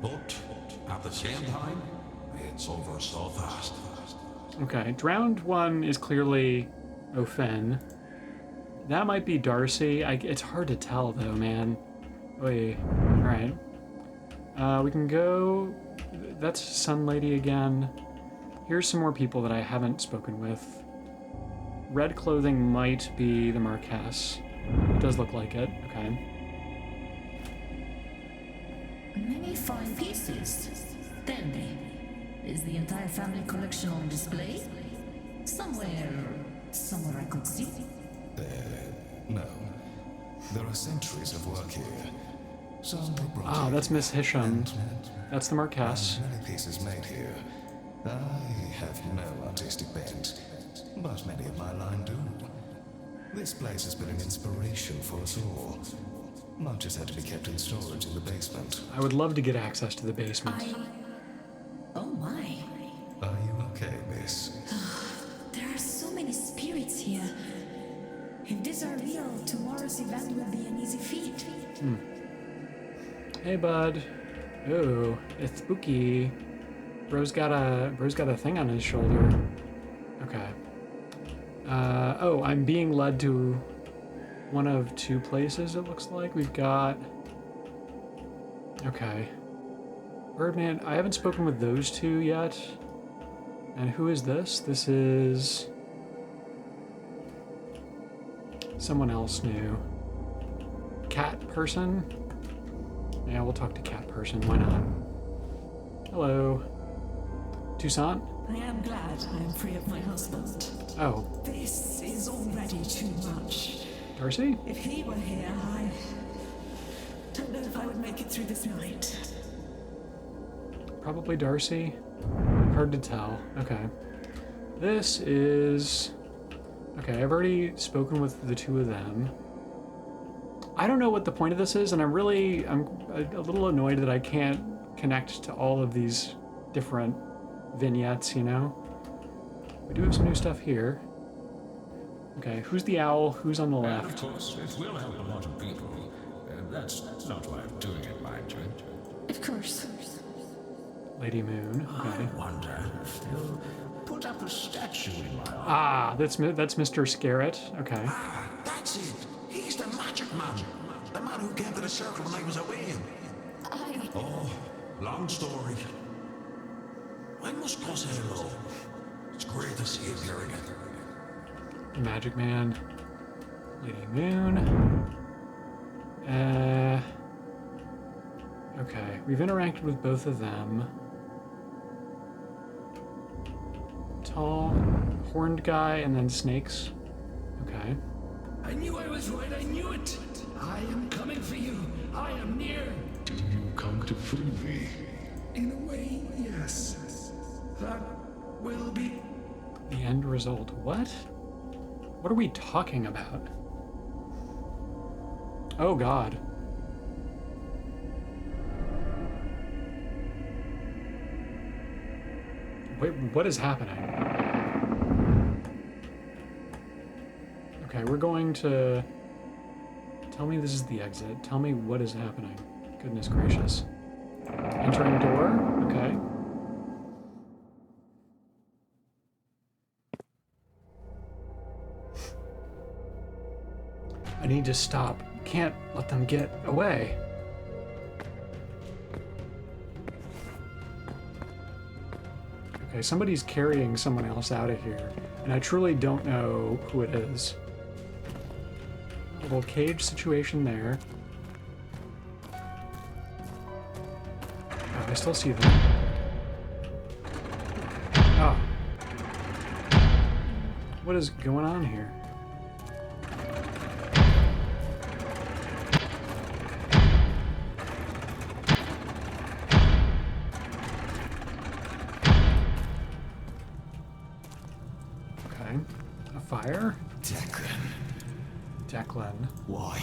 But at the same time, it's over so fast. Okay, drowned one is clearly Ofen. That might be Darcy. It's hard to tell though, man. Oy. Alright. We can go... That's Sun Lady again. Here's some more people that I haven't spoken with. Red clothing might be the Marquess. It does look like it. Okay. Many fine pieces. Tell me, is the entire family collection on display? Somewhere I could see? No. There are centuries of work here. Some were brought Ah, that's Miss Hisham. That's the Marquess. Many pieces made here. I have no artistic bent, but many of my line do. This place has been an inspiration for us all. Much has had to be kept in storage in the basement. I would love to get access to the basement. Oh my. Are you okay, miss? There are so many spirits here. If these are real, tomorrow's event will be an easy feat. Hey, bud. Ooh, it's spooky. Bro's got a thing on his shoulder. Okay. Oh, I'm being led to one of two places, it looks like. We've got... Okay. Birdman, I haven't spoken with those two yet. And who is this? This is... someone else new. Cat person? Yeah, we'll talk to cat person. Why not? Hello. Toussaint? I am glad I am free of my husband. Oh. This is already too much. Darcy? If he were here, I don't know if I would make it through this night. Probably Darcy. Hard to tell. Okay. This is... Okay, I've already spoken with the two of them. I don't know what the point of this is, and I'm a little annoyed that I can't connect to all of these different vignettes, you know? We do have some new stuff here. Okay, who's the owl? Who's on the And left? of course, it will help a lot of people. That's not why I'm doing it, mind you. Of course. Lady Moon. Okay. I wonder if they'll put up a statue in my honor. Ah, that's Mr. Scarrett. Okay. That's it. He's the magic man. The man who came to the circle when I was away. Oh, long story. I must go say hello. It's great to see you here again. Magic Man. Lady Moon. Okay, we've interacted with both of them. Tall, horned guy, and then snakes. Okay. I knew I was right, I knew it! I am coming for you. I am near. Do you come to free me? In a way, yes. That will be... The end result. What? What are we talking about? Oh God. Wait, what is happening? Okay, we're going to... Tell me this is the exit. Tell me what is happening. Goodness gracious. Entering door? Okay. I need to stop. Can't let them get away. Okay, somebody's carrying someone else out of here, and I truly don't know who it is. A little cage situation there. Oh, I still see them. Oh. What is going on here? Fire? Declan. Why?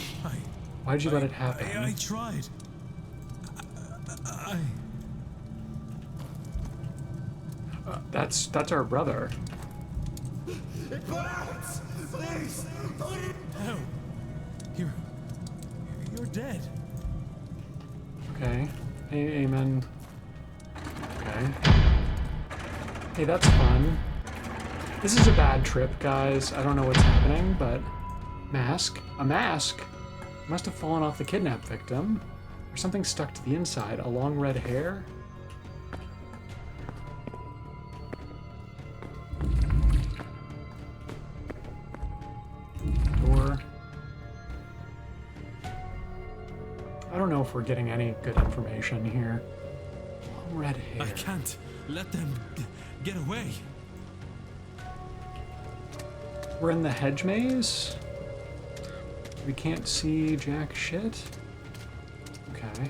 Why'd you let it happen? I tried. That's our brother. It burns! Please! No. You're dead. Okay. Amen. Okay. Hey, that's fun. This is a bad trip, guys. I don't know what's happening, but... Mask? A mask? Must have fallen off the kidnap victim. Or something stuck to the inside. A long red hair? Door. I don't know if we're getting any good information here. Long red hair. I can't let them get away. We're in the hedge maze. We can't see jack shit. Okay.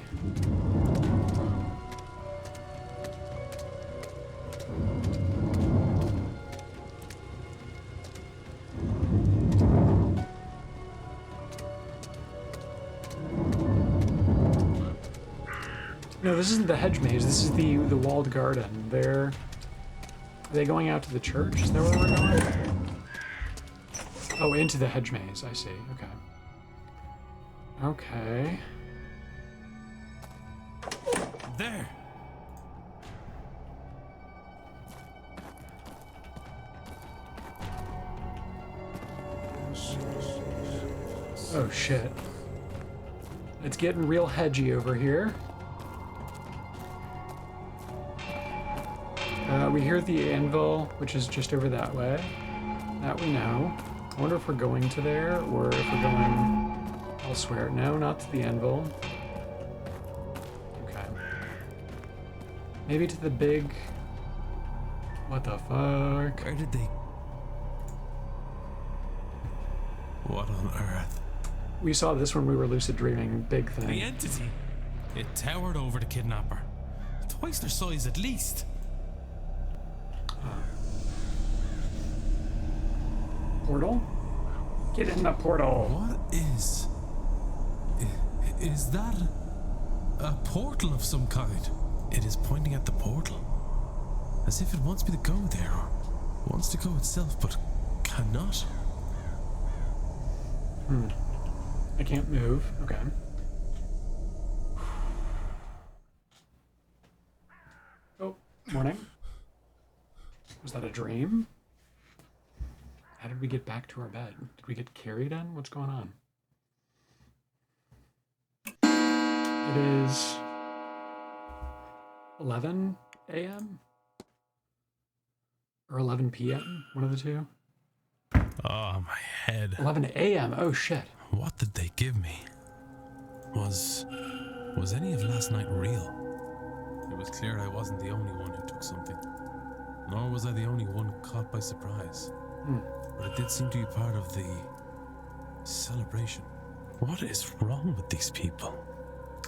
No, this isn't the hedge maze. This is the walled garden. Are they going out to the church? Is that where we're going? Oh, into the hedge maze, I see. Okay. Okay. There. Oh, shit. It's getting real hedgy over here. We hear the anvil, which is just over that way. That we know. I wonder if we're going to there, or if we're going elsewhere. No, not to the anvil. Okay. Maybe to the big... What the fuck? Where did they... What on earth? We saw this when we were lucid dreaming. Big thing. The entity. It towered over the kidnapper. Twice their size at least. Portal? Get in the portal. What is... Is that a portal of some kind? It is pointing at the portal. As if it wants me to go there, or wants to go itself, but cannot. I can't move. Okay. Oh, morning. Was that a dream? How did we get back to our bed? Did we get carried in? What's going on? It is 11 a.m. or 11 p.m. One of the two. Oh, my head. 11 a.m. Oh shit. What did they give me? Was any of last night real? It was clear I wasn't the only one who took something. Nor was I the only one caught by surprise. But it did seem to be part of the celebration. What is wrong with these people?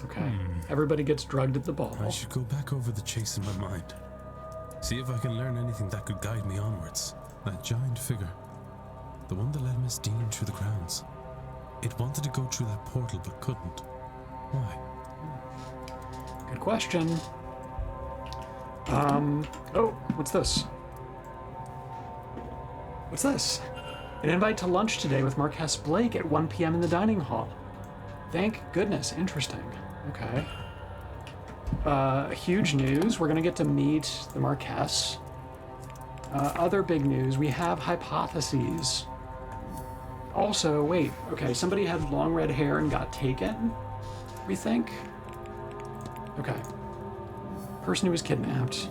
Okay. Everybody gets drugged at the ball. I should go back over the chase in my mind. See if I can learn anything that could guide me onwards. That giant figure. The one that led Miss Dean through the grounds. It wanted to go through that portal but couldn't. Why? Good question. Oh, what's this? What's this? An invite to lunch today with Marquess Blake at 1 p.m. in the dining hall. Thank goodness. Interesting. Okay. Huge news. We're going to get to meet the Marquess. Other big news. We have hypotheses. Also, wait. Okay, somebody had long red hair and got taken, we think. Okay. Person who was kidnapped.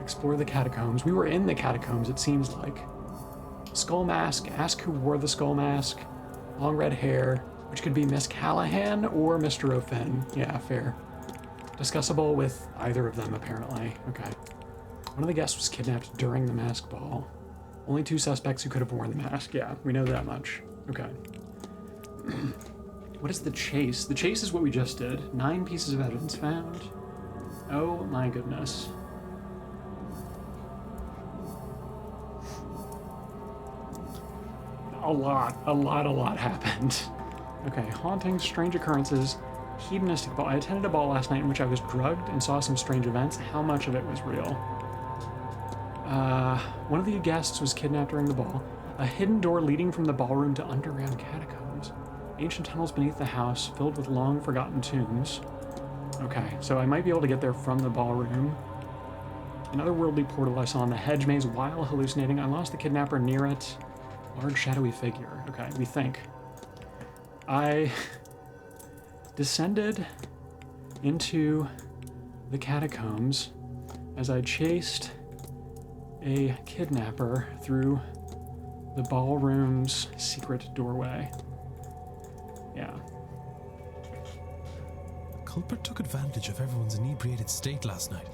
Explore the catacombs. We were in the catacombs, it seems like. Skull mask. Ask who wore the skull mask. Long red hair, which could be Miss Callahan or Mr. O'Finn. Yeah, fair. Discussable with either of them, apparently. Okay. One of the guests was kidnapped during the mask ball. Only 2 suspects who could have worn the mask. Yeah, we know that much. Okay. What is the chase? The chase is what we just did. 9 pieces of evidence found. Oh my goodness. A lot happened. Okay, hauntings, strange occurrences, hedonistic ball. I attended a ball last night in which I was drugged and saw some strange events. How much of it was real? One of the guests was kidnapped during the ball. A hidden door leading from the ballroom to underground catacombs. Ancient tunnels beneath the house filled with long forgotten tombs. Okay, so I might be able to get there from the ballroom. An otherworldly portal I saw in the hedge maze while hallucinating. I lost the kidnapper near it. Large shadowy figure. Okay, we think. I descended into the catacombs as I chased a kidnapper through the ballroom's secret doorway. Yeah. The culprit took advantage of everyone's inebriated state last night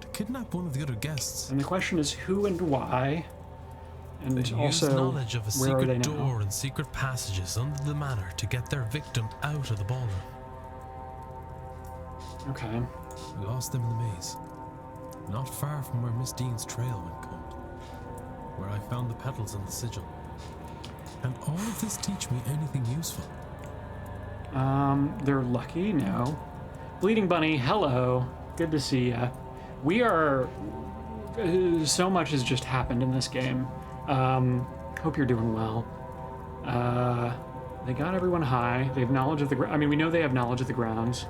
to kidnap one of the other guests. And the question is who and why, and they also used knowledge of a where are they secret now? door and secret passages under the manor to get their victim out of the ballroom. Okay. We lost them in the maze, not far from where Miss Dean's trail went cold, where I found the petals on the sigil. Can all of this teach me anything useful? They're lucky, no. Bleeding Bunny, hello. Good to see ya. We are... so much has just happened in this game. Hope you're doing well. They got everyone high. They have knowledge of the... I mean, we know they have knowledge of the grounds.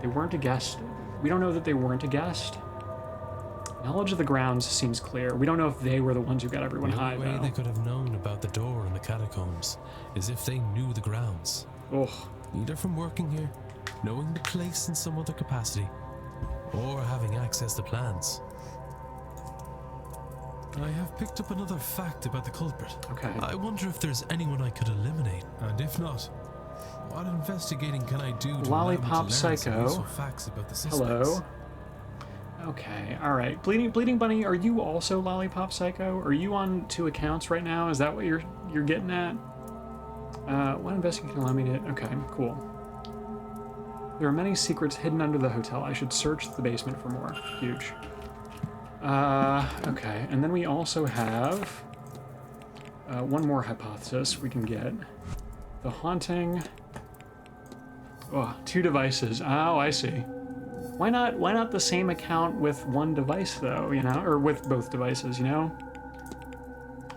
They weren't a guest. We don't know that they weren't a guest. Knowledge of the grounds seems clear. We don't know if they were the ones who got everyone high, The only way though. they could have known about the door in the catacombs is if they knew the grounds. Ugh. Either from working here, knowing the place in some other capacity, or having access to plans. I have picked up another fact about the culprit. Okay. I wonder if there's anyone I could eliminate, and if not, what investigating can I do to allow me to Lollipop learn some Psycho. useful facts about the suspects? Hello. Okay, alright. Bleeding Bunny, are you also Lollipop Psycho? Are you on 2 accounts right now? Is that what you're getting at? One investigation allow me to... Okay, cool. There are many secrets hidden under the hotel. I should search the basement for more. Huge. Okay, and then we also have one more hypothesis we can get. The haunting... Oh, 2 devices. Oh, I see. Why not the same account with one device, though, you know? Or with both devices, you know?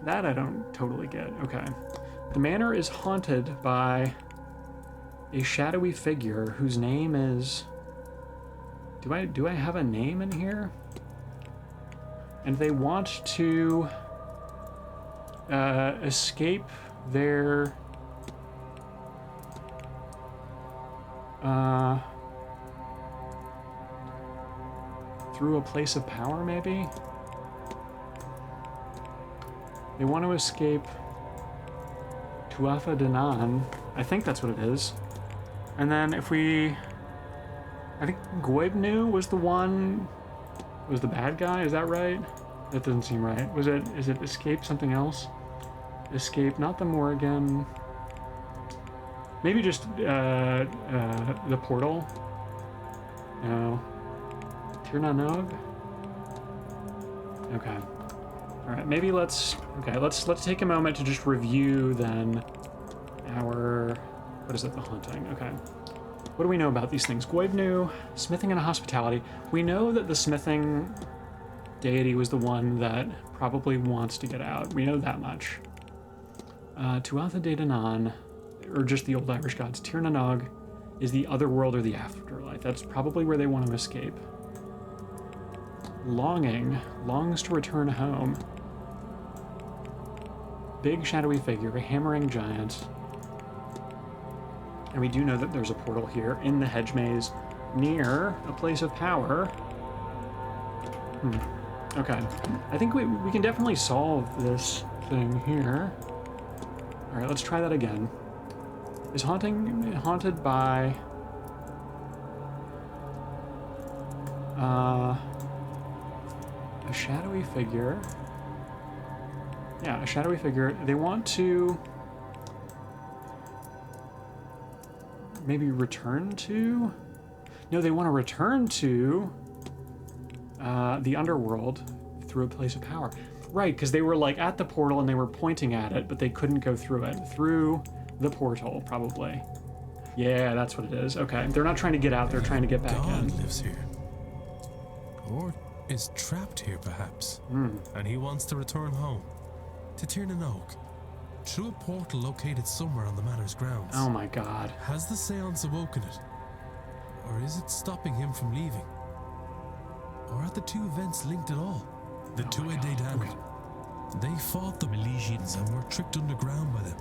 That I don't totally get. Okay. The manor is haunted by a shadowy figure whose name is... Do I have a name in here? And they want to escape their... through a place of power, maybe? They want to escape Tuatha Danann. I think that's what it is. And then if we... I think Goibnu was the one... was the bad guy, is that right? That doesn't seem right. Is it escape something else? Escape, not the Morrigan... Maybe just the portal? No. Tir na Nog? Okay. Alright, maybe let's take a moment to just review then our... What is it? The haunting. Okay. What do we know about these things? Goibnu, smithing and hospitality. We know that the smithing deity was the one that probably wants to get out. We know that much. Tuatha De Danann, or just the old Irish gods. Tir na Nog is the other world or the afterlife. That's probably where they want to escape. Longing, longs to return home. Big shadowy figure, a hammering giant. And we do know that there's a portal here in the hedge maze near a place of power. Okay. I think we can definitely solve this thing here. Alright, let's try that again. Is haunted by... a shadowy figure. Yeah, a shadowy figure. They want to... maybe return to? No, they want to return to the underworld through a place of power. Right, because they were like at the portal and they were pointing at it, but they couldn't go through it. Through the portal, probably. Yeah, that's what it is. Okay, they're not trying to get out, they're trying to get back in. God lives here. Or is trapped here, perhaps. And he wants to return home. To Tir na Nog. Through a portal located somewhere on the manor's grounds. Oh my god. Has the Séance awoken it? Or is it stopping him from leaving? Or are the two events linked at all? The Tuatha De Danann. Okay. They fought the Milesians and were tricked underground by them.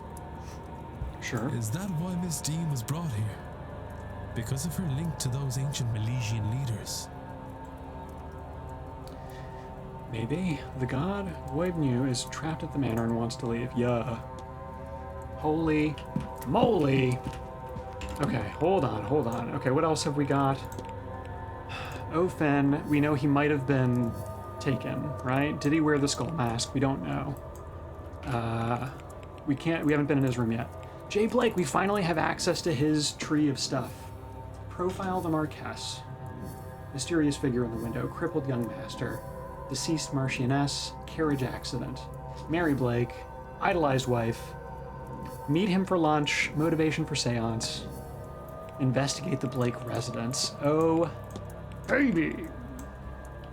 Sure. Is that why Miss Dean was brought here? Because of her link to those ancient Milesian leaders? Maybe. The god Goibnu is trapped at the manor and wants to leave. Yeah. Holy moly. Okay, hold on. Okay, what else have we got? Ofen, we know he might have been taken, right? Did he wear the skull mask? We don't know. We haven't been in his room yet. Jay Blake, we finally have access to his tree of stuff. Profile the Marquess. Mysterious figure in the window, crippled young master. Deceased Marchioness, carriage accident. Mary Blake, idolized wife. Meet him for lunch, motivation for seance. Investigate the Blake residence. Oh, baby.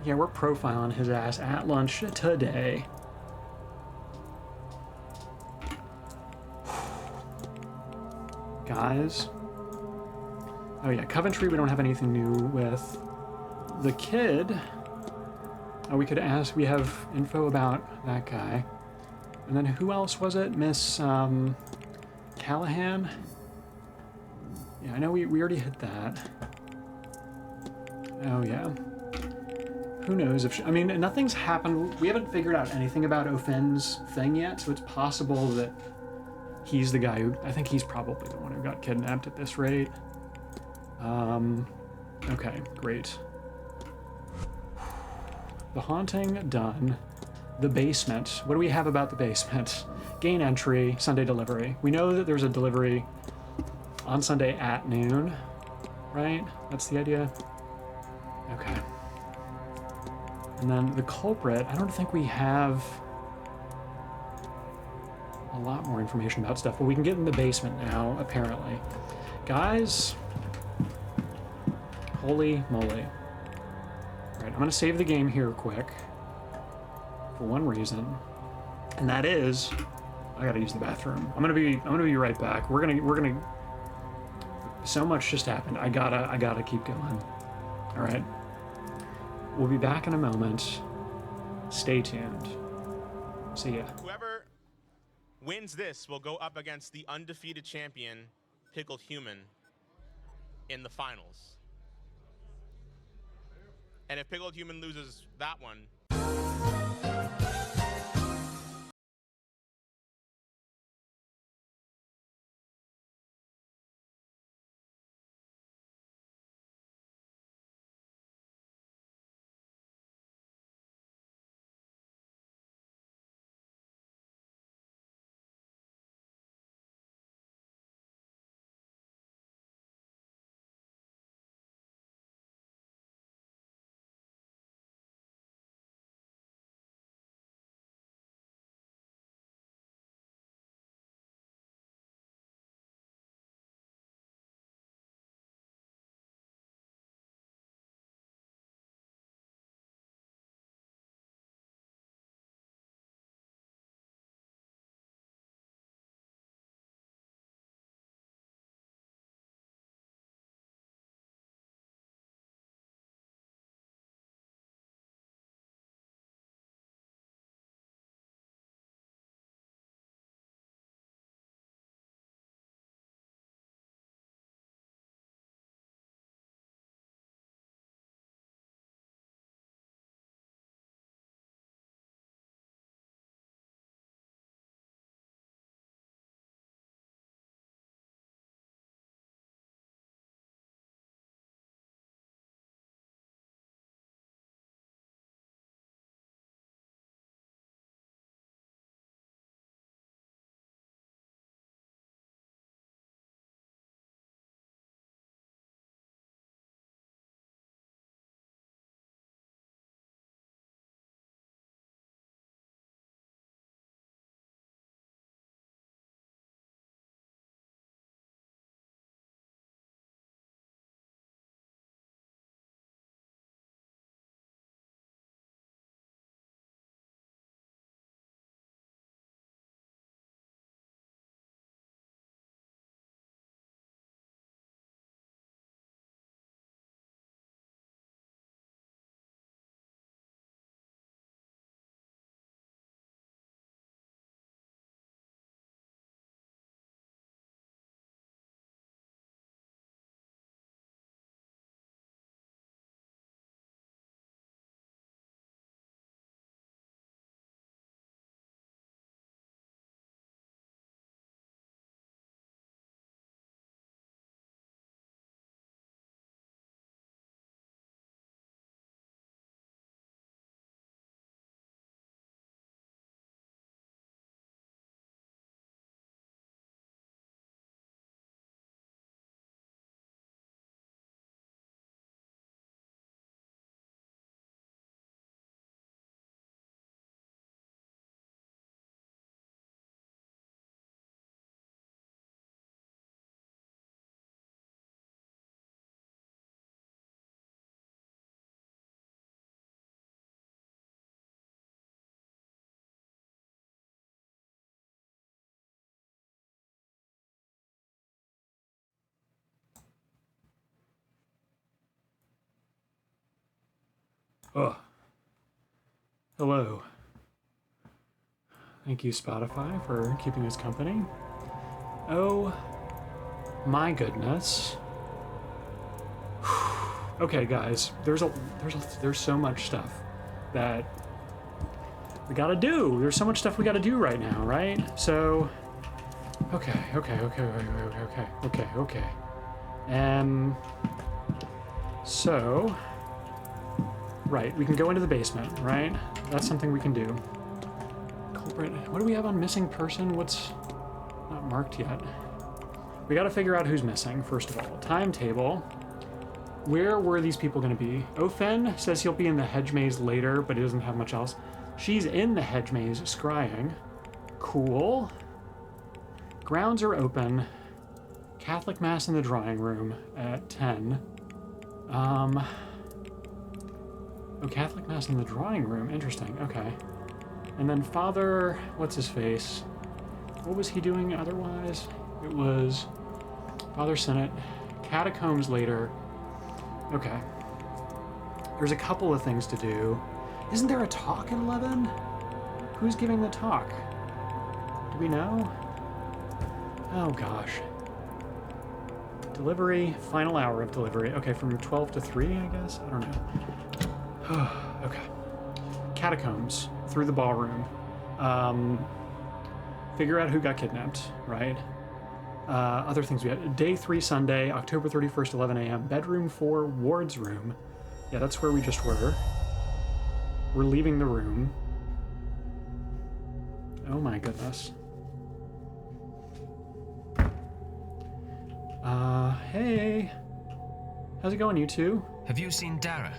Yeah, we're profiling his ass at lunch today. Guys. Oh yeah, Coventry we don't have anything new with. The kid... Oh, we could ask, we have info about that guy. And then who else was it? Miss Callahan? Yeah, I know we already hit that. Oh yeah. Who knows if I mean, nothing's happened. We haven't figured out anything about Ofin's thing yet, so it's possible that he's the guy who, I think he's probably the one who got kidnapped at this rate. Okay, great. The haunting done. the basement. What do we have about the basement? Gain entry, Sunday delivery. We know that there's a delivery on Sunday at noon, right? That's the idea? Okay. And then the culprit, I don't think we have a lot more information about stuff, but we can get in the basement now, apparently. Guys, holy moly. All right, I'm gonna save the game here quick for one reason, and that is I gotta use the bathroom. I'm gonna be right back. We're gonna. So much just happened. I gotta keep going. All right. We'll be back in a moment. Stay tuned. See ya. Whoever wins this will go up against the undefeated champion, Pickled Human, in the finals. And if Pickled Human loses that one, Oh. Hello. Thank you, Spotify, for keeping us company. Oh my goodness. Okay, guys, there's so much stuff that we gotta do. There's so much stuff we gotta do right now, right? So, okay. So, right, we can go into the basement, right? That's something we can do. Culprit. What do we have on missing person? What's not marked yet? We got to figure out who's missing, first of all. Timetable. Where were these people going to be? Ofen says he'll be in the hedge maze later, but he doesn't have much else. She's in the hedge maze, scrying. Cool. Grounds are open. Catholic Mass in the drawing room at 10. Oh, Catholic Mass in the drawing room. Interesting. Okay. And then Father, what's his face? What was he doing otherwise? It was Father Senate. Catacombs later. Okay. There's a couple of things to do. Isn't there a talk at 11? Who's giving the talk? Do we know? Oh gosh. Delivery, final hour of delivery. Okay, from 12 to 3, I guess? I don't know. Okay. Catacombs, through the ballroom. Figure out who got kidnapped, right? Other things we had. Day 3 Sunday, October 31st, 11 a.m. Bedroom 4, Ward's room. Yeah, that's where we just were. We're leaving the room. Oh my goodness. Hey. How's it going, you two? Have you seen Dara?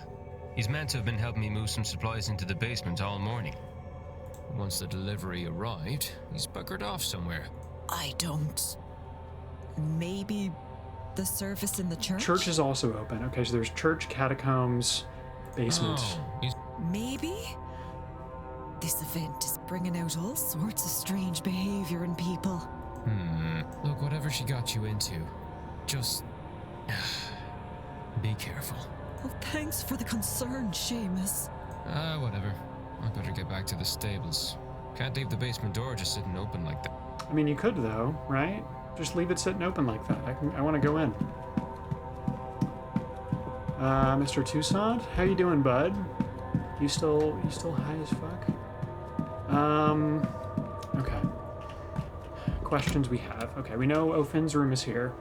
He's meant to have been helping me move some supplies into the basement all morning. Once the delivery arrived, he's buggered off somewhere. I don't... Maybe the service in the church? Church is also open. Okay, so there's church, catacombs, basement. Maybe? This event is bringing out all sorts of strange behavior in people. Look, whatever she got you into, just... be careful. Oh, thanks for the concern, Seamus. Whatever. I better get back to the stables. Can't leave the basement door just sitting open like that. I mean, you could though, right? Just leave it sitting open like that. I want to go in. Mr. Toussaint, how you doing, bud? You still high as fuck? Okay. Questions we have. Okay, we know Ofen's room is here.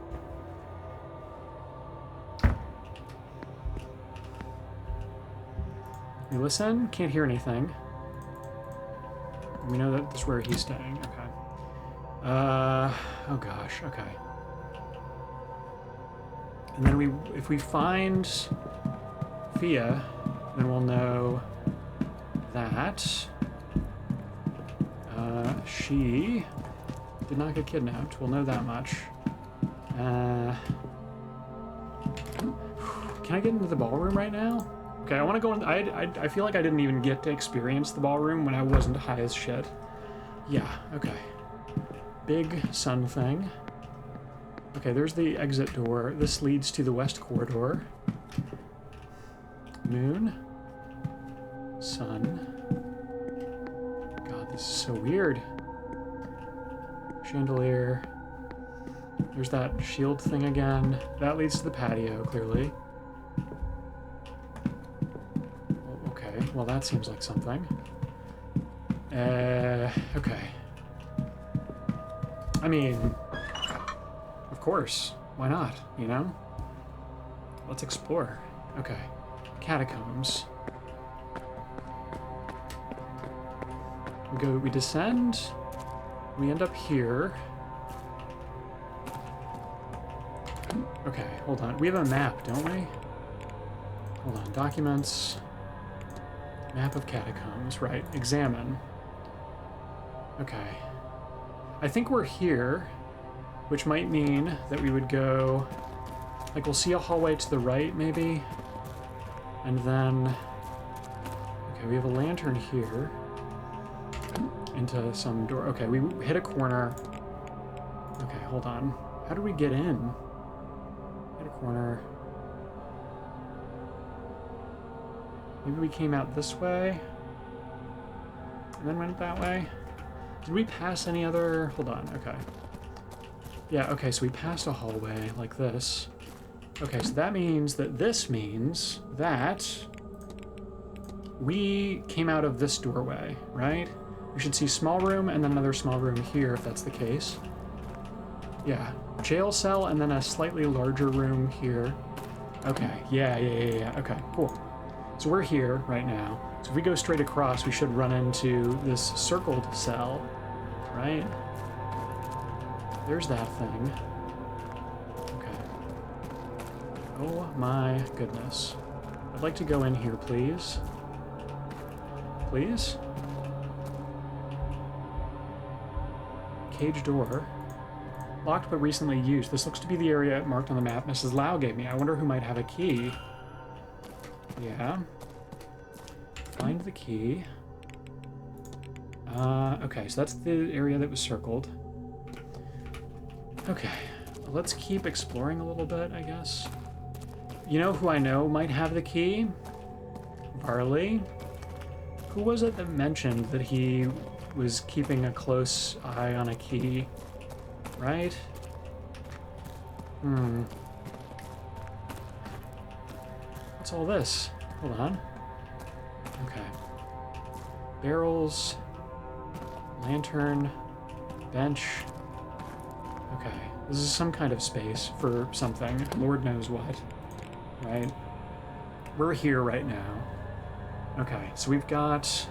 You listen? Can't hear anything. We know that this is where he's staying. Okay. Oh gosh, okay. And then if we find Fia, then we'll know that she did not get kidnapped. We'll know that much. Can I get into the ballroom right now? Okay, I want to go in. I feel like I didn't even get to experience the ballroom when I wasn't high as shit. Yeah, okay. Big sun thing. Okay, there's the exit door. This leads to the west corridor. Moon. Sun. God, this is so weird. Chandelier. There's that shield thing again. That leads to the patio, clearly. Okay, well that seems like something. Okay. I mean, of course, why not, you know? Let's explore. Okay. Catacombs. We descend, we end up here. Okay, hold on. We have a map, don't we? Hold on, documents. Map of catacombs, right. Examine. Okay. I think we're here, which might mean that we would go, like we'll see a hallway to the right, maybe. And then, okay, we have a lantern here into some door. Okay, we hit a corner. Okay, hold on. How do we get in? Hit a corner. Maybe we came out this way and then went that way. Did we pass any other? Hold on, okay. Yeah, okay, so we passed a hallway like this. Okay, so that means that this means that we came out of this doorway, right? We should see small room and then another small room here if that's the case. Yeah, jail cell and then a slightly larger room here. Okay, yeah, okay, cool. So we're here right now. So if we go straight across, we should run into this circled cell, right? There's that thing. Okay. Oh my goodness. I'd like to go in here, please. Please? Cage door. Locked but recently used. This looks to be the area marked on the map Mrs. Lau gave me. I wonder who might have a key. Yeah. Find the key. Okay, so that's the area that was circled. Okay, let's keep exploring a little bit, I guess. You know who I know might have the key? Varley. Who was it that mentioned that he was keeping a close eye on a key? Right? What's all this? Hold on. Okay. Barrels. Lantern. Bench. Okay. This is some kind of space for something. Lord knows what. Right? We're here right now. Okay, so we've got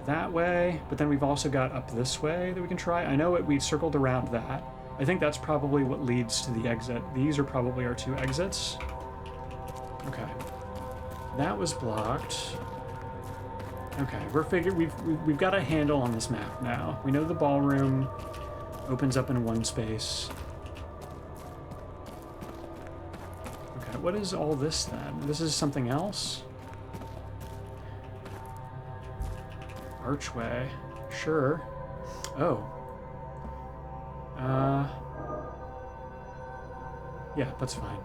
that way, but then we've also got up this way that we can try. I know we circled around that. I think that's probably what leads to the exit. These are probably our two exits. Okay. That was blocked. Okay, we've got a handle on this map now. We know the ballroom opens up in one space. Okay, what is all this then? This is something else? Archway. Sure. Oh. Yeah, that's fine.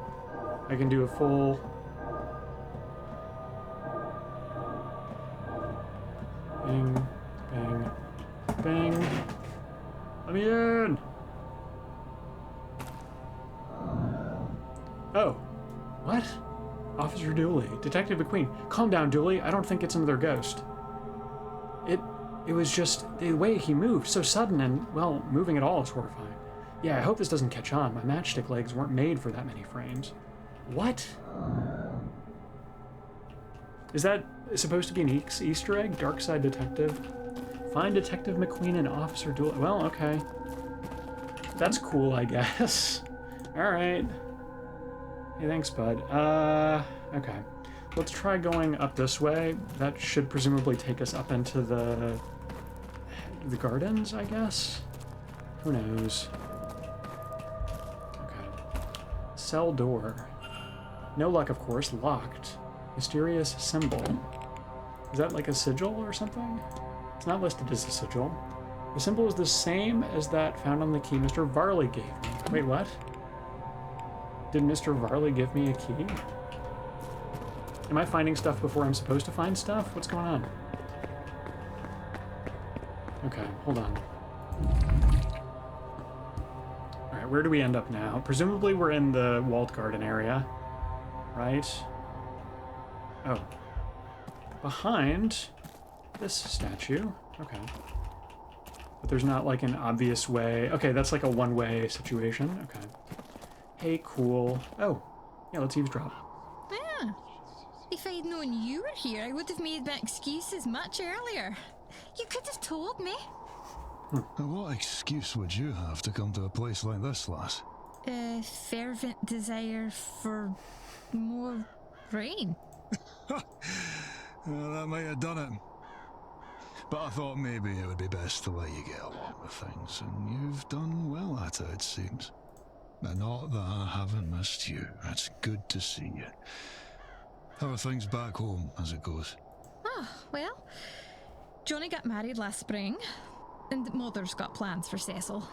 I can do a full... Bang, bang, bang. Let me in! Oh. What? Officer Dooley. Detective McQueen. Calm down, Dooley. I don't think it's another ghost. It was just the way he moved, so sudden and, well, moving at all is horrifying. Yeah, I hope this doesn't catch on. My matchstick legs weren't made for that many frames. What? Is that supposed to be an Easter egg? Dark Side Detective? Find Detective McQueen and Officer Dooley. Well, okay. That's cool, I guess. Alright. Hey, thanks, bud. Okay. Let's try going up this way. That should presumably take us up into the gardens, I guess? Who knows? Okay. Cell door. No luck, of course. Locked. Mysterious symbol. Is that like a sigil or something? It's not listed as a sigil. The symbol is the same as that found on the key Mr. Varley gave me. Wait, what? Did Mr. Varley give me a key? Am I finding stuff before I'm supposed to find stuff? What's going on? Okay, hold on. Alright, where do we end up now? Presumably we're in the walled garden area. Right? Oh. Behind this statue. Okay. But there's not like an obvious way. Okay, that's like a one-way situation. Okay. Hey, cool. Oh. Yeah, let's eavesdrop. Yeah. If I'd known you were here, I would have made my excuses much earlier. You could have told me. What excuse would you have to come to a place like this, lass? A fervent desire for more rain. Well, that might have done it. But I thought maybe it would be best to let you get on with things, and you've done well at it, it seems. And not that I haven't missed you. It's good to see you. How are things back home, as it goes? Oh, well, Johnny got married last spring, and Mother's got plans for Cecil.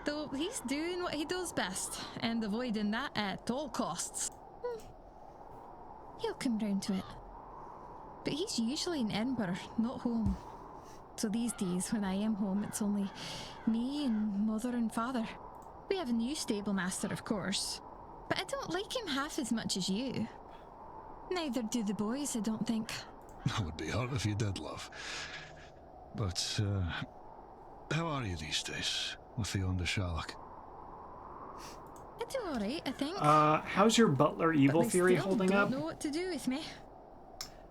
Though he's doing what he does best, and avoiding that at all costs. He'll come round to it. But he's usually in Edinburgh, not home. So these days, when I am home, it's only me and Mother and Father. We have a new stable master, of course, but I don't like him half as much as you. Neither do the boys, I don't think. That would be hard if you did, love. But, how are you these days, with the Sherlock? I do alright, I think. How's your butler evil theory holding up? Don't know what to do with me.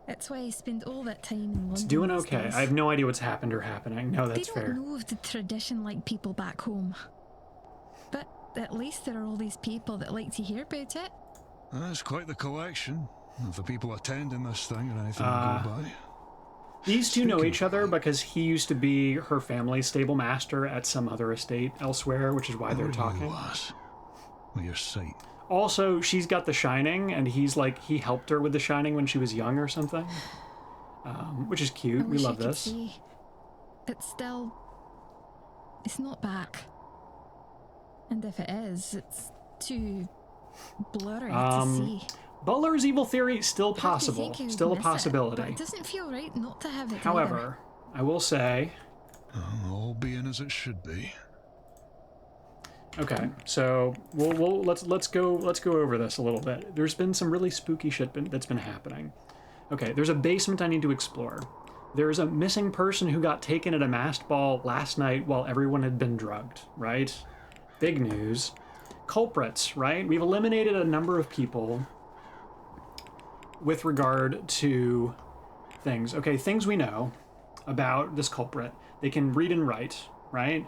That's why I spend all that time in London. It's doing these okay. days. I have no idea what's happened or happening. No, that's they fair. don't know of the tradition like people back home. But at least there are all these people that like to hear about it. That's quite the collection of the people attending this thing or anything to go by. These two know each other because he used to be her family's stable master at some other estate elsewhere, which is why they're talking. With your sight. Also, she's got The Shining, and he's like, he helped her with The Shining when she was young or something. Which is cute. We love this. See. It's still... It's not back. And if it is, it's too blurry to see. Butler's evil theory, still possible. Still a possibility. But it doesn't feel right not to have it. However, I will say... all being as it should be. Okay, so let's go over this a little bit. There's been some really spooky shit that's been happening. Okay, there's a basement I need to explore. There's a missing person who got taken at a masked ball last night while everyone had been drugged, right? Big news. Culprits, right? We've eliminated a number of people with regard to things. Okay, things we know about this culprit. They can read and write, right?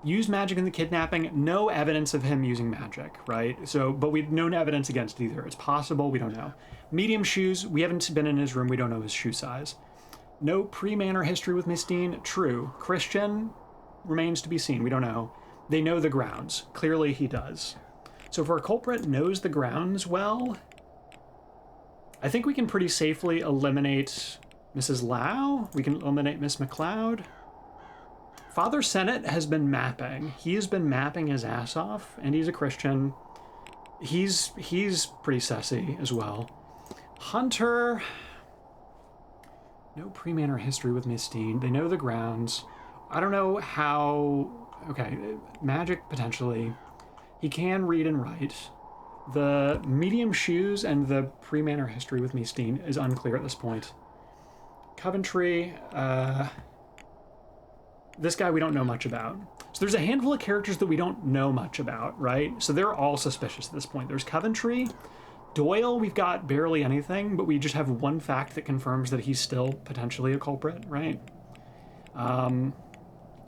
Use magic in the kidnapping. No evidence of him using magic, right? So, but we've no evidence against either. It's possible, we don't know. Medium shoes, we haven't been in his room, we don't know his shoe size. No pre-Manor history with Miss Dean, true. Christian remains to be seen, we don't know. They know the grounds. Clearly he does. So if our culprit knows the grounds well, I think we can pretty safely eliminate Mrs. Lau. We can eliminate Miss McLeod. Father Sennett has been mapping. He has been mapping his ass off, and he's a Christian. He's pretty sussy as well. Hunter, no pre-Manor history with Miss Dean. They know the grounds. I don't know how... Okay, magic potentially. He can read and write. The medium shoes and the pre-Manor history with Miss Dean is unclear at this point. Coventry, this guy we don't know much about. So there's a handful of characters that we don't know much about, right? So they're all suspicious at this point. There's Coventry. Doyle, we've got barely anything, but we just have one fact that confirms that he's still potentially a culprit, right?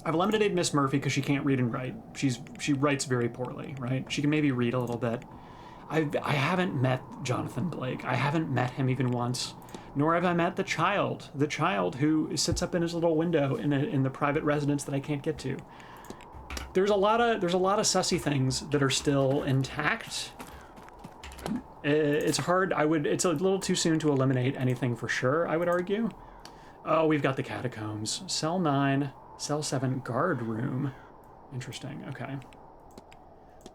I've eliminated Miss Murphy because she can't read and write. She writes very poorly, right? She can maybe read a little bit. I haven't met Jonathan Blake. I haven't met him even once. Nor have I met the child who sits up in his little window in the private residence that I can't get to. There's a lot of sussy things that are still intact. It's hard. It's a little too soon to eliminate anything for sure, I would argue. Oh, we've got the catacombs. Cell 9, Cell 7, guard room. Interesting. Okay.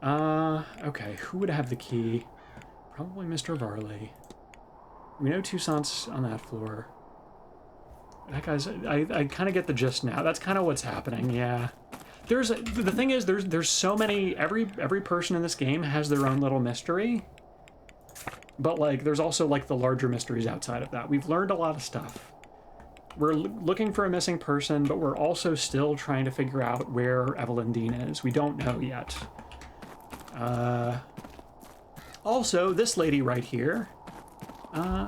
Okay. Who would have the key? Probably Mr. Varley. We know Toussaint's on that floor. That guy's... I kind of get the gist now. That's kind of what's happening, yeah. The thing is, there's so many... Every person in this game has their own little mystery. But, like, there's also, like, the larger mysteries outside of that. We've learned a lot of stuff. We're looking for a missing person, but we're also still trying to figure out where Evelyn Dean is. We don't know yet. Also, this lady right here...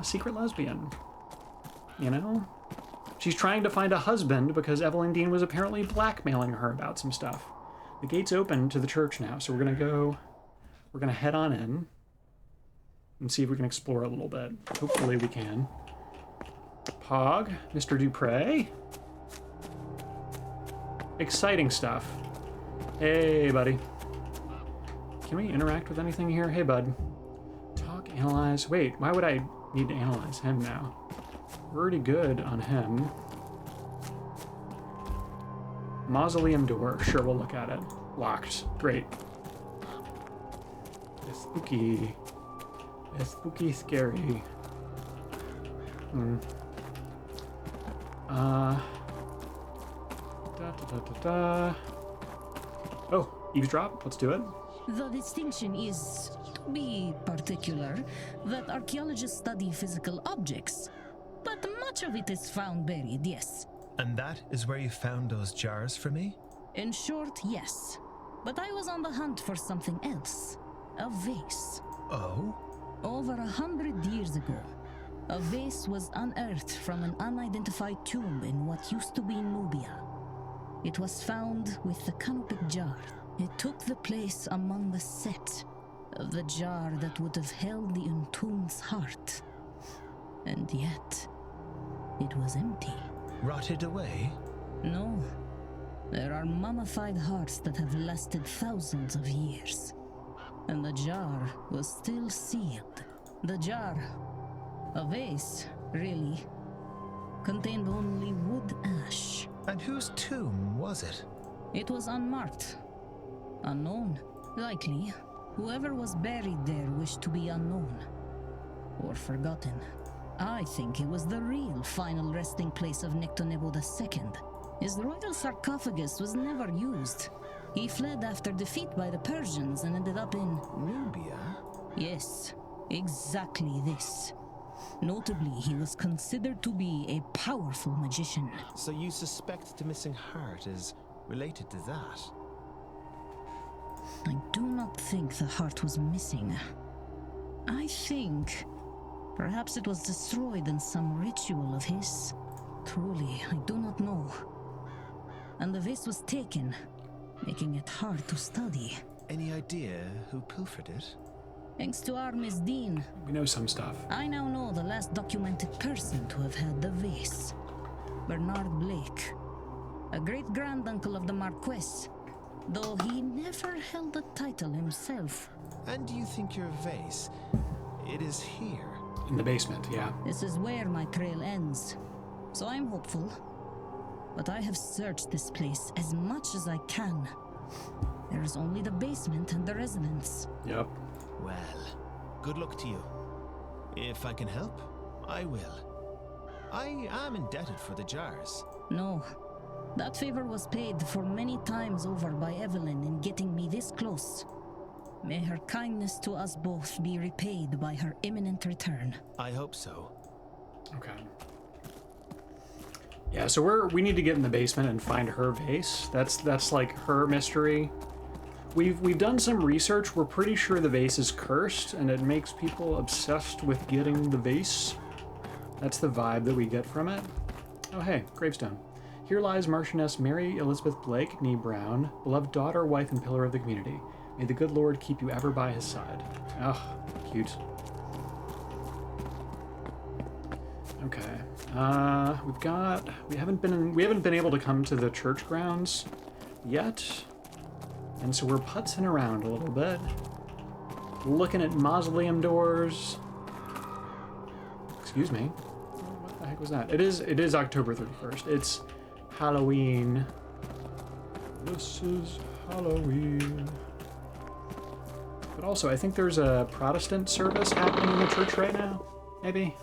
secret lesbian, you know? She's trying to find a husband because Evelyn Dean was apparently blackmailing her about some stuff. The gate's open to the church now, so we're gonna head on in and see if we can explore a little bit. Hopefully we can. Pog, Mr. Dupre. Exciting stuff. Hey, buddy. Can we interact with anything here? Hey, bud. Talk, analyze. Wait, why would I need to analyze him now? We're already good on him. Mausoleum door. Sure, we'll look at it. Locked. Great. It's spooky. It's spooky, scary. Oh, eavesdrop. Let's do it. The distinction is, to be particular, that archaeologists study physical objects, but much of it is found buried, yes. And that is where you found those jars for me? In short, yes. But I was on the hunt for something else. A vase. Oh? Over 100 years ago, A vase was unearthed from an unidentified tomb in what used to be Nubia. It was found with the canopic jar. It took the place among the set of the jar that would have held the entombed's heart. And yet, it was empty. Rotted away? No. There are mummified hearts that have lasted thousands of years. And the jar was still sealed. The jar, a vase, really, contained only wood ash. And whose tomb was it? It was unmarked. Unknown, likely. Whoever was buried there wished to be unknown. Or forgotten. I think it was the real final resting place of Nectonebo II. His royal sarcophagus was never used. He fled after defeat by the Persians and ended up in... Nubia? Yes, exactly this. Notably, he was considered to be a powerful magician. So you suspect the missing heart is related to that? I do not think the heart was missing. I think perhaps it was destroyed in some ritual of his. Truly, I do not know. And the vase was taken, making it hard to study. Any idea who pilfered it? Thanks to our Miss Dean, We know some stuff. I now know the last documented person to have had the vase. Bernard Blake, a great-granduncle of the Marquess, though he never held the title himself. And do you think your vase, it is here? In the basement, yeah. This is where my trail ends, so I'm hopeful. But I have searched this place as much as I can. There is only the basement and the residence. Yep. Well, good luck to you. If I can help, I will. I am indebted for the jars. No. That favor was paid for many times over by Evelyn in getting me this close. May her kindness to us both be repaid by her imminent return. I hope so. Okay. Yeah, so we need to get in the basement and find her vase. That's like her mystery. We've done some research. We're pretty sure the vase is cursed, and it makes people obsessed with getting the vase. That's the vibe that we get from it. Oh hey, gravestone. Here lies Marchioness Mary Elizabeth Blake, née Brown, beloved daughter, wife, and pillar of the community. May the good Lord keep you ever by his side. Oh, cute. Okay. We haven't been able to come to the church grounds yet. And so we're putzing around a little bit. Looking at mausoleum doors. Excuse me. What the heck was that? It is October 31st. It's Halloween. This is Halloween. But also, I think there's a Protestant service happening in the church right now. Maybe.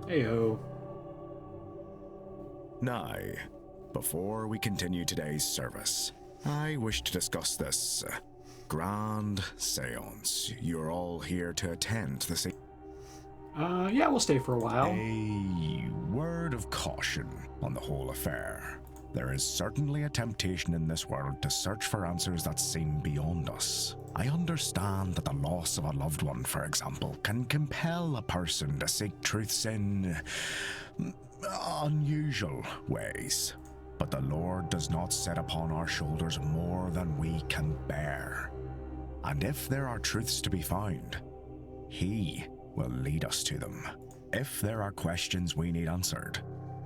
Hey-ho. Now, before we continue today's service, I wish to discuss this grand seance. You're all here to attend the yeah, we'll stay for a while. A word of caution on the whole affair. There is certainly a temptation in this world to search for answers that seem beyond us. I understand that the loss of a loved one, for example, can compel a person to seek truths in unusual ways. But the Lord does not set upon our shoulders more than we can bear. And if there are truths to be found, He will lead us to them. If there are questions we need answered,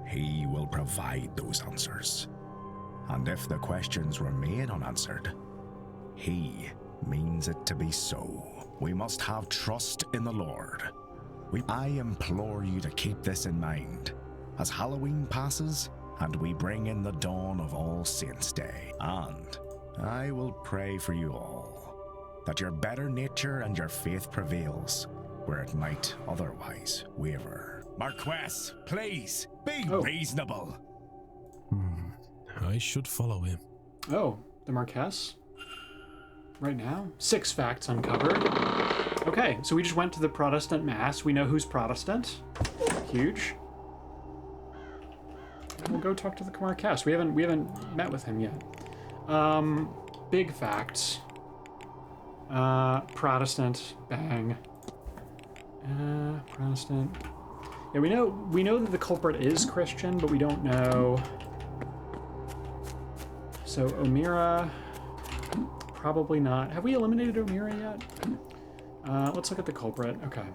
He will provide those answers. And if the questions remain unanswered, He means it to be so. We must have trust in the Lord. I implore you to keep this in mind as Halloween passes and we bring in the dawn of All Saints' Day. And I will pray for you all, that your better nature and your faith prevails, where it might otherwise waver. Marquess, please, be reasonable. I should follow him. Oh, the Marquess? Right now? 6 facts uncovered. Okay, so we just went to the Protestant Mass. We know who's Protestant. Huge. We'll go talk to the Marquess. We haven't met with him yet. Big facts. Protestant, bang. Protestant. Yeah, we know that the culprit is Christian, but we don't know. So Omira, probably not. Have we eliminated Omira yet? Let's look at the culprit. Okay.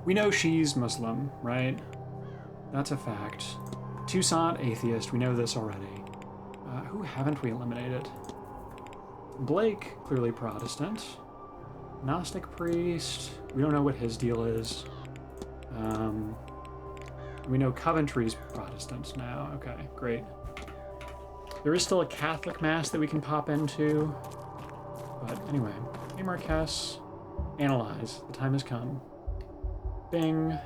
We know she's Muslim, right? That's a fact. Toussaint, atheist. We know this already. Who haven't we eliminated? Blake, clearly Protestant. Gnostic priest. We don't know what his deal is. We know Coventry's Protestant now. Okay, great. There is still a Catholic mass that we can pop into. But anyway, hey Marquess, analyze. The time has come. Bing.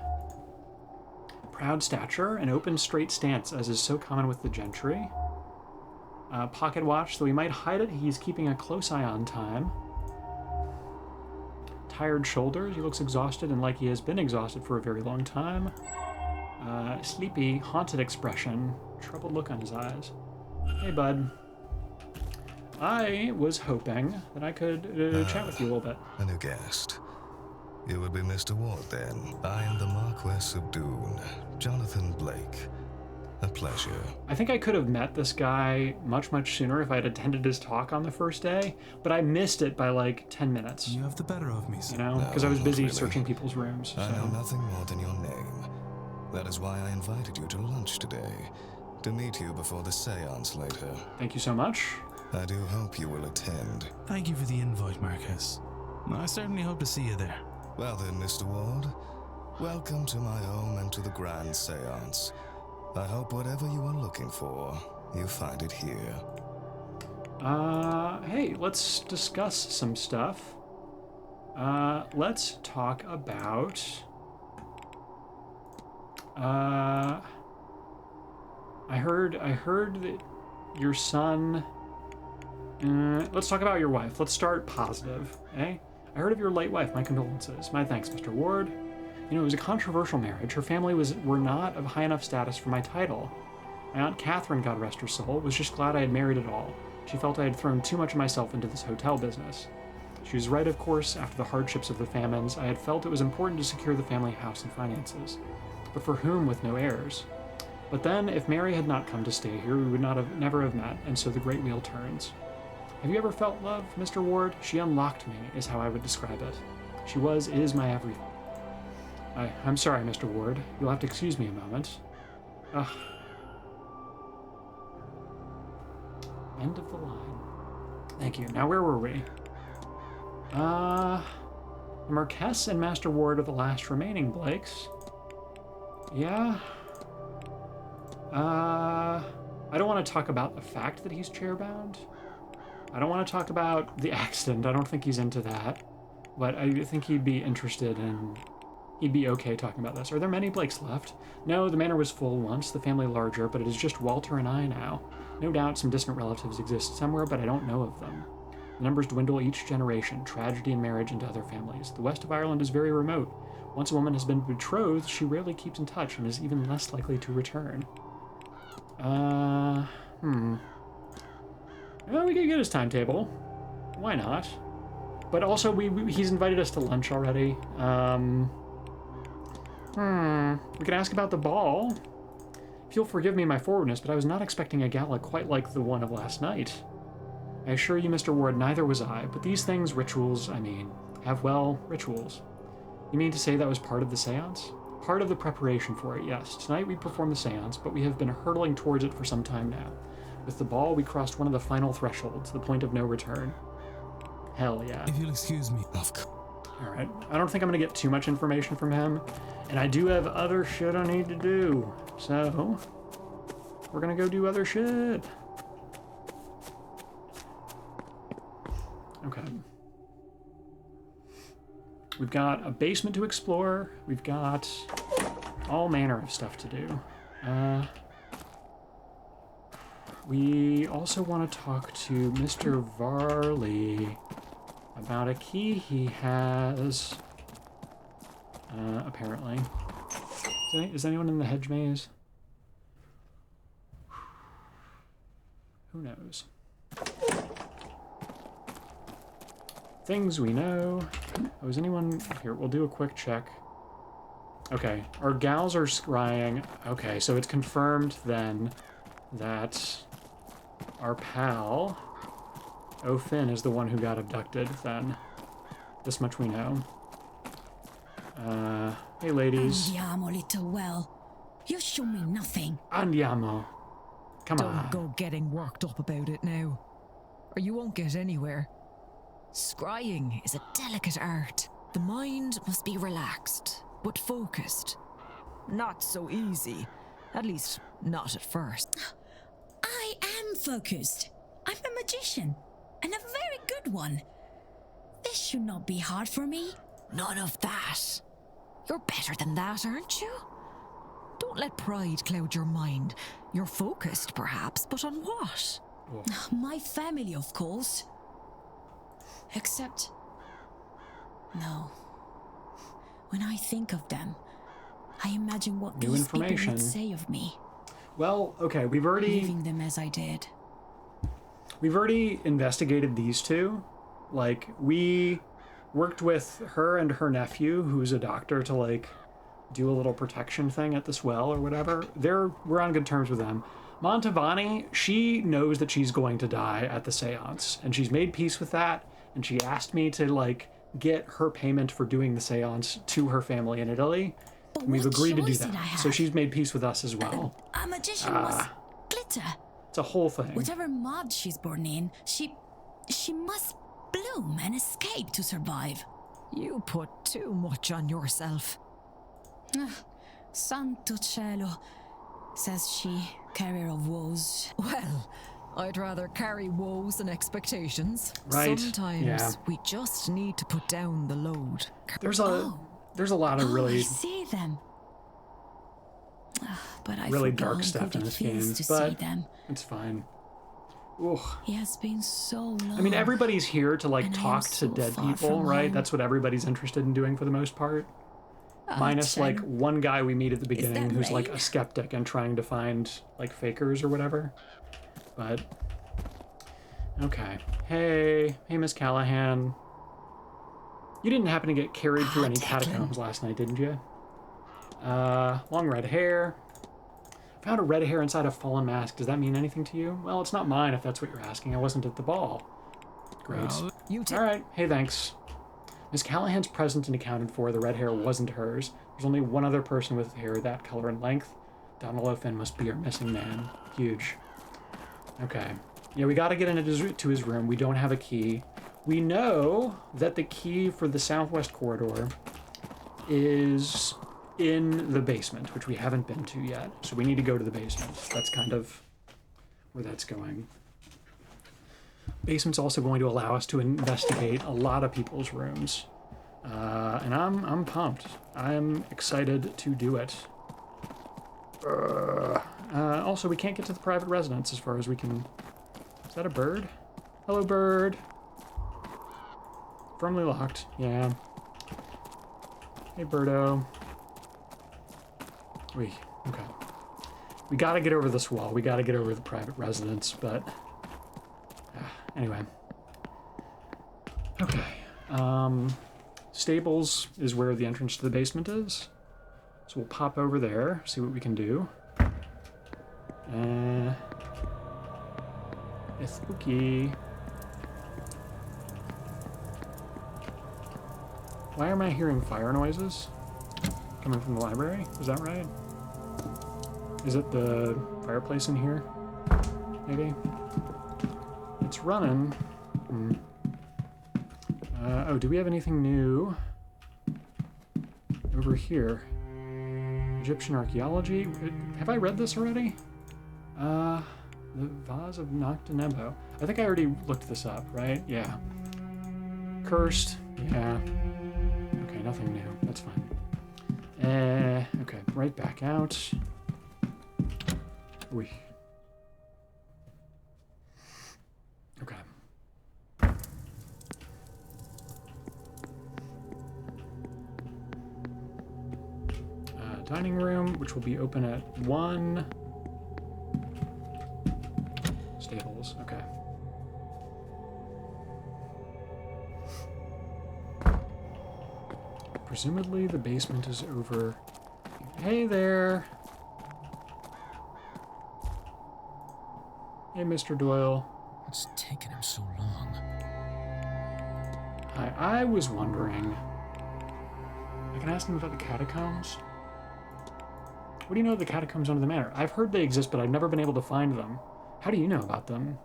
Proud stature, an open, straight stance, as is so common with the gentry. Pocket watch, though he might hide it, he's keeping a close eye on time. Tired shoulders, he looks exhausted and like he has been exhausted for a very long time. Sleepy, haunted expression, troubled look on his eyes. Hey, bud. I was hoping that I could chat with you a little bit. A new guest. You would be Mr. Ward, then. I am the Marquess of Doon, Jonathan Blake. A pleasure. I think I could have met this guy much, much sooner if I had attended his talk on the first day, but I missed it by like 10 minutes. You have the better of me, sir. You know, because I was busy searching people's rooms. I know nothing more than your name. That is why I invited you to lunch today, to meet you before the séance later. Thank you so much. I do hope you will attend. Thank you for the invite, Marcus. I certainly hope to see you there. Well then, Mr. Ward, welcome to my home and to the grand séance. I hope whatever you are looking for, you find it here. Hey, let's discuss some stuff. Let's talk about... I heard that your son... let's talk about your wife. Let's start positive, eh? I heard of your late wife. My condolences. My thanks, Mr. Ward. You know, it was a controversial marriage. Her family were not of high enough status for my title. My Aunt Catherine, God rest her soul, was just glad I had married at all. She felt I had thrown too much of myself into this hotel business. She was right, of course. After the hardships of the famines, I had felt it was important to secure the family house and finances. But for whom with no heirs? But then, if Mary had not come to stay here, we would never have met, and so the great wheel turns. Have you ever felt love, Mr. Ward? She unlocked me, is how I would describe it. She is my everything. I'm sorry, Mr. Ward. You'll have to excuse me a moment. End of the line. Thank you. Now, where were we? The Marquess and Master Ward are the last remaining Blakes. Yeah. I don't want to talk about the fact that he's chairbound. I don't want to talk about the accident. I don't think he's into that. But I think he'd be interested in... He'd be okay talking about this. Are there many Blakes left? No, the manor was full once, the family larger, but it is just Walter and I now. No doubt some distant relatives exist somewhere, but I don't know of them. The numbers dwindle each generation, tragedy and marriage into other families. The west of Ireland is very remote. Once a woman has been betrothed, she rarely keeps in touch and is even less likely to return. Well, we could get his timetable. Why not? But also, he's invited us to lunch already. We can ask about the ball. If you'll forgive me my forwardness, but I was not expecting a gala quite like the one of last night. I assure you, Mr. Ward, neither was I, but these things, rituals, have, rituals. You mean to say that was part of the séance? Part of the preparation for it, yes. Tonight we performed the séance, but we have been hurtling towards it for some time now. With the ball, we crossed one of the final thresholds, the point of no return. Hell yeah. If you'll excuse me. Alright, I don't think I'm gonna get too much information from him, and I do have other shit I need to do, so we're gonna go do other shit. Okay. We've got a basement to explore, we've got all manner of stuff to do. We also want to talk to Mr. Varley about a key he has, apparently. Is anyone in the hedge maze? Who knows? Things we know. Oh, is anyone... Here, we'll do a quick check. Okay, our gals are scrying. Okay, so it's confirmed then that our pal, O'Finn, is the one who got abducted then. This much we know. Hey ladies. Andiamo, little well. You show me nothing. Andiamo. Come Don't on. go getting worked up about it now, or you won't get anywhere. Scrying is a delicate art. The mind must be relaxed, but focused. Not so easy. At least, not at first. I am focused. I'm a magician, and a very good one. This should not be hard for me. None of that. You're better than that, aren't you? Don't let pride cloud your mind. You're focused, perhaps, but on what? My family, of course. Except... No. When I think of them, I imagine what New these people information. would say of me. Well, okay, we've already... Leaving them as I did. We've already investigated these two. Like, we worked with her and her nephew, who's a doctor, to, like, do a little protection thing at this well or whatever. We're on good terms with them. Montavani, she knows that she's going to die at the seance, and she's made peace with that, and she asked me to, like, get her payment for doing the seance to her family in Italy. But And we've what agreed to do choice did I that. have? So she's made peace with us as well. A magician must glitter. It's a whole thing. Whatever mud she's born in, she must bloom and escape to survive. You put too much on yourself. Santo cielo, says she, carrier of woes. Well, I'd rather carry woes than expectations. Right, Sometimes yeah. we just need to put down the load. There's a lot of really I see them. But I really forgot dark how stuff good in it this feels game, to but see them. it's fine. Ugh. It has been so long. I mean, everybody's here to, like, and I am talk to so dead far people, from right? home. That's what everybody's interested in doing for the most part. Minus, Chen. like, one guy we meet at the beginning that who's, like, rain? a skeptic and trying to find, like, fakers or whatever. But, okay. Hey, Miss Callahan. You didn't happen to get carried through any catacombs last night, didn't you? Long red hair. Found a red hair inside a fallen mask. Does that mean anything to you? Well, it's not mine if that's what you're asking. I wasn't at the ball. Great. All right. Hey, thanks. Miss Callahan's present and accounted for. The red hair wasn't hers. There's only one other person with hair that color and length. Donald O'Finn must be our missing man. Huge. Okay. Yeah, we got to get into his room. We don't have a key. We know that the key for the southwest corridor is in the basement, which we haven't been to yet. So we need to go to the basement. That's kind of where that's going. Basement's also going to allow us to investigate a lot of people's rooms. And I'm pumped. I'm excited to do it. Also, we can't get to the private residence as far as we can... Is that a bird? Hello, bird. Firmly locked. Yeah. Hey, birdo. Okay. We gotta get over this wall. We gotta get over the private residence, but... anyway. Okay. Stables is where the entrance to the basement is. So we'll pop over there, see what we can do. It's spooky. Why am I hearing fire noises? Coming from the library? Is that right? Is it the fireplace in here? Maybe? It's running. Oh, do we have anything new over here? Egyptian archaeology? Have I read this already? The Vase of Noctanebo. I think I already looked this up, right? Yeah. Cursed. Yeah. Okay, nothing new. That's fine. Okay, right back out. Oy. Okay. Dining room, which will be open at 1. Stables, okay. Presumably the basement is over Hey there. Hey, Mr. Doyle. What's taking him so long? Hi, I was wondering. I can ask him about the catacombs. What do you know of the catacombs under the manor? I've heard they exist, but I've never been able to find them. How do you know about them?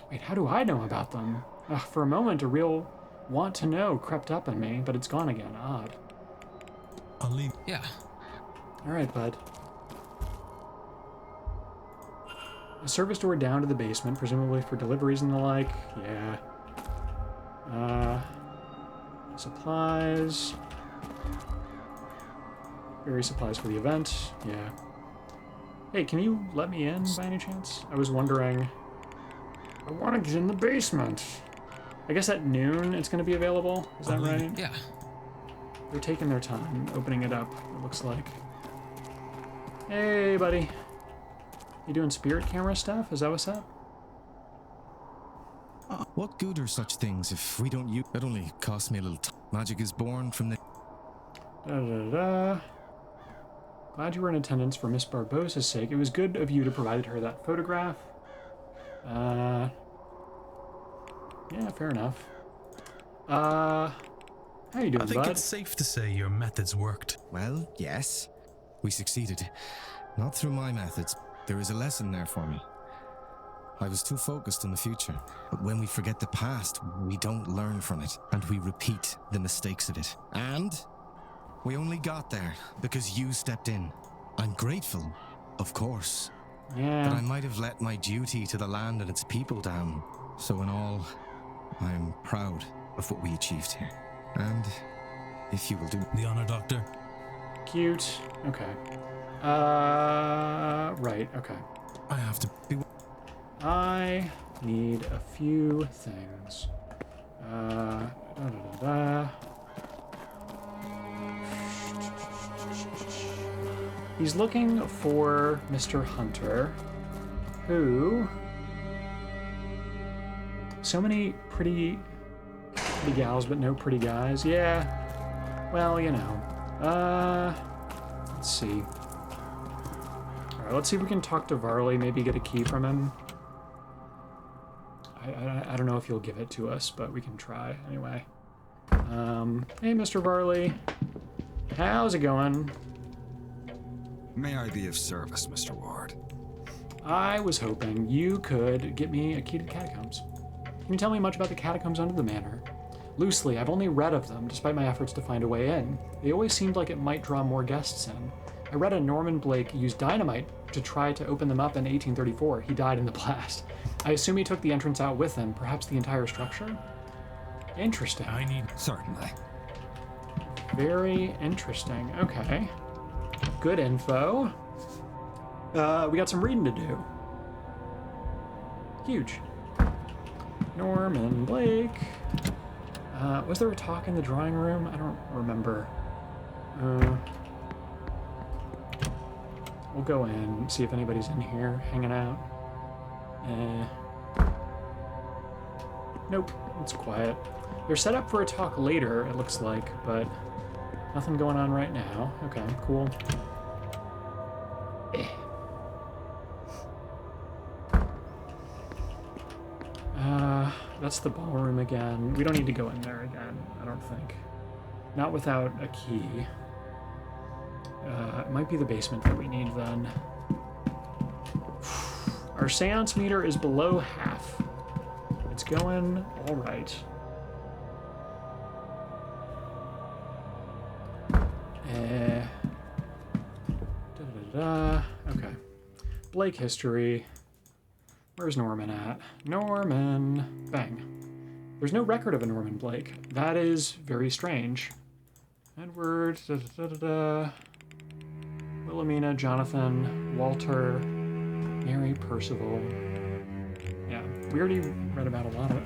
Wait, how do I know about them? Ugh, for a moment, a real want to know crept up in me, but it's gone again. Odd. I'll leave. Yeah. All right, bud. A service door down to the basement, presumably for deliveries and the like. Yeah. Supplies. Various supplies for the event. Yeah. Hey, can you let me in by any chance? I was wondering. I want to get in the basement. I guess at noon it's going to be available. Is that right? Yeah. They're taking their time opening it up, it looks like. Hey, buddy. You doing spirit camera stuff? Is that what's up? What good are such things if we don't use it? Only costs me a little magic is born from the... Da-da-da-da. Glad you were in attendance for Miss Barbossa's sake. It was good of you to provide her that photograph. Yeah, fair enough. How you doing, I think bud? it's safe to say your methods worked. Well, yes. We succeeded. Not through my methods. There is a lesson there for me. I was too focused on the future. But when we forget the past, we don't learn from it, and we repeat the mistakes of it. And we only got there because you stepped in. I'm grateful, of course. Yeah. But I might have let my duty to the land and its people down. So in all, I'm proud of what we achieved here. And if you will do... The honor, Doctor. Cute. Okay. Right, okay. I have to be... I need a few things. Da-da-da-da. He's looking for Mr. Hunter, who... So many pretty gals, but no pretty guys. Yeah. Well, you know. Let's see. Alright, let's see if we can talk to Varley, maybe get a key from him. I don't know if he'll give it to us, but we can try anyway. Hey, Mr. Varley. How's it going? May I be of service, Mr. Ward? I was hoping you could get me a key to the catacombs. Can you tell me much about the catacombs under the manor? Loosely, I've only read of them, despite my efforts to find a way in. They always seemed like it might draw more guests in. I read a Norman Blake used dynamite to try to open them up in 1834. He died in the blast. I assume he took the entrance out with him, perhaps the entire structure? Interesting. I need... Certainly. Very interesting. Okay. Good info. We got some reading to do. Huge. Norman Blake. Was there a talk in the drawing room? I don't remember. We'll go in, see if anybody's in here hanging out. Nope, it's quiet. They're set up for a talk later, it looks like, but nothing going on right now. Okay, cool. That's the ballroom again. We don't need to go in there again, I don't think. Not without a key. It might be the basement that we need then. Our seance meter is below half. It's going all right. Okay. Blake history. Where's Norman at? Norman. Bang. There's no record of a Norman Blake. That is very strange. Edward. Wilhelmina, Jonathan, Walter, Mary, Percival. Yeah, we already read about a lot of it.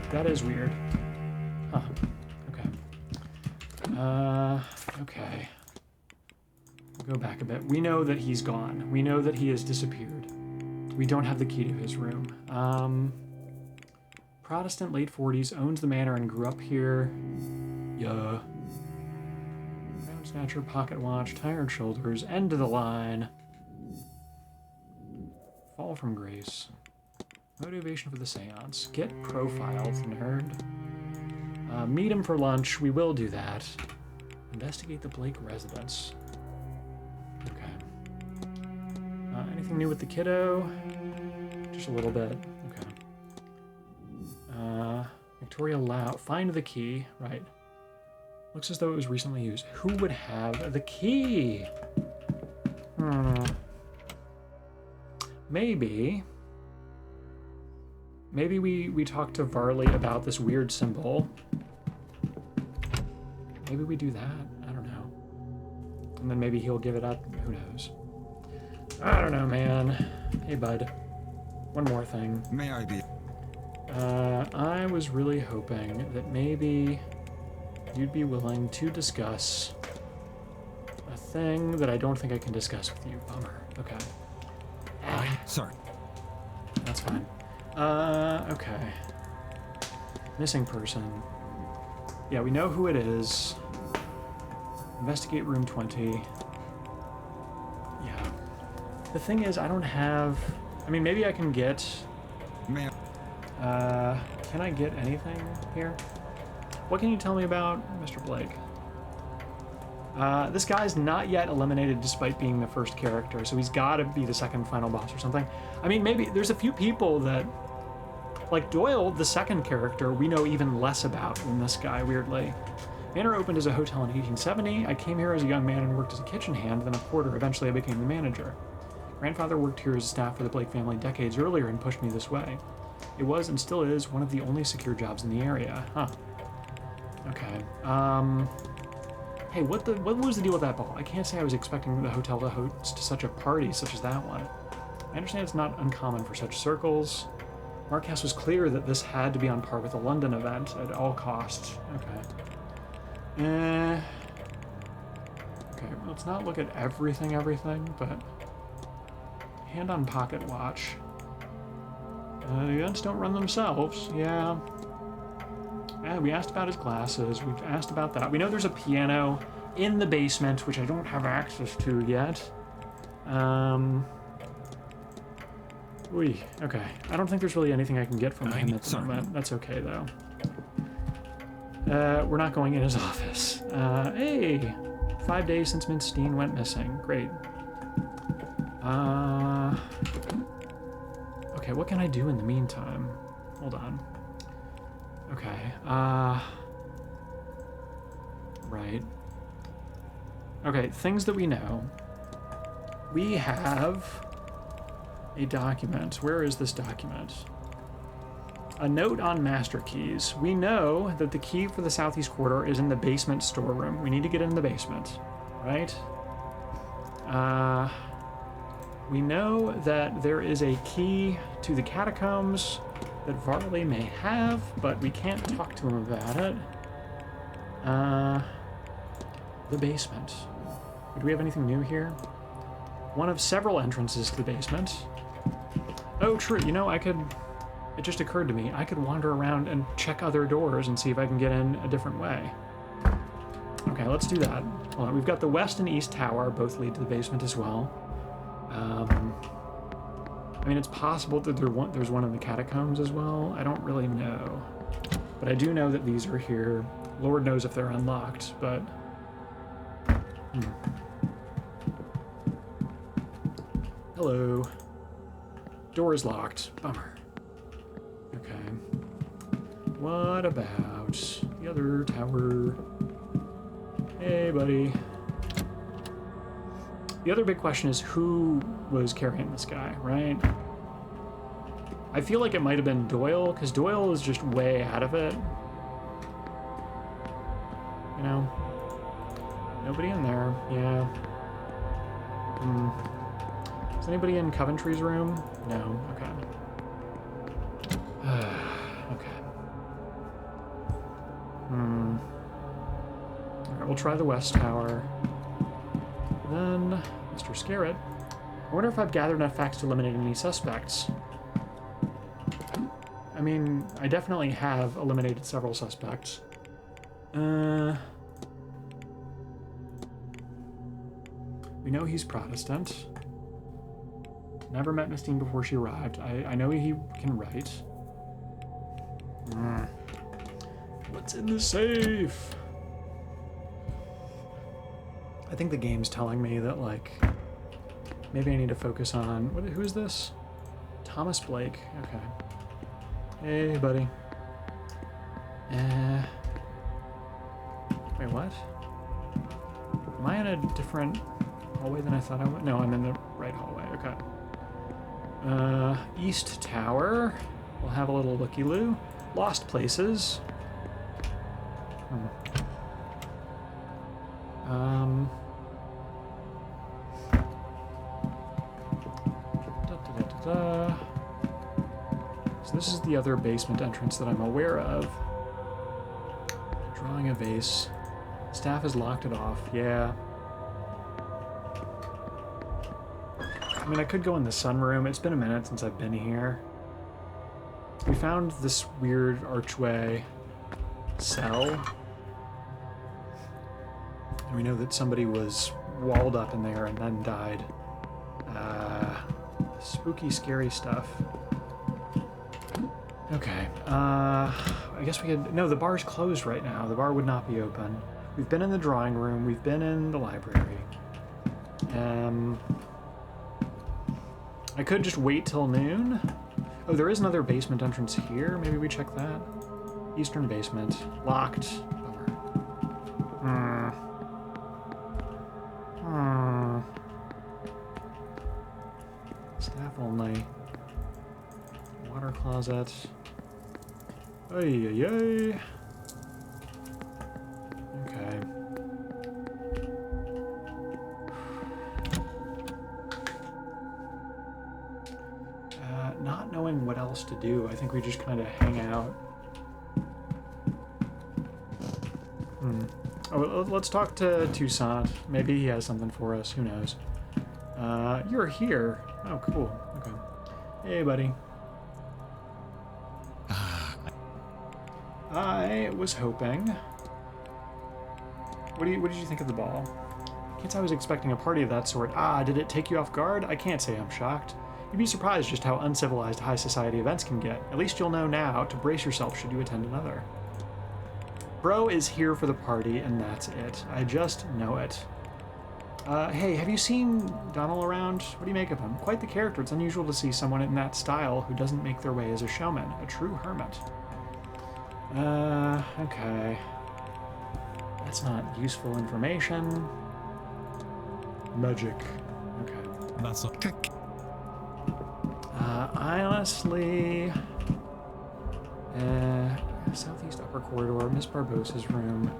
That is weird. Huh. Okay. Okay. We'll go back a bit. We know that he's gone. We know that he has disappeared. We don't have the key to his room. Protestant, late 40s, owns the manor and grew up here. Yeah. Snatcher, pocket watch, tired shoulders, end of the line. Fall from grace. Motivation for the seance. Get profiled, nerd. Meet him for lunch. We will do that. Investigate the Blake residence. Okay. Anything new with the kiddo? Just a little bit. Okay. Victoria Lau. Find the key. Right. Looks as though it was recently used. Who would have the key? Maybe we talk to Varley about this weird symbol. Maybe we do that. I don't know. And then maybe he'll give it up. Who knows? I don't know, man. Hey, bud. One more thing. May I be? I was really hoping that maybe you'd be willing to discuss a thing that I don't think I can discuss with you. Bummer. Okay. Sorry. That's fine. Okay. Missing person. Yeah, we know who it is. Investigate room 20. Yeah. The thing is, I don't have... I mean, maybe I can get... Can I get anything here? What can you tell me about Mr. Blake? This guy's not yet eliminated despite being the first character, so he's got to be the second final boss or something. I mean, maybe there's a few people that... Like Doyle, the second character, we know even less about than this guy, weirdly. Manor opened as a hotel in 1870. I came here as a young man and worked as a kitchen hand, then a porter. Eventually I became the manager. Grandfather worked here as staff for the Blake family decades earlier and pushed me this way. It was, and still is, one of the only secure jobs in the area. Huh. Okay. Hey, what was the deal with that ball? I can't say I was expecting the hotel to host such a party such as that one. I understand it's not uncommon for such circles. Marcus was clear that this had to be on par with a London event at all costs. Okay. Okay, let's not look at everything, but... Hand on pocket watch. The events don't run themselves. Yeah. We asked about his glasses. We've asked about that. We know there's a piano in the basement, which I don't have access to yet. Okay. I don't think there's really anything I can get from him at the moment. That's okay, though. We're not going in his office. Hey! 5 days since Minstein went missing. Great. Okay, what can I do in the meantime? Hold on. Okay, right. Okay, things that we know. We have a document. Where is this document? A note on master keys. We know that the key for the southeast corridor is in the basement storeroom. We need to get in the basement, right? We know that there is a key to the catacombs that Varley may have, but we can't talk to him about it. The basement. Do we have anything new here? One of several entrances to the basement. Oh, true. You know, it just occurred to me, I could wander around and check other doors and see if I can get in a different way. Okay, let's do that. Hold on, we've got the west and east tower, both lead to the basement as well. I mean, it's possible that there's one in the catacombs as well. I don't really know. But I do know that these are here. Lord knows if they're unlocked, but... Hello. Door is locked. Bummer. Okay. What about the other tower? Hey, buddy. The other big question is who was carrying this guy, right? I feel like it might have been Doyle, because Doyle is just way out of it. You know? Nobody in there. Yeah. Is anybody in Coventry's room? No. Okay. Okay. Alright, we'll try the West Tower. Then, Mr. Scarrett. I wonder if I've gathered enough facts to eliminate any suspects. I mean, I definitely have eliminated several suspects. We know he's Protestant. Never met Miss Dean before she arrived. I know he can write. What's in the safe? I think the game's telling me that, like, maybe I need to focus on... who is this? Thomas Blake. Okay. Hey, buddy. Wait, what? Am I in a different hallway than I thought I was? No, I'm in the right hallway. Okay. East Tower. We'll have a little looky-loo. Lost Places. So this is the other basement entrance that I'm aware of. Drawing a vase. Staff has locked it off. Yeah. I mean, I could go in the sunroom. It's been a minute since I've been here. We found this weird archway cell. And we know that somebody was walled up in there and then died. Spooky, scary stuff. Okay. I guess we could... No, the bar's closed right now. The bar would not be open. We've been in the drawing room. We've been in the library. I could just wait till noon. Oh, there is another basement entrance here. Maybe we check that. Eastern basement. Locked. Bummer. Staff only. Water closet. Ay, ay, ay. Okay. Not knowing what else to do, I think we just kind of hang out. Oh, let's talk to Toussaint. Maybe he has something for us. Who knows? You're here. Oh, cool. Okay. Hey, buddy. I was hoping... What did you think of the ball? Can't say I was expecting a party of that sort. Did it take you off guard? I can't say I'm shocked. You'd be surprised just how uncivilized high society events can get. At least you'll know now to brace yourself should you attend another. Bro is here for the party, and that's it. I just know it. Hey, have you seen Donald around? What do you make of him? Quite the character. It's unusual to see someone in that style who doesn't make their way as a showman. A true hermit. Okay. That's not useful information. Magic. Okay. That's all. I honestly... Southeast upper corridor, Miss Barbossa's room.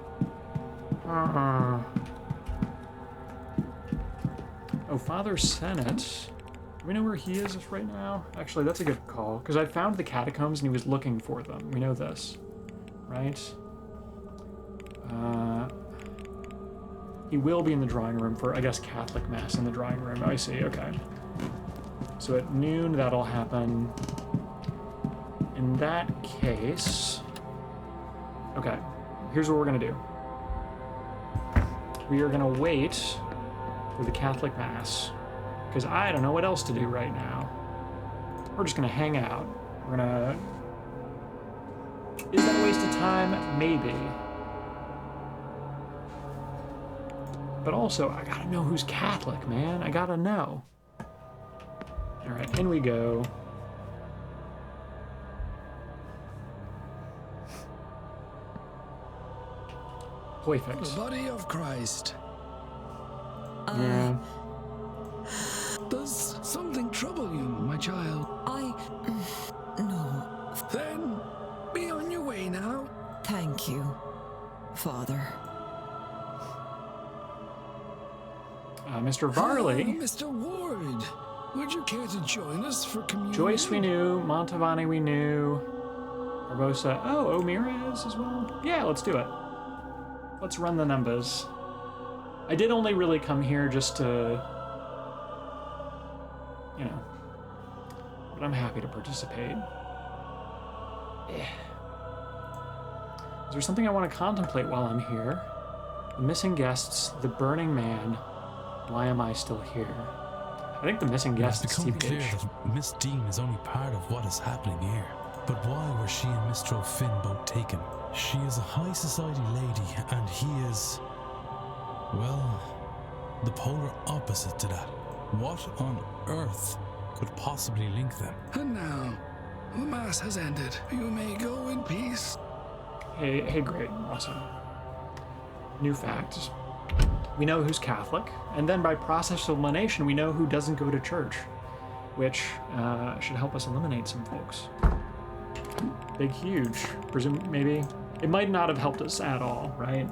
Oh, Father Senate. Do we know where he is right now? Actually, that's a good call, because I found the catacombs and he was looking for them. We know this, right? He will be in the drawing room for, I guess, Catholic Mass in the drawing room. I see, okay. So at noon, that'll happen. In that case... Okay, here's what we're gonna do. We are gonna wait for the Catholic Mass, because I don't know what else to do right now. We're just gonna hang out. We're gonna... Is that a waste of time? Maybe. But also, I gotta know who's Catholic, man. I gotta know. Alright, in we go. Perfect. The body of Christ. Yeah. Does something trouble you, my child? No. Then, be on your way now. Thank you, Father. Mr. Varley. Mr. Ward, would you care to join us for communion? Joyce we knew, Montavani we knew, Barbosa. Oh, Omirez as well? Yeah, let's do it. Let's run the numbers. I did only really come here just to, you know, but I'm happy to participate. Yeah. Is there something I want to contemplate while I'm here? The missing guests, the burning man, Why am I still here? I think the missing guest is It's become clear TBH. that Miss Dean is only part of what is happening here. But why were she and Mr. O'Finn both taken? She is a high society lady, and he is, well, the polar opposite to that. What on earth could possibly link them? And now, the Mass has ended. You may go in peace. Hey, great, awesome. New facts. We know who's Catholic, and then by process of elimination, we know who doesn't go to church, which should help us eliminate some folks. Big, huge. Presume maybe it might not have helped us at all, right?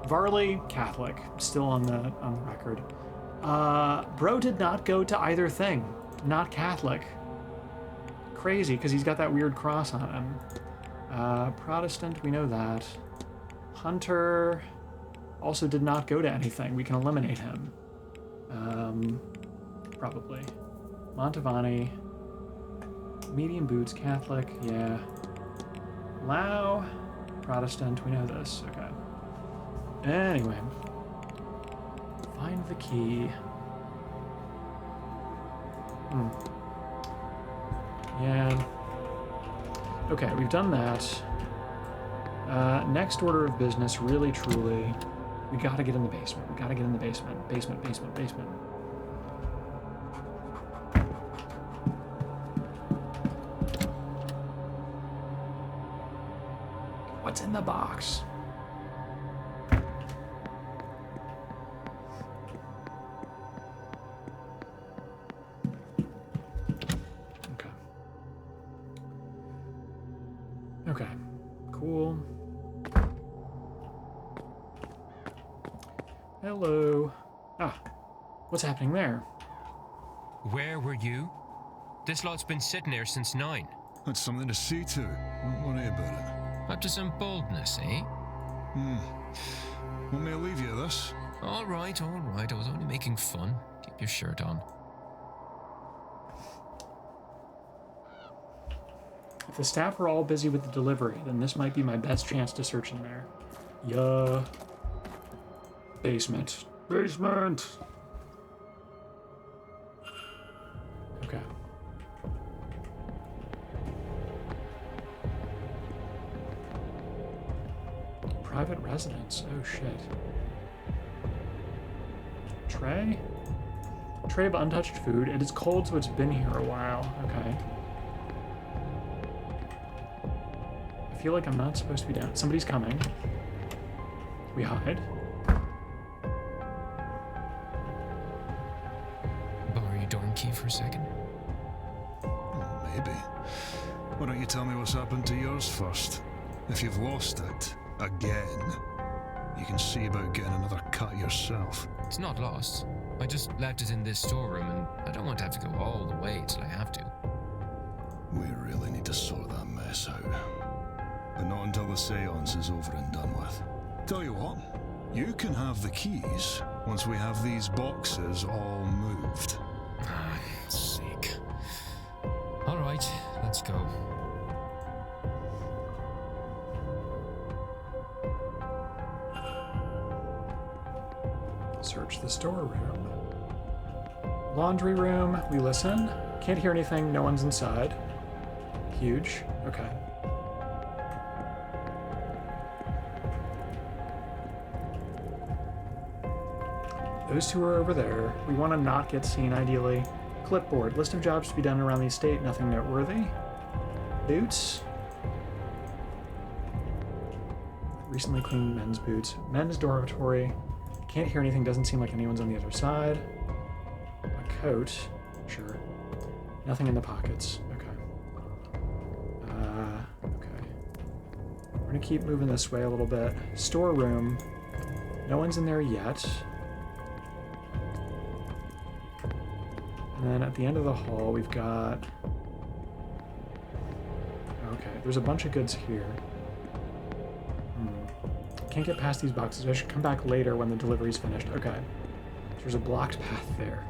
Varley, Catholic, still on the record. Bro did not go to either thing. Not Catholic. Crazy, because he's got that weird cross on him. Protestant, we know that. Hunter also did not go to anything. We can eliminate him. Probably. Montavani. Medium boots, Catholic, yeah. Lau, Protestant, we know this, okay. Anyway. Find the key. Yeah. Okay, we've done that. Next order of business, really, truly, we gotta get in the basement. We gotta get in the basement. Basement. What's in the box? Okay, cool. Hello. What's happening there? Where were you? This lot's been sitting there since 9. That's something to see to. Don't worry about it. Up to some boldness, eh? Want me to leave you this? All right. I was only making fun. Keep your shirt on. If the staff are all busy with the delivery, then this might be my best chance to search in there. Yeah. Basement. Okay. Private residence. Oh shit. Tray? Tray of untouched food. It is cold, so it's been here a while. Okay. I feel like I'm not supposed to be down. Somebody's coming. We hide. Borrow your dorm key for a second? Maybe. Why don't you tell me what's happened to yours first? If you've lost it, again, you can see about getting another cut yourself. It's not lost. I just left it in this storeroom, and I don't want to have to go all the way till I have to. We really need to sort that mess out. But not until the seance is over and done with. Tell you what, you can have the keys once we have these boxes all moved. Sick. All right, let's go. Search the storeroom. Laundry room, we listen. Can't hear anything, no one's inside. Huge, okay. Those two are over there. We want to not get seen, ideally. Clipboard, list of jobs to be done around the estate, nothing noteworthy. Boots. Recently cleaned men's boots. Men's dormitory. Can't hear anything, doesn't seem like anyone's on the other side. A coat, sure. Nothing in the pockets, okay. Okay. We're gonna keep moving this way a little bit. Storeroom. No one's in there yet. And then at the end of the hall, we've got... Okay, there's a bunch of goods here. Can't get past these boxes. I should come back later when the delivery's finished. Okay. There's a blocked path there.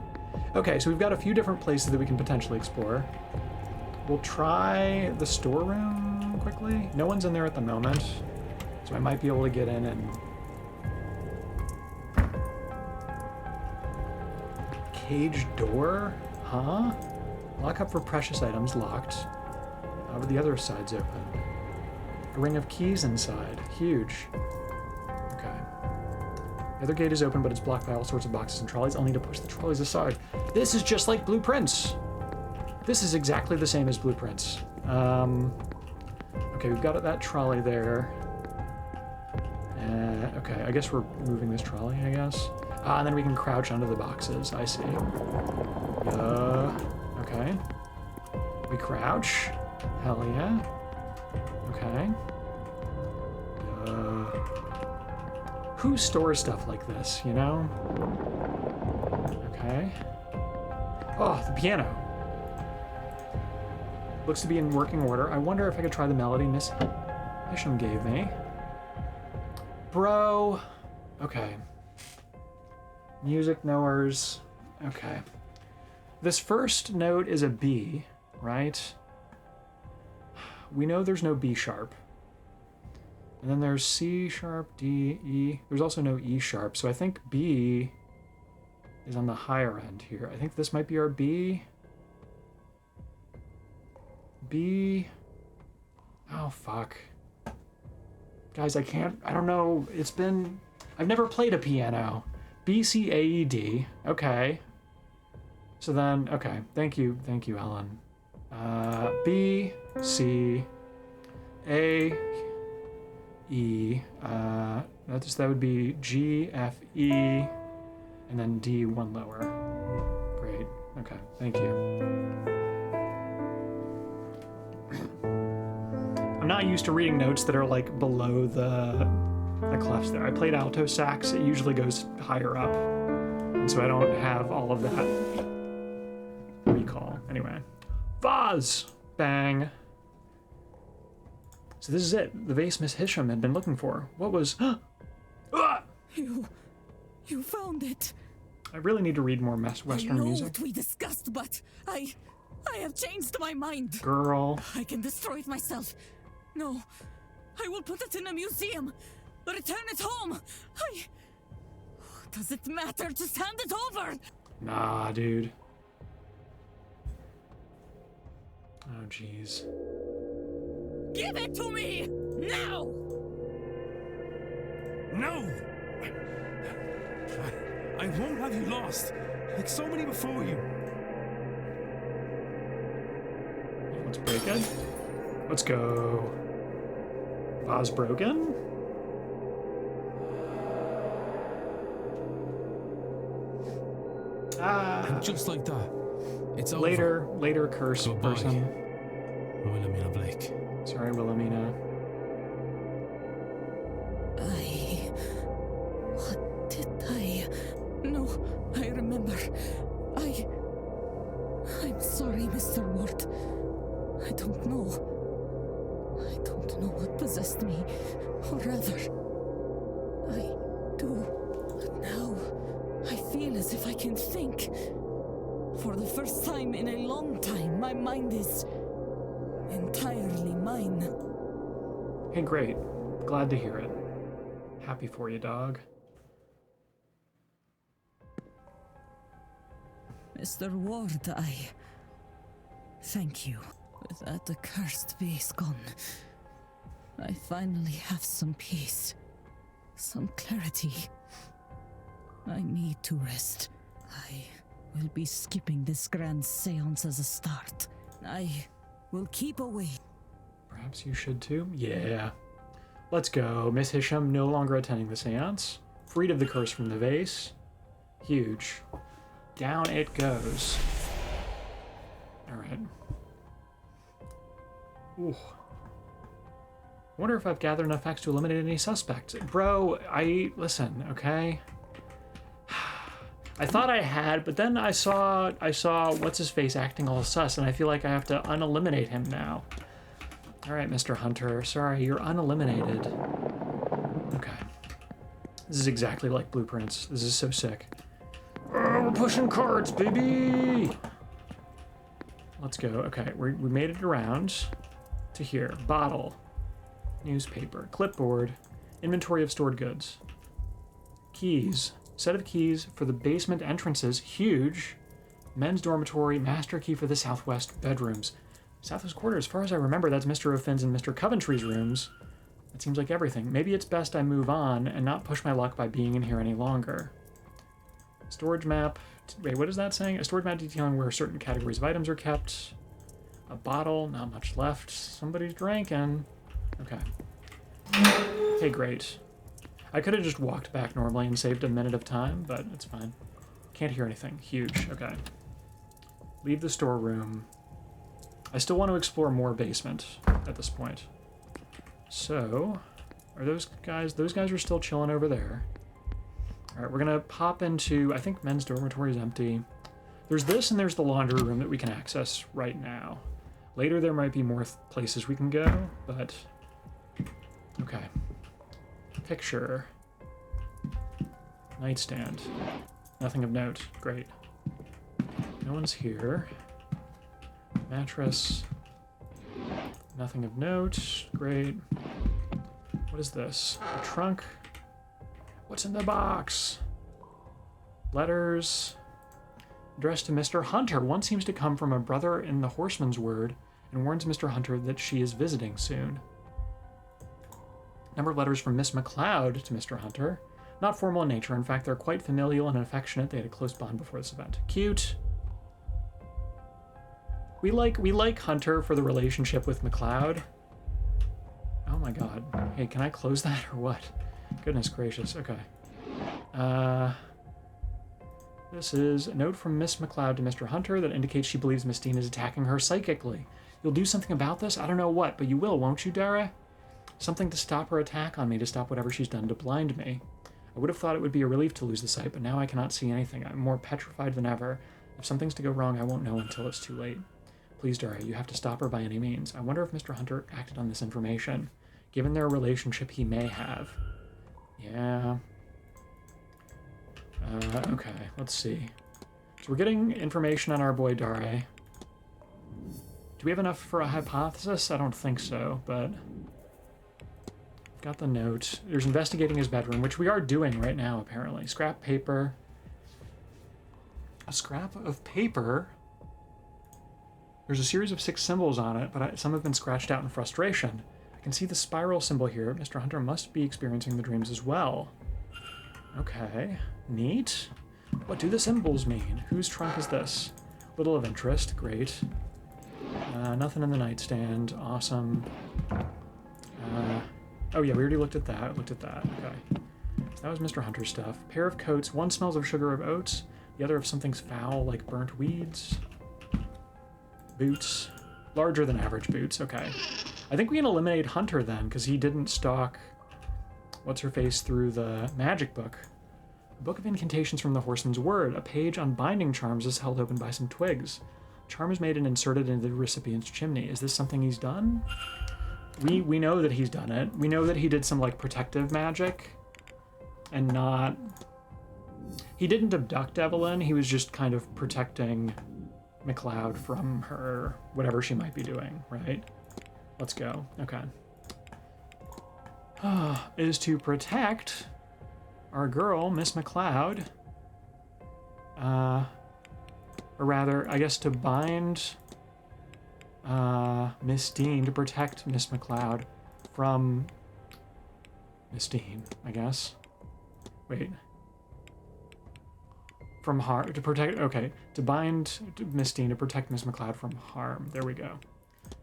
Okay, so we've got a few different places that we can potentially explore. We'll try the storeroom quickly. No one's in there at the moment, so I might be able to get in and... cage door? Huh? Lock up for precious items, locked. But the other side's open. A ring of keys inside. Huge. Okay. The other gate is open, but it's blocked by all sorts of boxes and trolleys. I'll need to push the trolleys aside. This is just like Blueprints. This is exactly the same as Blueprints. Okay, we've got that trolley there. Okay, I guess we're moving this trolley, I guess. And then we can crouch under the boxes. I see. Okay. We crouch. Hell yeah. Okay. Who stores stuff like this, you know? Okay. Oh, the piano. Looks to be in working order. I wonder if I could try the melody Miss Hisham gave me. Bro. Okay. Music knowers. Okay. This first note is a B, right? We know there's no B sharp. And then there's C sharp, D, E. There's also no E sharp, so I think B is on the higher end here. I think this might be our B. B. Oh, fuck. Guys, I don't know. I've never played a piano. B, C, A, E, D. Okay. So then, okay. Thank you, Ellen. B, C, A, E. That would be G, F, E, and then D, one lower. Great. Okay, thank you. I'm not used to reading notes that are like below the clefs there. I played alto sax. It usually goes higher up, and so I don't have all of that recall. Anyway, vase, bang. So this is it. The vase Miss Hisham had been looking for. What was? You found it. I really need to read more Western music. What we discussed, but I have changed my mind. Girl. I can destroy it myself. No, I will put it in a museum. Return it home. Does it matter? Just hand it over. Nah, dude. Oh, jeez. Give it to me now. No! I won't have you lost, like so many before you. Let's break it. Let's go. Vase broken? And just like that, it's over. Later curse Goodbye, person. Wilhelmina Blake. Sorry, Wilhelmina. What did I? No, I remember. I'm sorry, Mr. Ward. I don't know. I don't know what possessed me, or rather, I do. But now, I feel as if I can think. For the first time in a long time, my mind is entirely mine. Hey, great. Glad to hear it. Happy for you, dog. Mr. Ward, thank you. With that accursed vase gone, I finally have some peace. Some clarity. I need to rest. I will be skipping this grand séance as a start. I will keep away. Perhaps you should too? Yeah. Let's go. Miss Hisham no longer attending the séance. Freed of the curse from the vase. Huge. Down it goes. Alright. Ooh. I wonder if I've gathered enough facts to eliminate any suspects. Bro, listen, okay? I thought I had, but then I saw what's-his-face acting all sus, and I feel like I have to uneliminate him now. Alright, Mr. Hunter. Sorry, you're uneliminated. Okay. This is exactly like Blueprints. This is so sick. Oh, we're pushing cards, baby! Let's go. Okay, we made it around to here. Bottle. Newspaper. Clipboard. Inventory of stored goods. Keys. Set of keys for the basement entrances. Huge. Men's dormitory. Master key for the southwest bedrooms. Southwest quarter, as far as I remember, that's Mr. O'Finn's and Mr. Coventry's rooms. That seems like everything. Maybe it's best I move on and not push my luck by being in here any longer. Storage map. Wait, what is that saying? A storage map detailing where certain categories of items are kept. A bottle. Not much left. Somebody's drinking. Okay. Okay, great. I could have just walked back normally and saved a minute of time, but it's fine. Can't hear anything. Huge. Okay. Leave the storeroom. I still want to explore more basement at this point. So, are those guys are still chilling over there. All right, we're gonna pop into, I think men's dormitory is empty. There's this and there's the laundry room that we can access right now. Later there might be more places we can go, but okay. Picture. Nightstand. Nothing of note. Great. No one's here. Mattress. Nothing of note. Great. What is this? A trunk? What's in the box? Letters. Addressed to Mr. Hunter. One seems to come from a brother in the Horseman's Word and warns Mr. Hunter that she is visiting soon. Number of letters from Miss MacLeod to Mr. Hunter. Not formal in nature. In fact, they're quite familial and affectionate. They had a close bond before this event. Cute. We like Hunter for the relationship with MacLeod. Oh my god. Hey, can I close that or what? Goodness gracious. Okay. This is a note from Miss MacLeod to Mr. Hunter that indicates she believes Miss Dean is attacking her psychically. You'll do something about this? I don't know what, but you will, won't you, Dara? Something to stop her attack on me, to stop whatever she's done to blind me. I would have thought it would be a relief to lose the sight, but now I cannot see anything. I'm more petrified than ever. If something's to go wrong, I won't know until it's too late. Please, Dara, you have to stop her by any means. I wonder if Mr. Hunter acted on this information. Given their relationship, he may have. Yeah. Okay, let's see. So we're getting information on our boy Dare. Do we have enough for a hypothesis? I don't think so, but... Got the note. There's investigating his bedroom, which we are doing right now, apparently. Scrap paper. A scrap of paper? There's a series of 6 symbols on it, but some have been scratched out in frustration. I can see the spiral symbol here. Mr. Hunter must be experiencing the dreams as well. Okay. Neat. What do the symbols mean? Whose trunk is this? Little of interest. Great. Nothing in the nightstand. Awesome. Oh yeah, we already looked at that. Okay. So that was Mr. Hunter's stuff. Pair of coats. One smells of sugar of oats. The other of something's foul, like burnt weeds. Boots. Larger than average boots. Okay. I think we can eliminate Hunter then, because he didn't stalk what's-her-face through the magic book. A book of incantations from the Horseman's Word. A page on binding charms is held open by some twigs. Charm is made and inserted into the recipient's chimney. Is this something he's done? We know that he's done it. We know that he did some, like, protective magic. And not... He didn't abduct Evelyn. He was just kind of protecting MacLeod from her, whatever she might be doing, right? Let's go. Okay. Is to protect our girl, Miss MacLeod. Or rather, I guess to bind Miss Dean, to protect Miss MacLeod from Miss Dean, I guess. Wait. From harm, to protect, okay. To bind Miss Dean to protect Miss MacLeod from harm. There we go.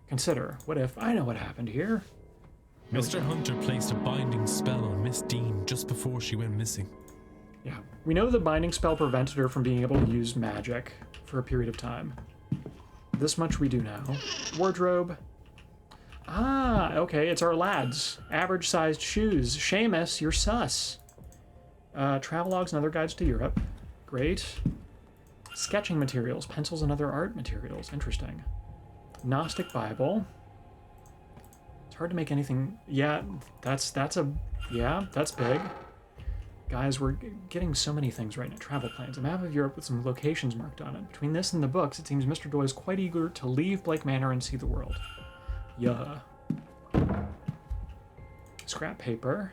Consider, what if, I know what happened here. Mr. Hunter placed a binding spell on Miss Dean just before she went missing. Yeah, we know the binding spell prevented her from being able to use magic for a period of time. This much we do know. Wardrobe. Ah, okay, it's our lads. Average-sized shoes. Seamus, you're sus. Travelogues and other guides to Europe. Great. Sketching materials. Pencils and other art materials. Interesting. Gnostic Bible. It's hard to make anything... Yeah, that's big. Guys, we're getting so many things right now. Travel plans. A map of Europe with some locations marked on it. Between this and the books, it seems Mr. Doyle is quite eager to leave Blake Manor and see the world. Yeah. Scrap paper.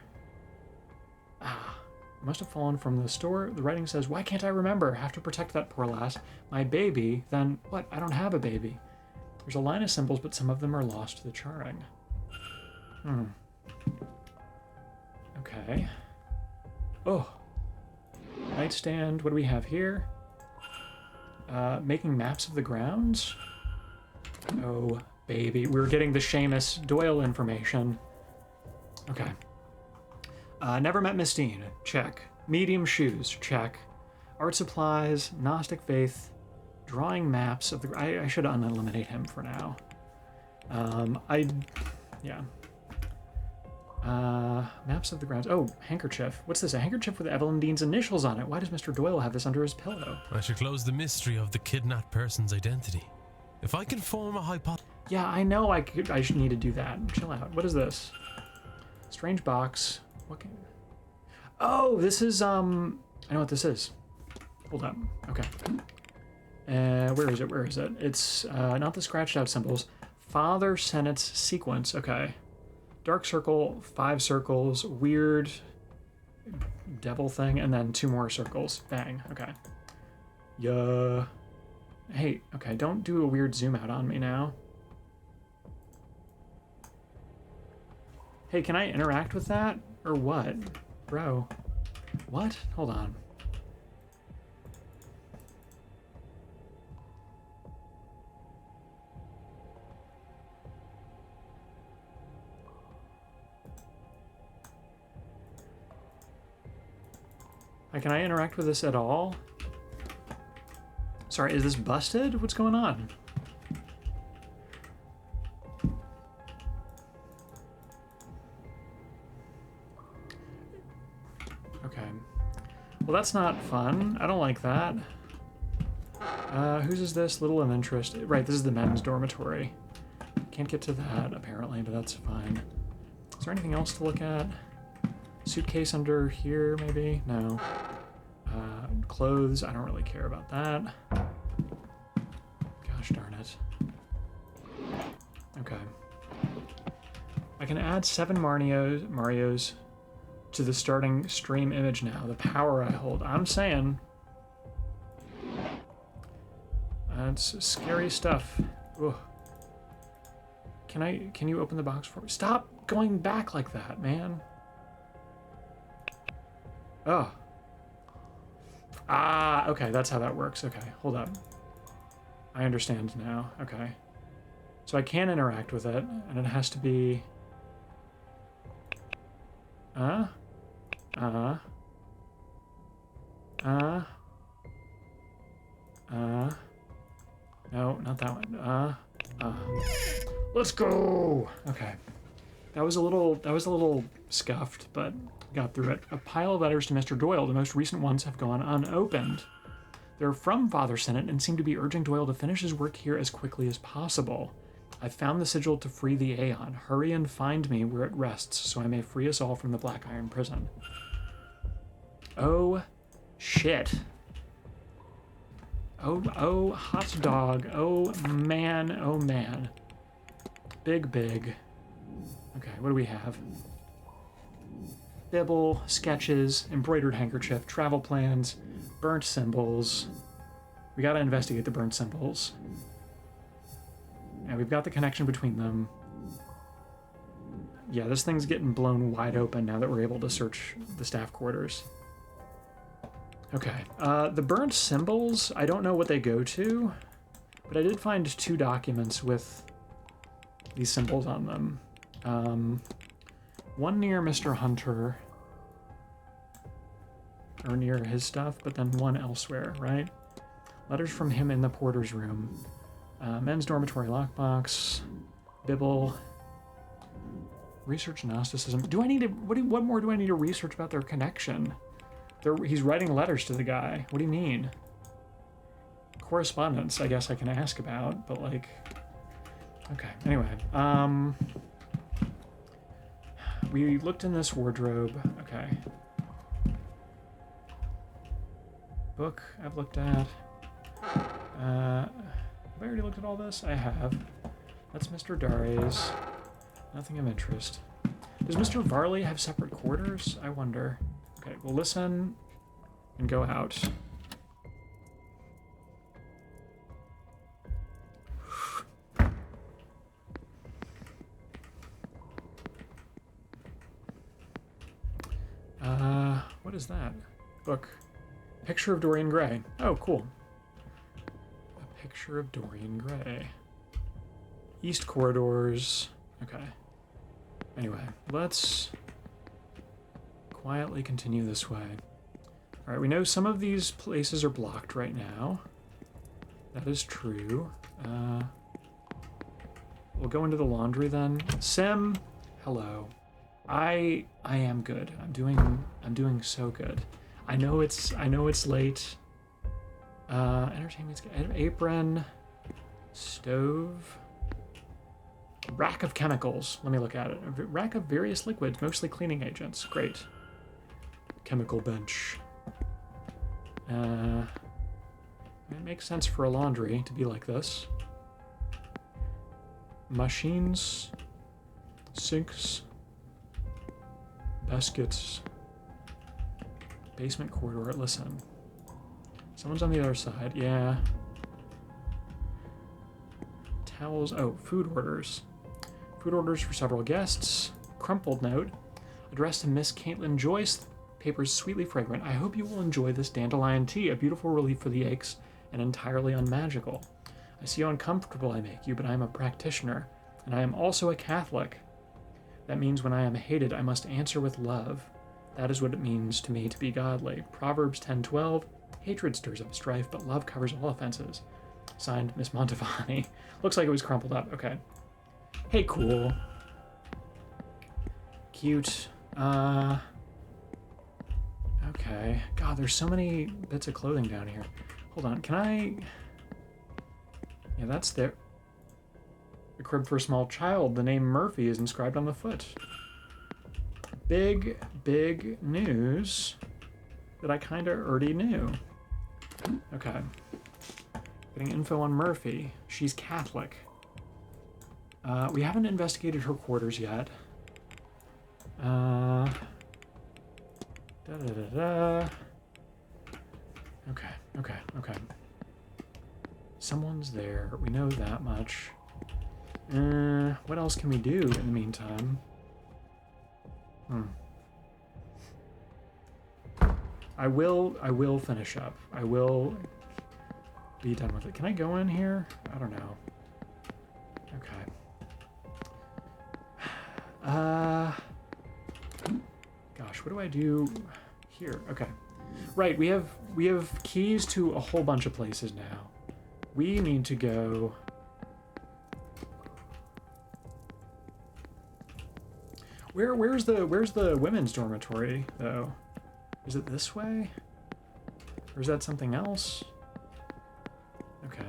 Ah. Must have fallen from the store. The writing says, why can't I remember? Have to protect that poor lass. My baby, then what? I don't have a baby. There's a line of symbols, but some of them are lost to the charring. Okay. Oh. Nightstand. What do we have here? Making maps of the grounds? Oh, baby. We were getting the Seamus Doyle information. Okay. Never met Miss Dean. Check. Medium shoes. Check. Art supplies. Gnostic faith. Drawing maps of the... I should uneliminate him for now. Yeah. Maps of the grounds. Oh, handkerchief. What's this? A handkerchief with Evelyn Dean's initials on it. Why does Mr. Doyle have this under his pillow? I should close the mystery of the kidnapped person's identity. If I can form a hypothesis... Yeah, I know I should need to do that. Chill out. What is this? Strange box. What can... Oh, this is, I know what this is. Hold up. Okay. Where is it? Where is it? It's, not the scratched out symbols. Father Senate's sequence. Okay. Dark circle, 5 circles, weird devil thing, and then 2 more circles. Bang. Okay. Yeah. Hey, okay, don't do a weird zoom out on me now. Hey, can I interact with that? Or what? Bro. What? Hold on. Can I interact with this at all? Sorry, is this busted? What's going on? Okay. Well, that's not fun. I don't like that. Whose is this? Little of interest. Right, this is the men's dormitory. Can't get to that, apparently, but that's fine. Is there anything else to look at? Suitcase under here, maybe? No. Clothes, I don't really care about that. Gosh darn it. Okay. I can add 7 Marios to the starting stream image now. The power I hold. I'm saying. That's scary stuff. Ugh. Can you open the box for me? Stop going back like that, man. Oh. Ah, okay, that's how that works. Okay, hold up. I understand now. Okay. So I can interact with it, and it has to be... No, not that one. Let's go! Okay. That was a little scuffed, but got through it. A pile of letters to Mr. Doyle. The most recent ones have gone unopened. They're from Father Senate and seem to be urging Doyle to finish his work here as quickly as possible. I've found the sigil to free the Aeon. Hurry and find me where it rests, so I may free us all from the Black Iron Prison. Oh, shit. Oh, hot dog. Oh, man. Oh, man. Big. Okay, what do we have? Bibble, sketches, embroidered handkerchief, travel plans, burnt symbols. We gotta investigate the burnt symbols. Yeah, we've got the connection between them. Yeah, this thing's getting blown wide open now that we're able to search the staff quarters. Okay, the burnt symbols, I don't know what they go to, but I did find 2 documents with these symbols on them. One near Mr. Hunter, or near his stuff, but then one elsewhere, right? Letters from him in the porter's room. Men's dormitory lockbox. Bibble. Research Gnosticism. Do I need to... What more do I need to research about their connection? He's writing letters to the guy. What do you mean? Correspondence, I guess I can ask about, but like... Okay, anyway. We looked in this wardrobe. Okay. Book I've looked at. Have I already looked at all this? I have. That's Mr. Dare's. Nothing of interest. Does Mr. Varley have separate quarters? I wonder. Okay, we'll listen and go out. What is that? Book. Picture of Dorian Gray. Oh, cool. A picture of Dorian Gray. East corridors. Okay. Anyway, let's quietly continue this way. All right, we know some of these places are blocked right now. That is true. We'll go into the laundry then. Sim, hello. I am good. I'm doing so good. I know it's late. Entertainment, apron, stove, rack of chemicals. Let me look at it. A rack of various liquids, mostly cleaning agents. Great. Chemical bench. It makes sense for a laundry to be like this. Machines, sinks, baskets, basement corridor. Listen, someone's on the other side. Yeah. Towels. Oh, food orders. Food orders for several guests. Crumpled note addressed to Miss Caitlin Joyce. Papers sweetly fragrant. I hope you will enjoy this dandelion tea, a beautiful relief for the aches and entirely unmagical. I see how uncomfortable I make you, but I am a practitioner, and I am also a Catholic. That means when I am hated, I must answer with love. That is what it means to me to be godly. Proverbs 10:12. Hatred stirs up strife, but love covers all offenses. Signed, Miss Montevani. Looks like it was crumpled up. Okay. Hey, cool. Cute. Okay. God, there's so many bits of clothing down here. Hold on, can I... Yeah, that's there. A crib for a small child. The name Murphy is inscribed on the foot. Big news that I kind of already knew. Okay. Getting info on Murphy. She's Catholic. We haven't investigated her quarters yet. Okay. Someone's there. We know that much. What else can we do in the meantime? I will finish up. I will be done with it. Can I go in here? I don't know. Okay. Gosh, what do I do here? Okay. Right, we have keys to a whole bunch of places now. We need to go... Where's the women's dormitory though? Is it this way? Or is that something else? Okay.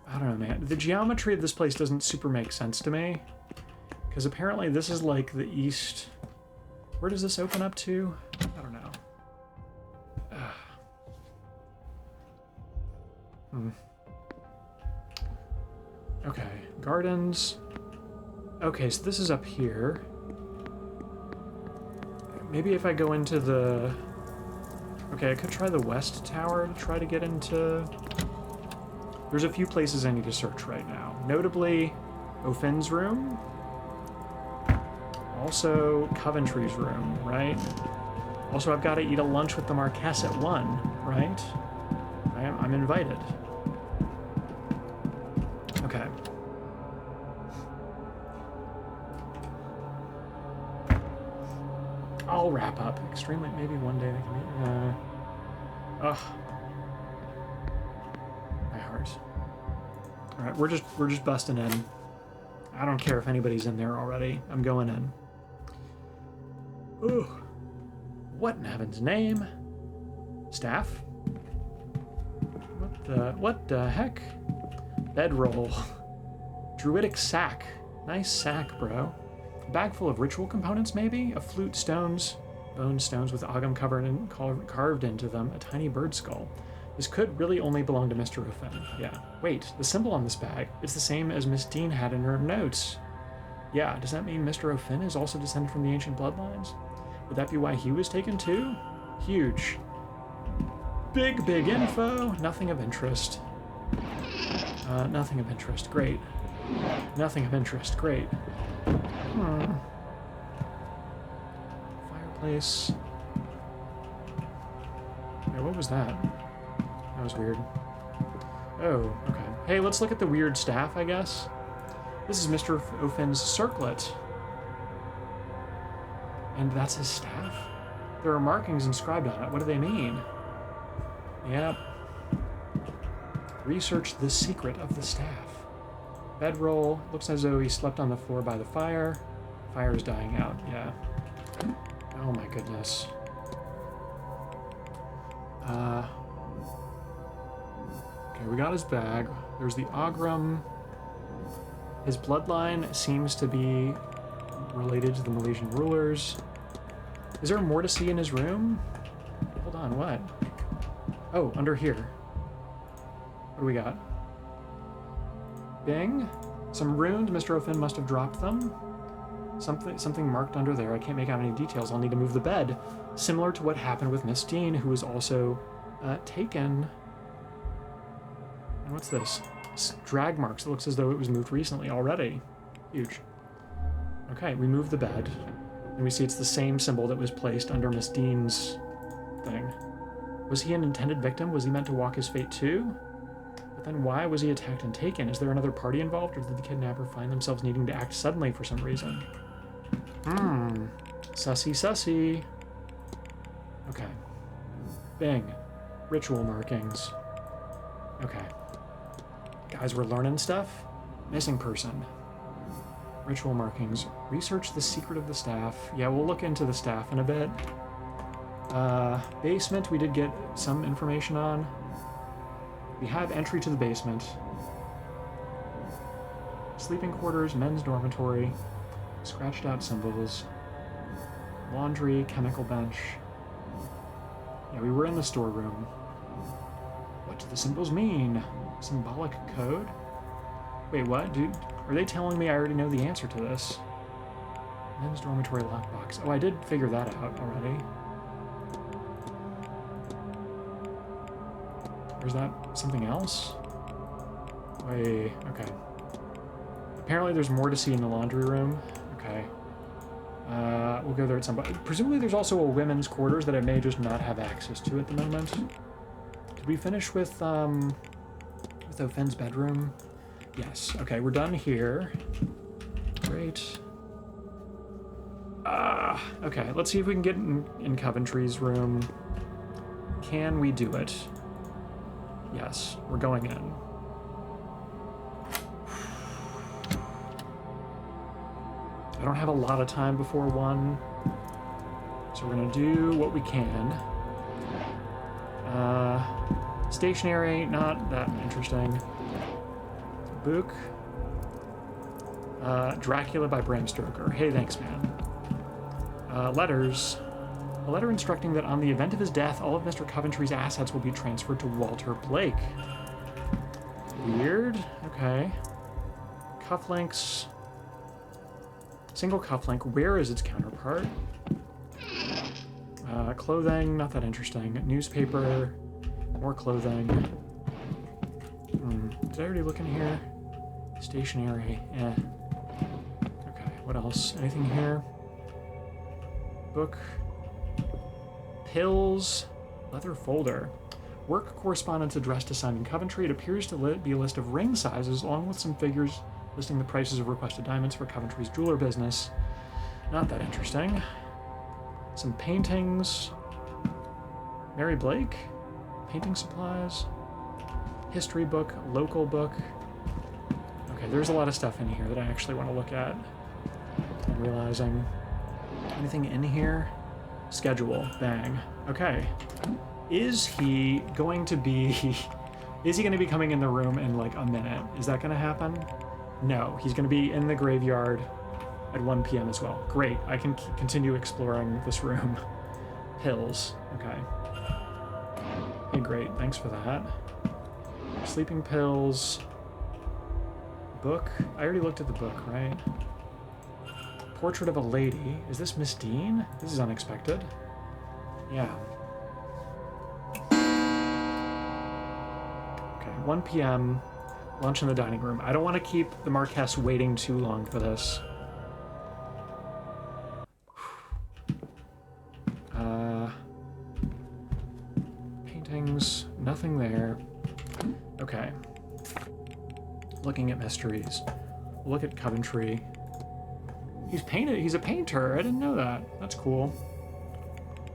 I don't know, man. The geometry of this place doesn't super make sense to me. Because apparently this is like the east... Where does this open up to? I don't know. Okay, gardens. Okay, so this is up here. Maybe if I go into the... Okay, I could try the west tower to try to get into... There's a few places I need to search right now. Notably, Ofin's room. Also, Coventry's room, right? Also, I've got to eat a lunch with the Marquess at 1, right? I'm invited. Okay. I'll wrap up. Extremely, maybe one day they can meet. Ugh. My heart. All right, we're just busting in. I don't care if anybody's in there already. I'm going in. Ooh. What in heaven's name? Staff? What the heck? Bedroll. Druidic sack. Nice sack, bro. A bag full of ritual components, maybe? A flute, stones, bone stones with agam covered and carved into them, a tiny bird skull. This could really only belong to Mr. Ruffin. Yeah. Wait, the symbol on this bag is the same as Miss Dean had in her notes. Yeah, does that mean Mr. O'Finn is also descended from the ancient bloodlines? Would that be why he was taken too? Huge. Big info. Nothing of interest. Nothing of interest. Great. Nothing of interest. Great. Fireplace. Yeah, what was that? That was weird. Oh, okay. Hey, let's look at the weird staff, I guess. This is Mr. Ofin's circlet. And that's his staff? There are markings inscribed on it. What do they mean? Yep. Research the secret of the staff. Bedroll. Looks as though he slept on the floor by the fire. Fire is dying out, yeah. Oh my goodness. Okay, we got his bag. There's the Ogram. His bloodline seems to be related to the Malaysian rulers. Is there more to see in his room? Hold on, what? Oh, under here. What do we got? Bing? Some runes. Mr. Ofin must have dropped them. Something marked under there. I can't make out any details. I'll need to move the bed. Similar to what happened with Miss Dean, who was also taken. And what's this? Drag marks. It looks as though it was moved recently already. Huge. Okay, we move the bed. And we see it's the same symbol that was placed under Miss Dean's thing. Was he an intended victim? Was he meant to walk his fate too? But then why was he attacked and taken? Is there another party involved, or did the kidnapper find themselves needing to act suddenly for some reason? Sussy. Okay. Bing. Ritual markings. Okay. Guys, we're learning stuff. Missing person. Ritual markings. Research the secret of the staff. Yeah, we'll look into the staff in a bit. Basement, we did get some information on. We have entry to the basement. Sleeping quarters, men's dormitory, scratched out symbols, laundry, chemical bench. Yeah, we were in the storeroom. What do the symbols mean? Symbolic code? Wait, what? Dude, are they telling me I already know the answer to this? Men's dormitory lockbox. Oh, I did figure that out already. Or is that something else? Wait, okay. Apparently there's more to see in the laundry room. Okay. We'll go there at some point. Presumably there's also a women's quarters that I may just not have access to at the moment. Did we finish with Ofin's bedroom? Yes. Okay, we're done here. Great. Okay, let's see if we can get in Coventry's room. Can we do it? Yes, we're going in. I don't have a lot of time before 1, so we're gonna do what we can. Stationary, not that interesting. Book. Dracula by Bram Stoker. Hey, thanks, man. Letters. A letter instructing that on the event of his death, all of Mr. Coventry's assets will be transferred to Walter Blake. Weird. Okay. Cufflinks. Single cufflink. Where is its counterpart? Clothing. Not that interesting. Newspaper. More clothing. Did I already look in here? Stationery. Eh. Okay. What else? Anything here? Book. Pills. Leather folder. Work correspondence addressed to Simon Coventry. It appears to be a list of ring sizes, along with some figures listing the prices of requested diamonds for Coventry's jeweler business. Not that interesting. Some paintings. Mary Blake. Painting supplies. History book. Local book. Okay, there's a lot of stuff in here that I actually want to look at. I'm realizing. Anything in here? Schedule. Bang. Okay. Is he going to be coming in the room in like a minute? Is that going to happen? No. He's going to be in the graveyard at 1 p.m. as well. Great. I can continue exploring this room. Pills. Okay. Hey, great. Thanks for that. Sleeping pills. Book. I already looked at the book, right? Portrait of a lady. Is this Miss Dean? This is unexpected. Yeah. Okay, 1 p.m. Lunch in the dining room. I don't want to keep the Marquess waiting too long for this. Paintings. Nothing there. Okay. Looking at mysteries. Look at Coventry. He's painted. He's a painter. I didn't know that. That's cool.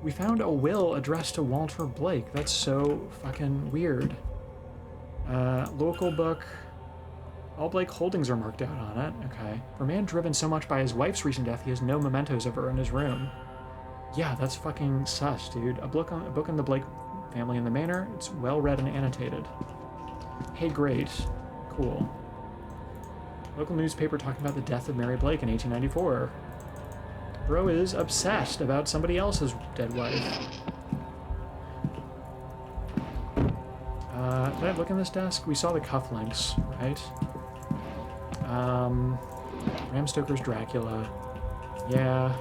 We found a will addressed to Walter Blake. That's so fucking weird. Local book. All Blake holdings are marked out on it. Okay. For a man driven so much by his wife's recent death, he has no mementos of her in his room. Yeah, that's fucking sus, dude. A book on the Blake family in the Manor. It's well read and annotated. Hey, great. Cool. Local newspaper talking about the death of Mary Blake in 1894. Bro is obsessed about somebody else's dead wife. Did I look in this desk? We saw the cufflinks, right? Bram Stoker's Dracula. Yeah.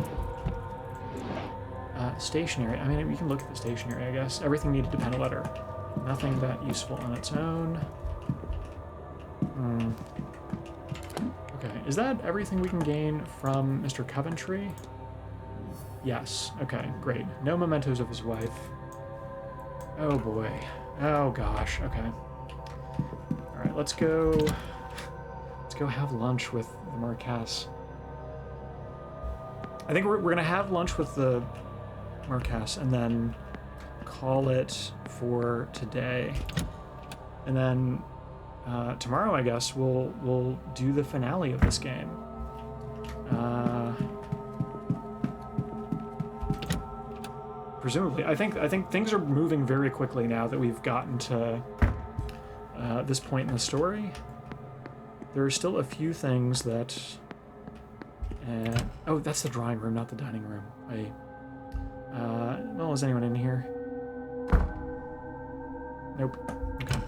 Stationery. I mean, we can look at the stationery, I guess. Everything needed to pen a letter. Nothing that useful on its own. Okay, is that everything we can gain from Mr. Coventry? Yes. Okay, great. No mementos of his wife. Oh boy. Oh gosh. Okay. All right, let's go have lunch with the Marquess. I think we're gonna have lunch with the Marquess and then call it for today. And then tomorrow, I guess, we'll do the finale of this game. Presumably, I think things are moving very quickly now that we've gotten to this point in the story. There are still a few things that. Oh, that's the drawing room, not the dining room. Well, is anyone in here? Nope. Okay.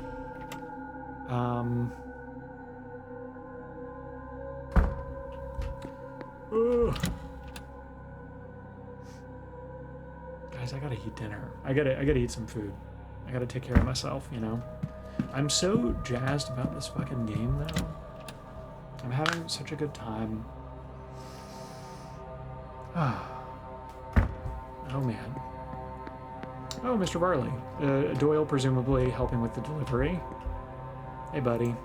Guys, I gotta eat dinner. I gotta eat some food. I gotta take care of myself, you know? I'm so jazzed about this fucking game, though. I'm having such a good time. Oh, man. Oh, Mr. Varley. Doyle presumably helping with the delivery. Hey, buddy.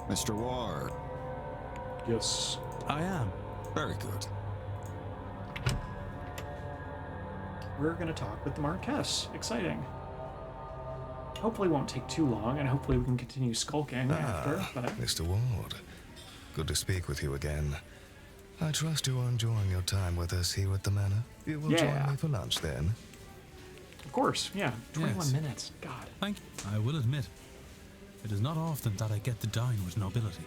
Mr. Ward. Yes. I am. Very good. We're going to talk with the Marquess. Exciting. Hopefully it won't take too long, and hopefully we can continue skulking after. But Mr. Ward. Good to speak with you again. I trust you are enjoying your time with us here at the Manor. You will join me for lunch then? Of course, yeah. 21 Yes. minutes. God. Thank you. I will admit, it is not often that I get to dine with nobility.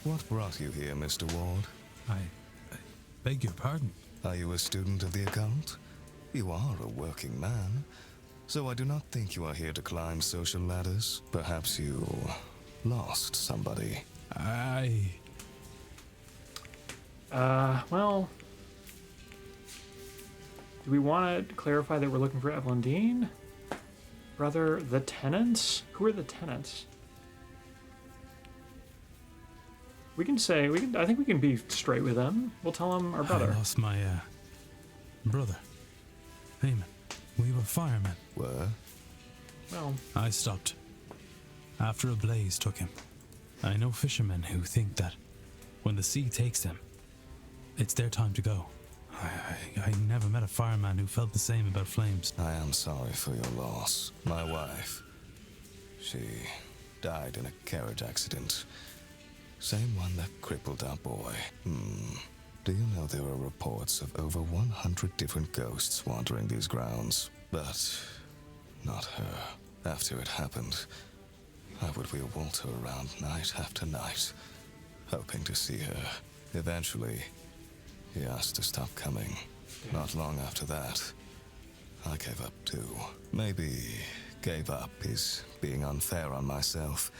What brought you here, Mr. Ward? I beg your pardon. Are you a student of the occult? You are a working man, so I do not think you are here to climb social ladders. Perhaps you lost somebody. Well, do we want to clarify that we're looking for Evelyn Dean? Brother, the tenants? Who are the tenants? I think we can be straight with them. We'll tell them our brother. I lost my, brother. Eamon. We were firemen. Were? Well. I stopped. After a blaze took him. I know fishermen who think that when the sea takes them, it's their time to go. I never met a fireman who felt the same about flames. I am sorry for your loss. My wife, she died in a carriage accident. Same one that crippled our boy. Do you know there are reports of over 100 different ghosts wandering these grounds? But not her. After it happened, I would wheel Walter around night after night, hoping to see her. Eventually, he asked to stop coming. Not long after that, I gave up too. Maybe gave up is being unfair on myself.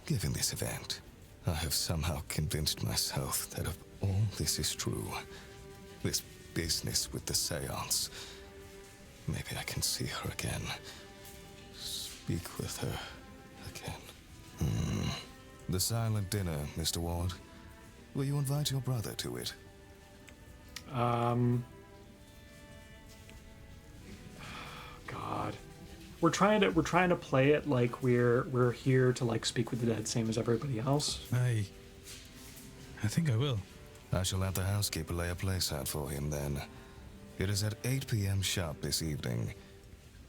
Given this event, I have somehow convinced myself that of all this is true, this business with the Séance, maybe I can see her again. Speak with her again. The silent dinner, Mr. Ward. Will you invite your brother to it? God. We're trying to play it like we're here to like speak with the dead, same as everybody else. I think I will. I shall have the housekeeper lay a place out for him then. It is at 8 p.m. sharp this evening.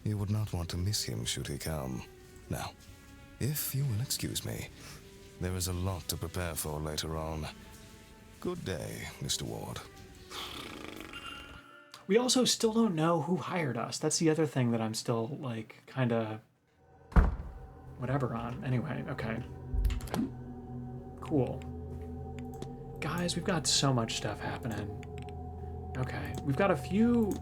You would not want to miss him should he come. Now, if you will excuse me, there is a lot to prepare for later on. Good day, Mr. Ward. We also still don't know who hired us. That's the other thing that I'm still, like, kind of whatever on. Anyway, okay. Cool. Guys, we've got so much stuff happening. Okay, we've got a few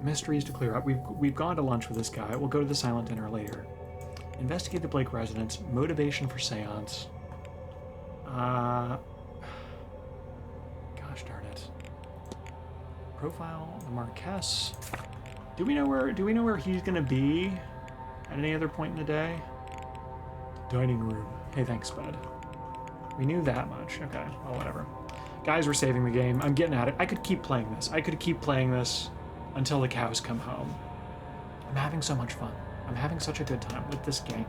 mysteries to clear up. We've gone to lunch with this guy. We'll go to the silent dinner later. Investigate the Blake residence. Motivation for Séance. Gosh darn it. Profile the Marquess. Do we know where he's gonna be at any other point in the day? Dining room. Hey, thanks, bud. We knew that much. Okay, well, whatever. Guys, we're saving the game. I'm getting at it. I could keep playing this. I could keep playing this until the cows come home. I'm having so much fun. I'm having such a good time with this game,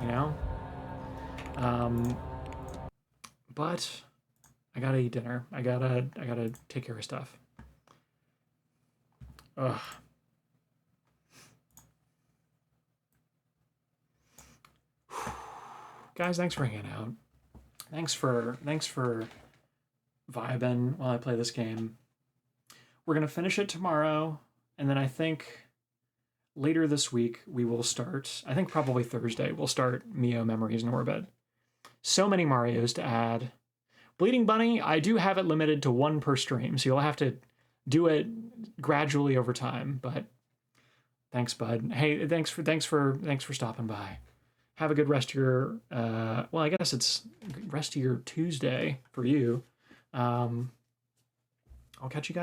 you know? But I gotta eat dinner. I gotta take care of stuff. Ugh. Guys, thanks for hanging out. Thanks for vibing while I play this game. We're gonna finish it tomorrow, and then I think later this week we will start, I think probably Thursday, we'll start Mio Memories in Orbit. So many Marios to add. Bleeding Bunny, I do have it limited to 1 per stream, so you'll have to do it gradually over time, but thanks, bud. Hey, thanks for stopping by. Have a good rest of your well, I guess it's rest of your Tuesday for you. I'll catch you guys